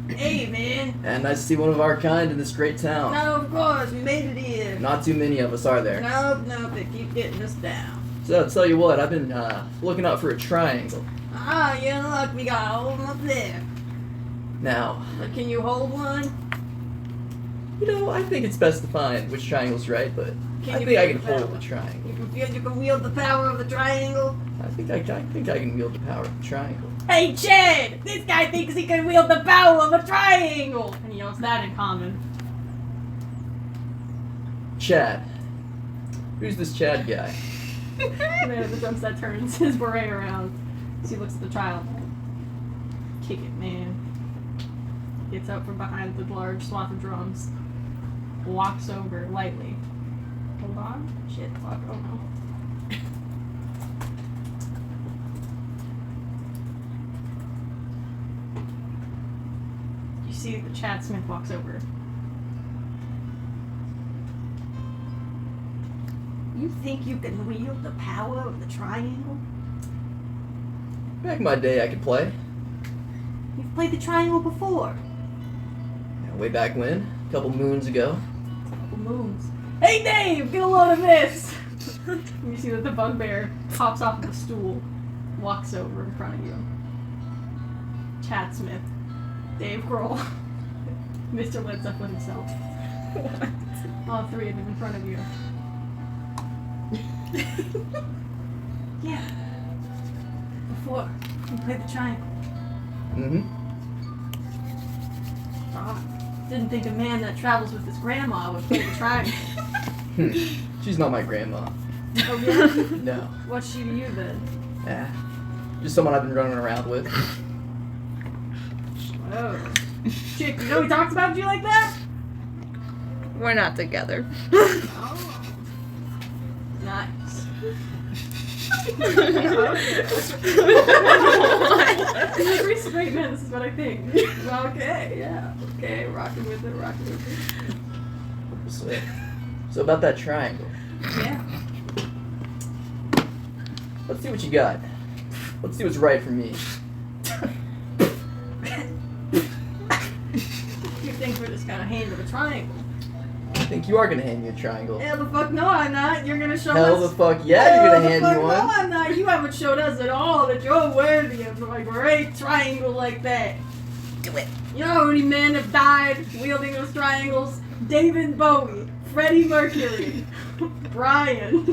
Hey, man. And nice to see one of our kind in this great town. No, of course, we made it in. Not too many of us, are there? Nope, they keep getting us down. So I'll tell you what, I've been looking out for a triangle. Ah, you look, we got a hold up there. Now, But can you hold one? you know, I think it's best to find which triangle's right, but Can I you think I feel can the hold power? the triangle. You can wield the power of the triangle? I think I can wield the power of the triangle. Hey, Chad! This guy thinks he can wield the power of a triangle! And he yells that in common. Chad. Who's this Chad guy? And then the Drumset turns his beret around as he looks at the child. Kick it, man. Gets up from behind the large swath of drums. Walks over lightly. Hold on. Shit, fuck, oh no. You see that Chad Smith walks over. You think you can wield the power of the triangle? Back in my day, I could play. You've played the triangle before. Yeah, way back when, a couple moons ago. Couple moons. Hey Dave, get a load of this! And you see that the bugbear hops off of the stool, walks over in front of you. Chad Smith, Dave Grohl, Mr. Led Zeppelin himself. All three of them in front of you. Yeah. Before you played the triangle. Mm-hmm. Oh, didn't think a man that travels with his grandma would play the triangle. She's not my grandma. Oh yeah? No. What's she to you then? Yeah. Just someone I've been running around with. Oh. Chick, you know he talks about you like that? We're not together. Oh. Nice. Three straight men, this is what I think. Okay, yeah. Okay, rocking with it. So about that triangle. Yeah. Let's see what you got. Let's see what's right for me. You think we're just gonna hand him a triangle? I think you are gonna hand me a triangle. Hell the fuck no, I'm not. You're gonna show Hell us. the fuck yeah, you're Hell gonna hand the fuck me one. No, I'm not. You haven't showed us at all that you're worthy of a great triangle like that. Do it. You know how many men have died wielding those triangles? David Bowie, Freddie Mercury, Brian.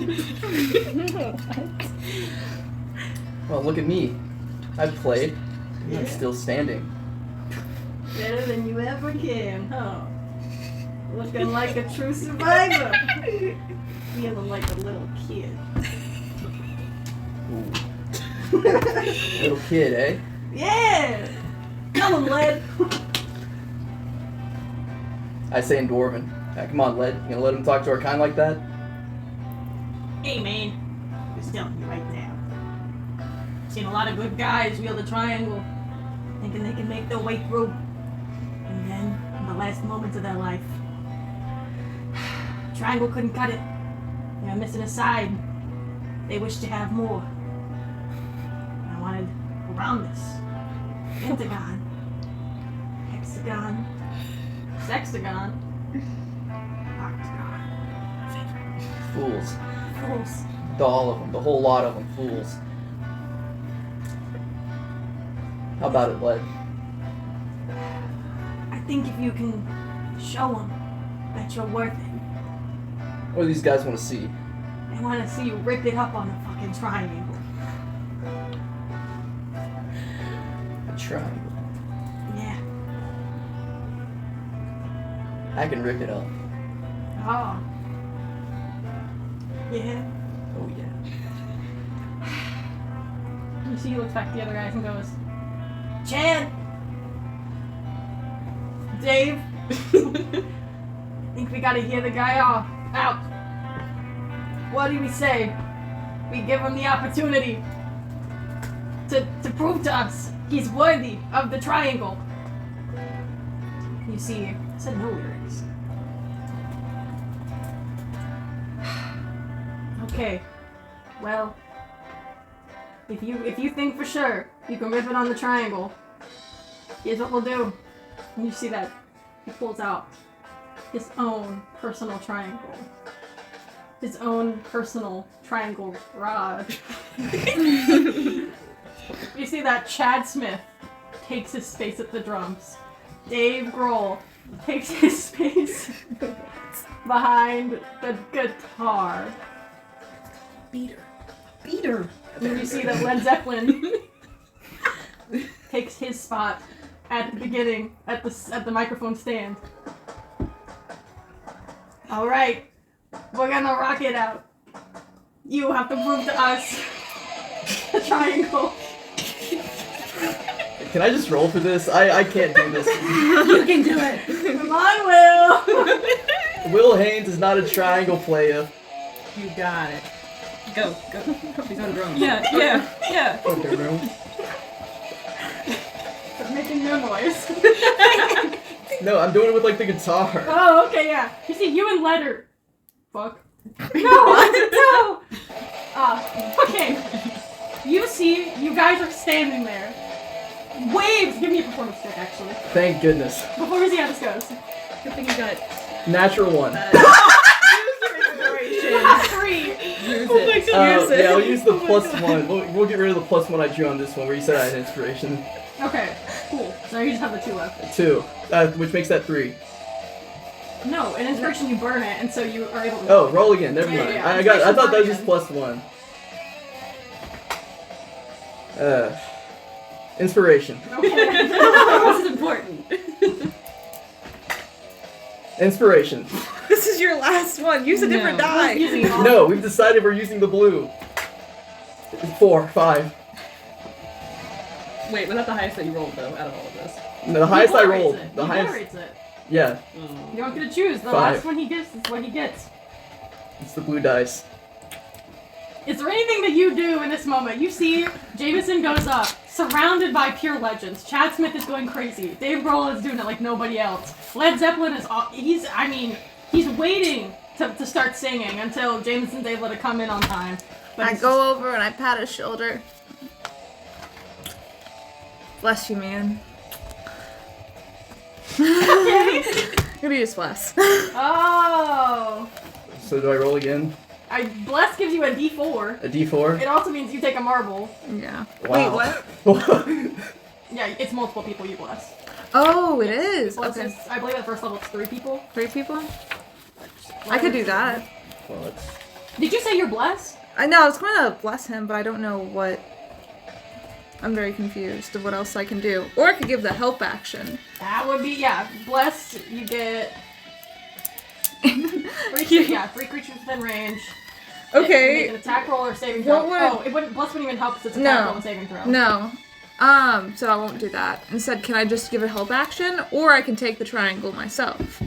Well, look at me. I've played. Yeah. I'm still standing. Better than you ever can, huh? Looking like a true survivor. Feeling like a little kid. Ooh. Little kid, eh? Yeah! Come on, Led. I say in Dwarven. Yeah, come on, Led. You gonna let him talk to our kind like that? Hey, man. Just telling you right now. Seen a lot of good guys wield a triangle, thinking they can make their way through. And then, in the last moments of their life, triangle couldn't cut it. They were missing a side. They wished to have more. I wanted roundness, pentagon, hexagon, sextagon, octagon. Fools. Fools. All of them. The whole lot of them. Fools. How about it, Led? think if you can show them that you're worth it, What do these guys want to see? they want to see you rip it up on the fucking triangle. A triangle. Yeah. I can rip it up. Oh. Yeah. Oh yeah. You see, he looks back at the other guys and goes, Chad! Dave! Think we gotta hear the guy off. Out! What do we say? We give him the opportunity to prove to us he's worthy of the triangle. You see, I said no lyrics. Okay. Well, if you think for sure you can rip it on the triangle, here's what we'll do. And you see that he pulls out his own personal triangle. His own personal triangle rod. You see that Chad Smith takes his space at the drums. Dave Grohl takes his space behind the guitar. Beater. And you see that Led Zeppelin takes his spot at the beginning, at the microphone stand. All right, we're gonna rock it out. You have to prove to us the triangle. Can I just roll for this? I can't do this. You can do it. Come on, Will. Will Haynes is not a triangle player. You got it. Go. He's on drums. Yeah. Okay, bro. Stop making no noise. No, I'm doing it with like the guitar. Oh, okay, yeah. You see, you and Letter. Fuck. No. Okay. You see, you guys are standing there. Waves. Give me a performance check, actually. Thank goodness. Performance, yeah, this goes. Good thing you got Natural one. Three. use it. Yeah, I'll use the +1. We'll get rid of the +1 I drew on this one where you said I had inspiration. Okay, cool. So now you just have the 2 left. 2, which makes that 3. No, in inspiration you burn it, and so you are able to. Oh, roll again. Never Yeah, mind. yeah. I thought that was just +1. Inspiration. Okay. This is important. Inspiration. This is your last one. Use a different No. die. Using all- No, we've decided we're using the blue. 4, 5. Wait, was that the highest that you rolled though out of all of this? No, the highest I He rolled. moderates it. The He highest. moderates it. Yeah, You don't get to choose. The 5. last one he gets is what he gets. it's the blue dice. Is there anything that you do in this moment? You see, Jameson goes up, surrounded by pure legends. Chad Smith is going crazy. Dave Grohl is doing it like nobody else. Led Zeppelin is, he's waiting to start singing until Jameson's able to come in on time. But I it's go over and I pat his shoulder. Bless you, man. okay. Gonna use bless. Oh. So do I roll again? Bless gives you a D4. A D4? It also means you take a marble. Yeah. Wow. Wait, what? Yeah, it's multiple people you bless. Oh, it is. Bless Okay. is, I believe at first level it's 3 people. 3 people? I could do that. Well, it's... Did you say you're blessed? I know, I was gonna bless him, but I don't know what. I'm very confused of what else I can do. Or I could give the help action. That would be, yeah. Blessed, you get 3 creatures within range. Okay. Make an attack roll or saving What throw. would- Oh, it wouldn't. Bless wouldn't even help because it's attack No. roll and saving throw. No. So I won't do that. Instead, can I just give a help action? Or I can take the triangle myself.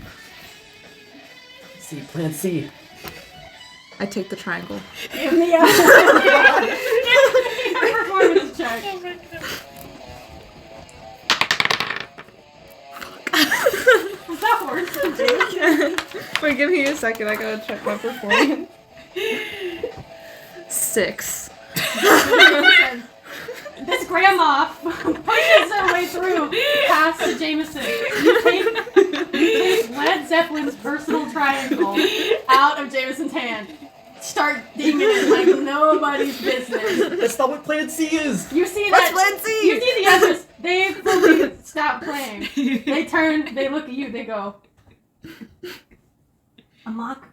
C, plan C. I take the triangle. Give me a performance check. That works. Wait, give me a second. I gotta check my performance. 6. Listen, this grandma pushes her way through past the Jameson. You take Led Zeppelin's personal triangle out of Jameson's hand, start dinging it like nobody's business. That's not what Plan C is. You see What's that? Plan C? You see the others. They fully stop playing. They turn. They look at you. They go. A mockery.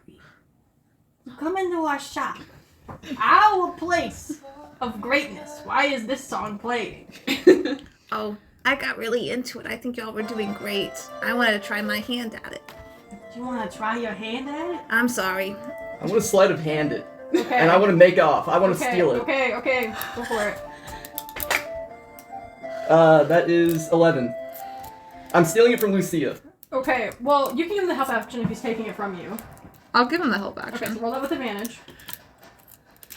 You come into our shop, our place of greatness. Why is this song playing? Oh, I got really into it. I think y'all were doing great. I wanted to try my hand at it. Do you want to try your hand at it? I'm sorry. I want to sleight of hand it. Okay. And I want to make off. I want to steal it. Okay. Go for it. That is 11. I'm stealing it from Lucia. Okay. Well, you can give him the help action if he's taking it from you. I'll give him the help Okay. action. So roll that with advantage.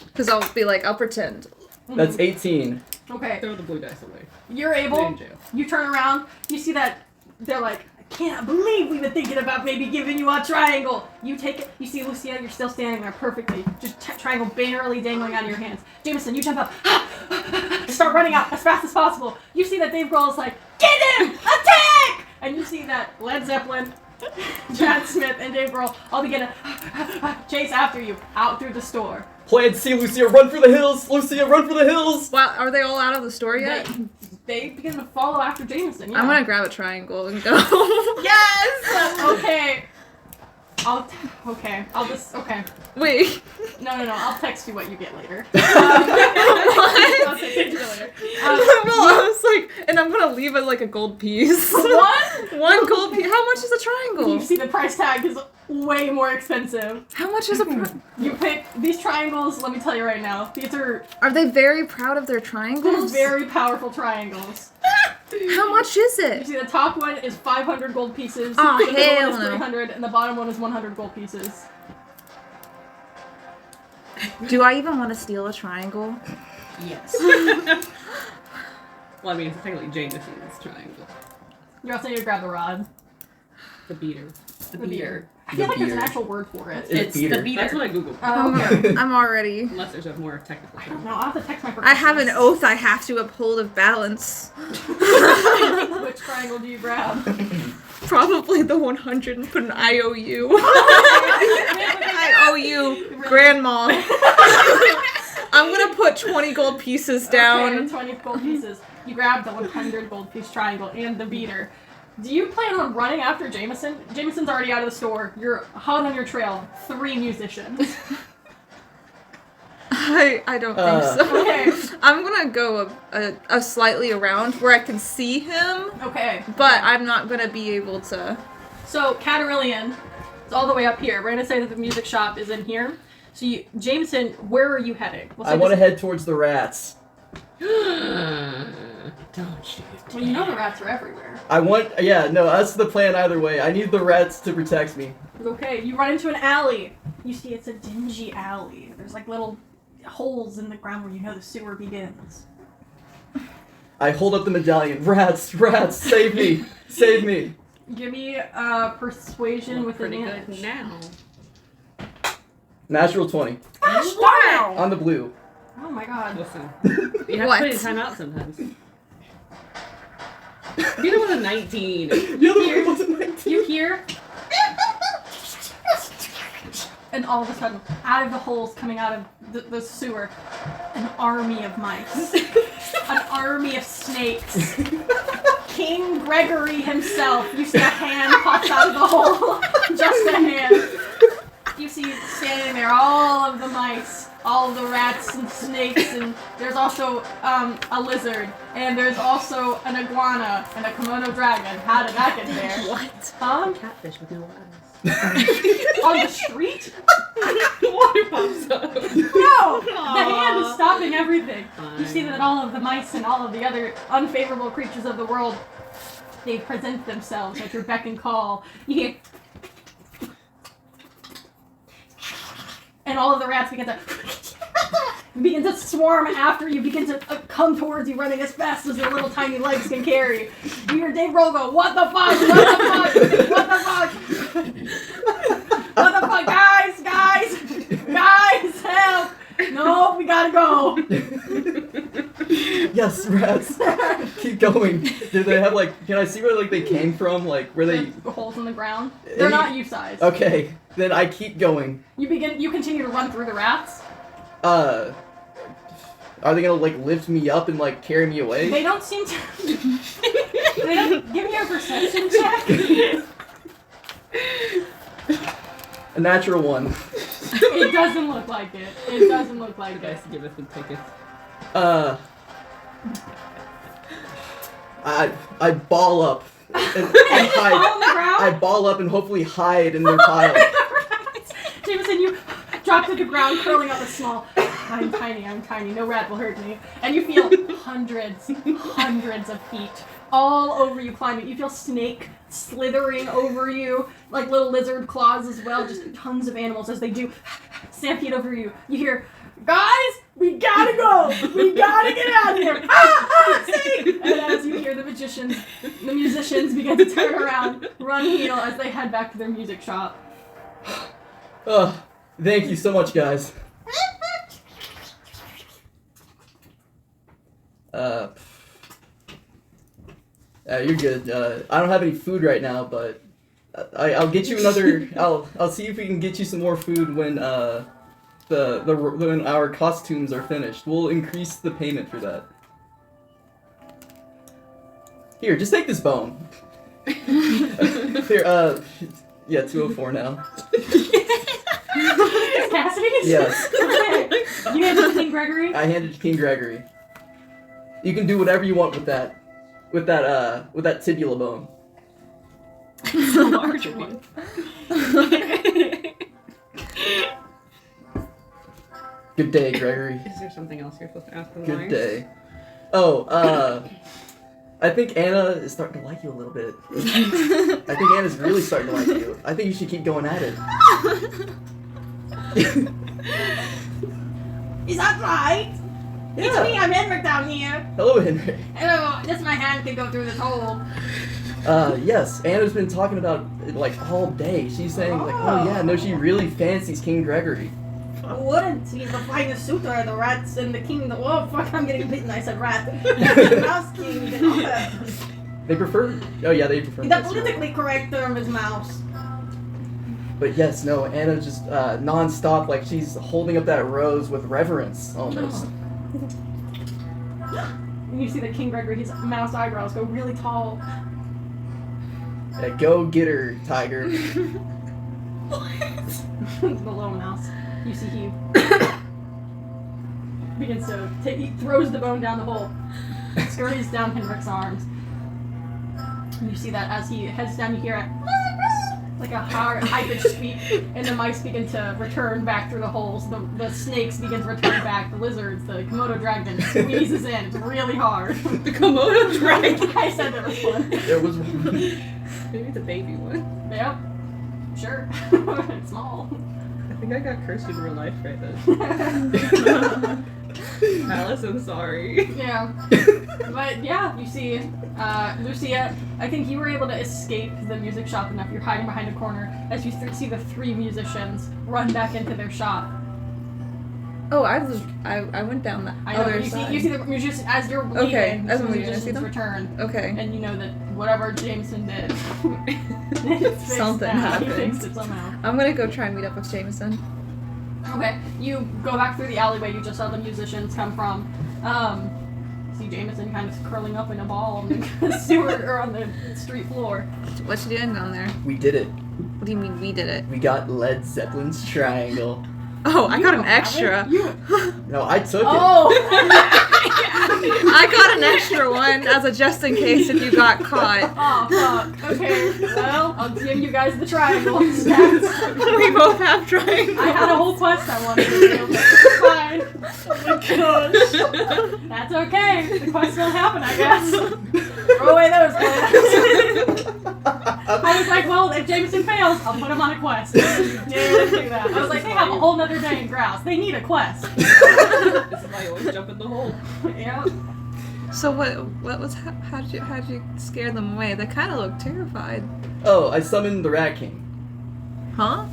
Because I'll be like, I'll pretend. That's 18. Okay. Throw the blue dice away. You're Put it able. in jail. You turn around. You see that they're like, I can't believe we were thinking about maybe giving you a triangle. You take it. You see Lucia. You're still standing there perfectly. Just triangle barely dangling out of your hands. Jameson, you jump up. Start running out as fast as possible. You see that Dave Grohl is like, get him! Attack! And you see that Led Zeppelin, Chad Smith, and Dave Grohl all begin to chase after you out through the store. Plan C, Lucia, run for the hills! Lucia, run for the hills! Wow, are they all out of the store yet? They begin to follow after Jameson. Yeah. I'm gonna grab a triangle and go. Yes! Okay. Okay. Wait. No. I'll text you what you get later. What? I'll text you later. Well, I was like, and I'm gonna leave it like a gold piece. What? One gold piece. How much is a triangle? You see the price tag is way more expensive. How much is a? You pick these triangles. Let me tell you right now. These are Are they very proud of their they're triangles? very powerful triangles. How much is You it? see the top one is 500 gold pieces. Oh, the middle one hell is no. 300, and the bottom one is 100 gold pieces. Do I even want to steal a triangle? Yes. Well, I mean, it's technically Jameson's triangle. You're also gonna grab the rod. The beater. The beater. I The feel like there's an beater. actual word for it. It's the beater. beater. That's what I googled. Okay. I'm already. Unless there's a more technical I term. don't know. I'll have to text my I have an professionals. oath I have to uphold of balance. Which triangle do you grab? Probably the 100 and put an IOU. IOU, Grandma. I'm gonna put 20 gold pieces down. Okay, 20 gold pieces. You grab the 100 gold piece triangle and the beater. Do you plan on running after Jameson? Jameson's already out of the store. You're hot on your trail. 3 musicians. I don't think so. Okay. I'm gonna go a slightly around where I can see him, Okay. but I'm not gonna be able to. So, Catarilian is all the way up here. We're going to say that the music shop is in here. So, Jameson, where are you heading? We'll say I want to this- head towards the rats. Don't shoot. Well, you know the rats are everywhere. That's the plan either way. I need the rats to protect me. Okay, you run into an alley. You see it's a dingy alley. There's like little holes in the ground where you know the sewer begins. I hold up the medallion. Rats, save me! Save me! Give me persuasion with Pretty advantage. good now. Natural 20. Gosh, wow! On the blue. Oh my god. Listen, you have What? to put in time out sometimes. Neither was a 19. The other one wasn't 19. You hear? And all of a sudden, out of the holes coming out of the sewer, an army of mice. An army of snakes. King Gregory himself. You see a hand pops out of the hole. Just a hand. You see standing there all of the mice, all of the rats and snakes, and there's also a lizard, and there's also an iguana and a Komodo dragon. How did that get there? What? Catfish with no eyes. On the street? Water pops up. No! The hand is stopping everything. You see Fine. that all of the mice and all of the other unfavorable creatures of the world, they present themselves at your beck and call. You hear... And all of the rats begin to swarm after you, begin to come towards you, running as fast as their little tiny legs can carry. You hear Dave Grohl go, "What the fuck? What the fuck? What the fuck? What the fuck? Guys, help! No, we gotta go." Yes, rats. keep going. Do they have can I see where they came from? Where they... The holes in the ground? They're not you-sized. Okay, then I keep going. You continue to run through the rats? Are they gonna lift me up and carry me away? They don't seem to... They don't... Give me a perception check. A natural 1. It doesn't look like it. It doesn't look like Guys, it. give us the tickets. I ball up and hide. Fall on the ground? I ball up and hopefully hide in their pile. Jameson, you drop to the ground, curling up a small. I'm tiny. No rat will hurt me. And you feel hundreds of feet all over you climbing. You feel snake slithering over you, like little lizard claws as well. Just tons of animals as they do stampede over you. You hear, guys, we gotta go. We gotta get out of here. Sing! And as you hear the musicians begin to turn around, run heel as they head back to their music shop. Oh, thank you so much, guys. You're good. I don't have any food right now, but I'll get you another. I'll see if we can get you some more food when when our costumes are finished. We'll increase the payment for that. Here, just take this bone. Here, yeah, 204 now. Cassidy's? Yes. Okay. You hand it to King Gregory? I handed it to King Gregory. You can do whatever you want with that tibula bone. It's a large one. Good day, Gregory. Is there something else you're supposed to ask for the Good lines? day. Oh, I think Anna is starting to like you a little bit. I think Anna's really starting to like you. I think you should keep going at it. Is that right? It's Yeah. me, I'm Henrik down here. Hello, Henry. Hello, just my hand can go through this hole. Yes, Anna's been talking about it all day. She's saying oh yeah, no, she really fancies King Gregory. Wouldn't. He's the finest suitor of the rats and the king. Oh, fuck, I'm getting bitten. I said rat. The mouse king. They prefer. Oh yeah, they prefer. The mice, politically correct term is mouse. But yes, no, Anna just non-stop, she's holding up that rose with reverence almost. And you see that King Gregory, his mouse eyebrows go really tall. Yeah, go get her, tiger. The little mouse. You see he begins to he throws the bone down the hole, scurries down Henrik's arms. And you see that as he heads down, you hear it like a high-pitched squeak, and the mice begin to return back through the holes. The snakes begin to return back. The lizards, the Komodo dragon squeezes in. It's really hard. The Komodo dragon. I said there was one. There was. Maybe it's a baby one. Yep. Sure. It's small. I think I got cursed in real life right then. Alice, I'm sorry. Yeah. But yeah, you see, Lucia, I think you were able to escape the music shop enough. You're hiding behind a corner as you see the 3 musicians run back into their shop. Oh, I went down the I know, other you side. see the musicians, as you're leaving, Okay, as the I'm leaving, I see musicians them? return. Okay. And you know that whatever Jameson did, it's fixed Something now. He happened. fixed it somehow. I'm gonna go try and meet up with Jameson. Okay, you go back through the alleyway you just saw the musicians come from. See Jameson kind of curling up in a ball on the sewer or on the street floor. What you doing down there? We did it. What do you mean we did it? We got Led Zeppelin's triangle. Oh, I got an don't have extra. it? You. No, I took it. Oh. I got an extra one as a just in case if you got caught. Oh fuck. Okay. Well, I'll give you guys the triangle instead. We both have triangles. I had a whole quest I wanted to do. It's fine. Oh my gosh. That's okay. The quest will happen, I guess. Throw away those plans. I was like, well, if Jameson fails, I'll put him on a quest. Yeah, let's do that. I was like, they have a whole nother day in Grouse. They need a quest. This is why I always jump in the hole. Yeah. So what was how'd you scare them away? They kind of looked terrified. Oh, I summoned the Rat King. Huh?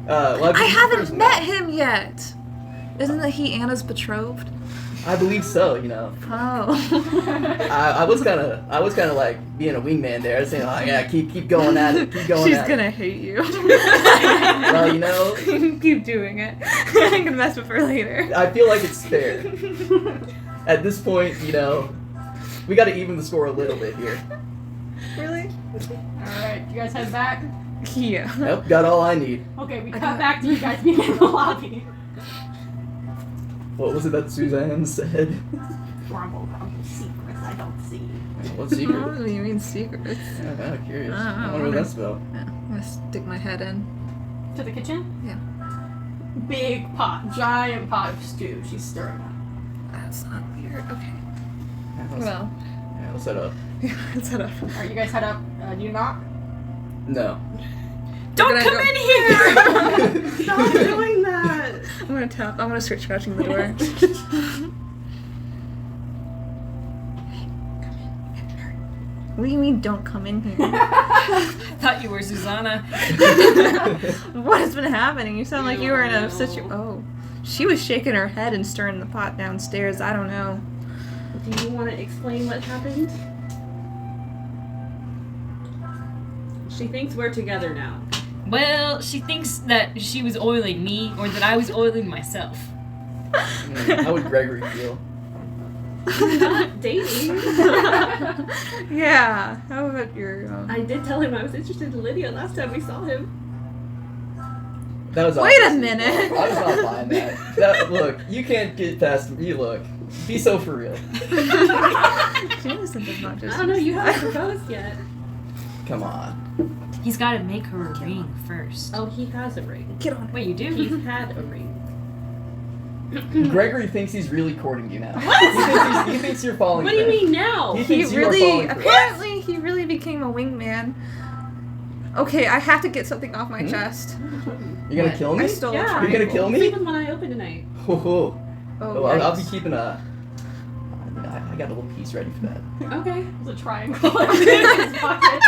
Well, I haven't met him yet. Isn't that he Anna's betrothed? I believe so. You know, Oh. I was kind of like being a wingman there. I was saying, oh yeah, keep going at it, keep going. She's at gonna hate you. Well, you know, keep doing it. I can mess with her later. I feel like it's fair. At this point, you know, we got to even the score a little bit here. Really? Alright, you guys head back? Yeah. Nope, got all I need. Okay, we cut back to you guys being in the lobby. What was it that Suzanne said? Grumble, secrets I don't see. What What secret? do you mean secrets? Yeah, I'm kind of curious. I don't know. I wonder what that's about. Yeah, I'm gonna stick my head in. To the kitchen? Yeah. Big pot, giant pot of stew. She's stirring up. That's not weird. Okay. Yeah, let's, Well, yeah, let's set up. yeah, let's head up. Alright, you guys head up. Do you knock? No. Don't gonna come go- in here! Stop doing that. I'm gonna tap. I'm gonna start scratching the door. What do you mean, don't come in here? Thought you were Susanna. What has been happening? You sound like you were in a situation. Oh, she was shaking her head and stirring the pot downstairs. I don't know. Do you want to explain what happened? She thinks we're together now. Well, she thinks that she was oiling me or that I was oiling myself. How would Gregory feel? Not dating. Yeah. How about your? I did tell him I was interested in Lydia last time we saw him. That was Wait a obvious. minute. I was not buying that. Look, you can't get past. You look. Be so for real. Jameson did not just. I don't know, you haven't proposed yet. Come on. He's got to make her a ring first. Oh, he has a ring. Get on. Wait, you do? He's had a ring. Gregory thinks he's really courting you now. What? He thinks you're falling. What do you for him. mean now? He He thinks you are really, falling for him. apparently, he really became a wingman. Okay, I have to get something off my chest. You're gonna What? kill me? I stole a Yeah. You're gonna triangle. kill me? Sleep with one eye open tonight. Ho ho. Oh, Oh, I'll be yikes. keeping a. I got a little piece ready for that. Okay. There's a triangle in his pocket.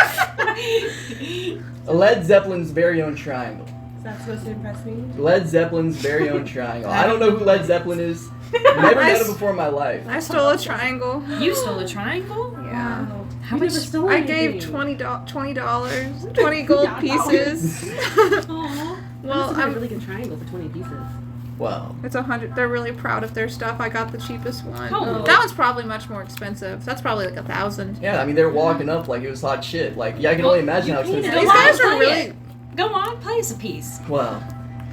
Led Zeppelin's very own triangle. Is that supposed to impress me? Led Zeppelin's very own triangle. I don't know who Led Zeppelin is. Never met him before in my life. I stole a triangle. You stole a triangle? Yeah. How You never much? stole I gave anything. $20, 20 gold Yeah, pieces. Aw. Well, I'm a I'm. really good triangle for 20 pieces. Wow. It's 100. They're really proud of their stuff. I got the cheapest one. Oh. That one's probably much more expensive. That's probably like 1,000. Yeah, I mean they're walking up like it was hot shit. Like yeah, I can only imagine how expensive. Go These on, guys are play really. it. Go on, play us a piece. Wow.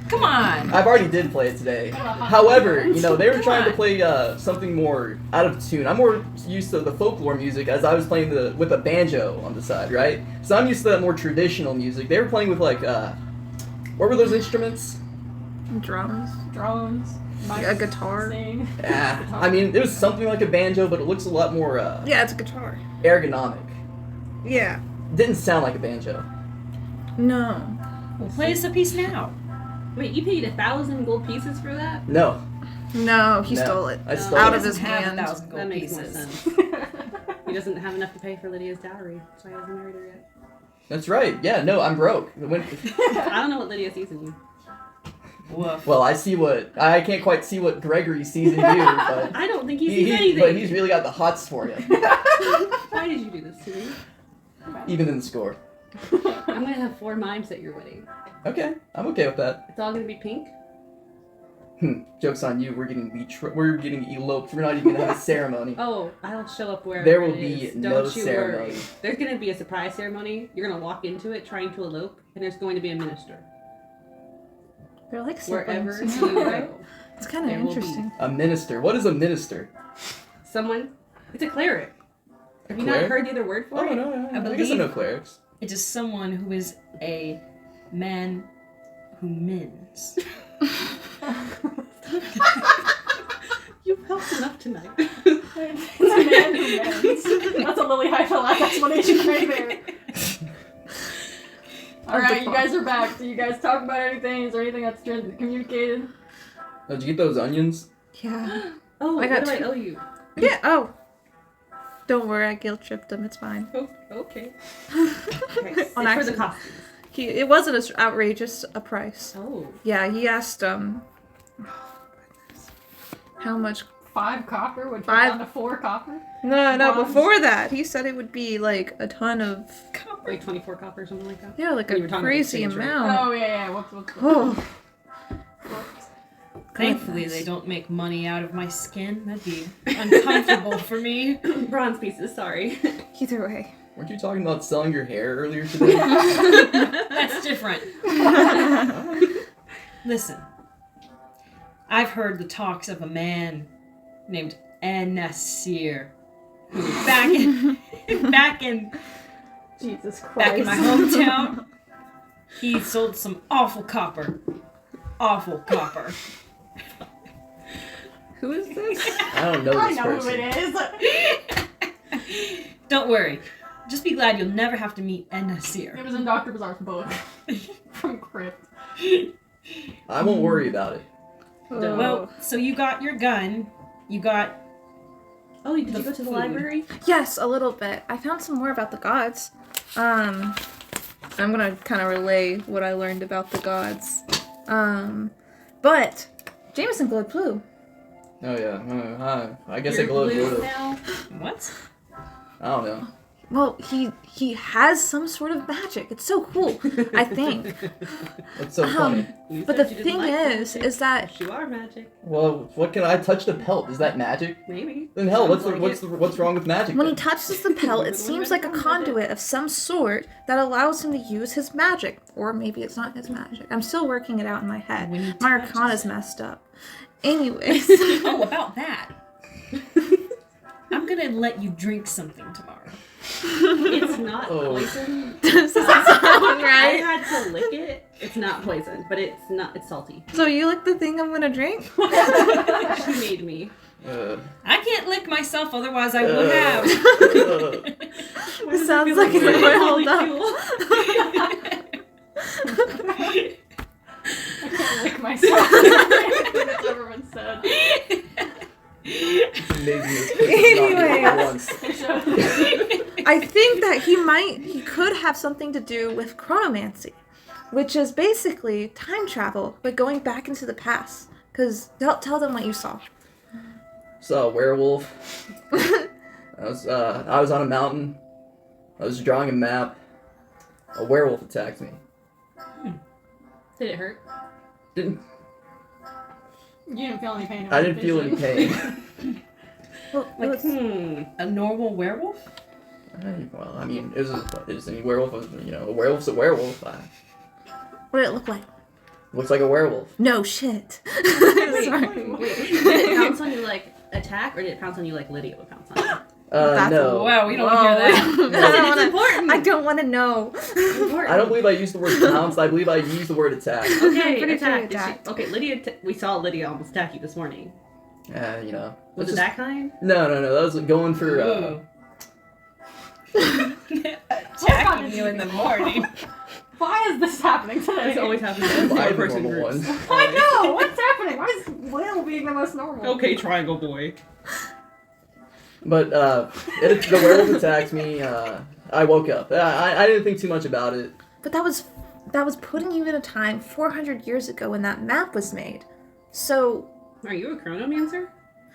Come on. I've already did play it today. However, you know, they were trying to play something more out of tune. I'm more used to the folklore music as I was playing with a banjo on the side, right? So I'm used to that more traditional music. They were playing with like what were those instruments? Drums. Drones. A guitar. Sing. Yeah, I mean it was something like a banjo, but it looks a lot more Yeah, it's a guitar. ergonomic. Yeah. Didn't sound like a banjo. No. Well, play us a piece now. Wait, you paid 1,000 gold pieces for that? No. No, he No, stole it. I stole Out it. of his Doesn't have hand. 1,000 gold That makes more pieces. sense. He doesn't have enough to pay for Lydia's dowry, so he hasn't married her yet. That's right. Yeah, no, I'm broke. I don't know what Lydia sees in you. Woof. Well, I can't quite see what Gregory sees in you, but I don't think he sees anything. but he's really got the hots for you, Why did you do this to me? even in the score. I'm gonna have 4 mimes at your wedding. Okay, I'm okay with that. It's all gonna be pink. Joke's on you. We're getting getting eloped. We're not even gonna have a ceremony. Oh, I'll show up wherever There will it be is. no Don't you ceremony. worry. There's gonna be a surprise ceremony. You're gonna walk into it trying to elope, and there's going to be a minister. They're like Wherever siblings. you go. It's kind of There will be. interesting. A minister. What is a minister? Someone. It's a cleric. Have you cleric? not heard the other word for Oh it? no, I I guess I believe- know clerics. It is someone who is a man who mends. You've helped enough tonight. It's a man who mends. That's a Lily Highfield explanation right there. Alright, you guys are back. Do you guys talk about anything? Is there anything that's communicated? Oh, did you get those onions? Yeah. Oh, I got what do I two. owe you? Yeah. Oh. Don't worry, I guilt tripped him. It's fine. Oh, okay. It's for the accident. costumes. It wasn't as outrageous a price. Oh. Yeah, he asked how much 5 copper would Five- come down to 4 copper. No, Bronze. before that, he said it would be like a ton of, Like 24 copper or something like that. yeah, like You a were talking about crazy exchange rate. amount. Oh, yeah. Whoops. Oh, Thankfully, Goodness. they don't make money out of my skin. That'd be uncomfortable for me. Bronze pieces, sorry. either way. Weren't you talking about selling your hair earlier today? That's different. Listen, I've heard the talks of a man named Nasir, who back in Jesus Christ. back in my hometown, he sold some awful copper. Awful copper. Who is this? I don't know I this know person. who it is. Don't worry. Just be glad you'll never have to meet Nasir. It was in Dr. Bizarre's book. From Crypt. I won't worry about it. Oh. Well, so you got your gun. You got Oh, did The you go to the food. library? Yes, a little bit. I found some more about the gods. I'm gonna kind of relay what I learned about the gods. But Jameson glowed blue. Oh yeah. I guess I You're glowed blue blue. now. what? I don't know. Well, he has some sort of magic. It's so cool. I think. That's so funny. You But said the you didn't thing like is magic. that Yes, you are magic. Well, what can I touch the pelt? Is that magic? Maybe. Then hell, Sounds like it. what's wrong with magic? when he then? touches the pelt, it seems like a conduit of some sort that allows him to use his magic. Or maybe it's not his magic. I'm still working it out in my head. When he My touches arcana's it. messed up. Anyways. Oh, about that. I'm gonna let you drink something tomorrow. It's not Oh. poison. Does that sound I right? had to lick it. It's not poison, but it's not. It's salty. So you like the thing I'm gonna drink? She made me. I can't lick myself, otherwise I would have. It sounds like it would hold up. I can't lick myself. That's everyone said. It's amazing this person's not Anyway. here once. It should. I think that he could have something to do with chronomancy, which is basically time travel, but going back into the past. Cause tell them what you saw. Saw a werewolf. I was on a mountain. I was drawing a map. A werewolf attacked me. Did it hurt? Didn't You didn't feel any pain. I didn't feel any pain. Well, it was- A normal werewolf? Well, I mean, it was a werewolf. A werewolf's a werewolf. what did it look like? Looks like a werewolf. No shit. Wait, Sorry. wait. Did it pounce on you like attack, or did it pounce on you like Lydia would pounce on you? That's No. Wow, we don't want to hear that. It's important. I don't want to know. Important. I don't believe I used the word pounce. I believe I used the word attack. Okay, Pretty attack. sure Did she- attacked. okay, Lydia. We saw Lydia almost attack you this morning. Was Was it's it just- that kind? No. That was going for. Ooh. Attacking you in the morning. Why is this happening today? This always happens in Why the four-person normal groups. ones? I know! What's happening? Why is Will being the most normal? Okay, triangle boy. But the werewolf attacked me. I woke up. I didn't think too much about it. But that was putting you in a time 400 years ago when that map was made. So Are you a chronomancer?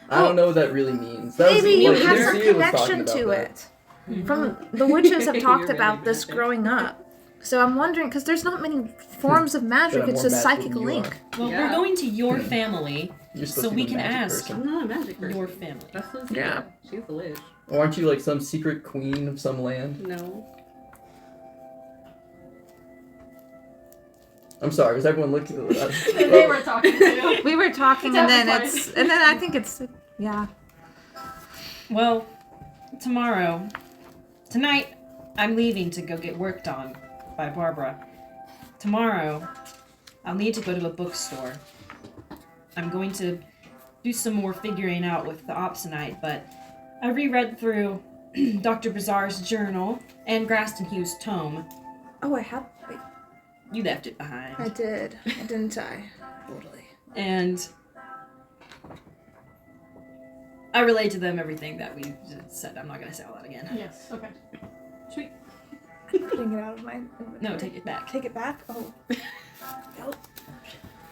I don't know what that really means. That was, maybe you like, have TDC some was talking connection about to that. it. From the witches have You're talked really about this magic. growing up. So I'm wondering, because there's not many forms of magic, I'm it's more a magical psychic than you link. are. Well, Yeah. we're going to your family, You're supposed so to we be a can magic ask person. I'm not a magic person. your family. That's Lydia. Yeah. She's the witch. Or aren't you like some secret queen of some land? No. I'm sorry, was everyone looking? They were talking to. We were talking, It's and then advertised. I think it's, yeah. Well, tonight, I'm leaving to go get worked on by Barbara. Tomorrow, I'll need to go to a bookstore. I'm going to do some more figuring out with the Opsonite, but I reread through Dr. Bizarre's journal and Graston Hughes' tome. Oh, I have. Wait, You left it behind. I did, didn't I? Totally. And I relayed to them everything that we just said. I'm not going to say all that again. Yes, okay. Sweet. Putting it out of my. No, take it back. Take it back. Oh. Nope.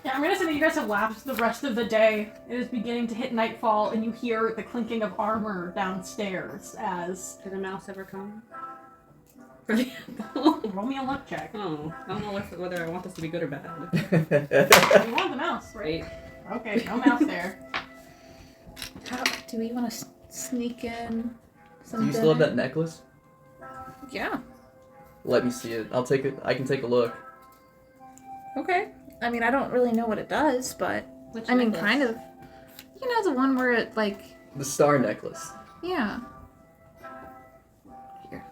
Yeah, I'm gonna say that you guys have lapsed the rest of the day. It is beginning to hit nightfall, and you hear the clinking of armor downstairs as... Did a mouse ever come? Roll me a luck check. Oh, I don't know whether I want this to be good or bad. You want the mouse, right? Right. Okay, no mouse there. How do we want to sneak in some Do you still have dinner? that necklace? Yeah. Let me see it. I'll take it. I can take a look. Okay. I mean, I don't really know what it does, but Which I mean, necklace? kind of. You know, the one where it like, The star necklace. yeah. Here,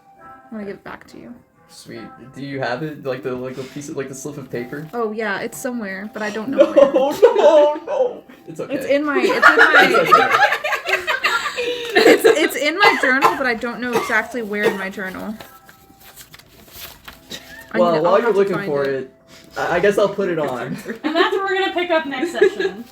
I'm gonna give it back to you. Sweet. Do you have it? Like the piece of the slip of paper? Oh yeah, it's somewhere, but I don't know No, where. no. It's okay. It's in my. It's in my journal, but I don't know exactly where in my journal. Well, I'll while have you're to looking find for it, I guess I'll put it on. And that's what we're gonna pick up next session.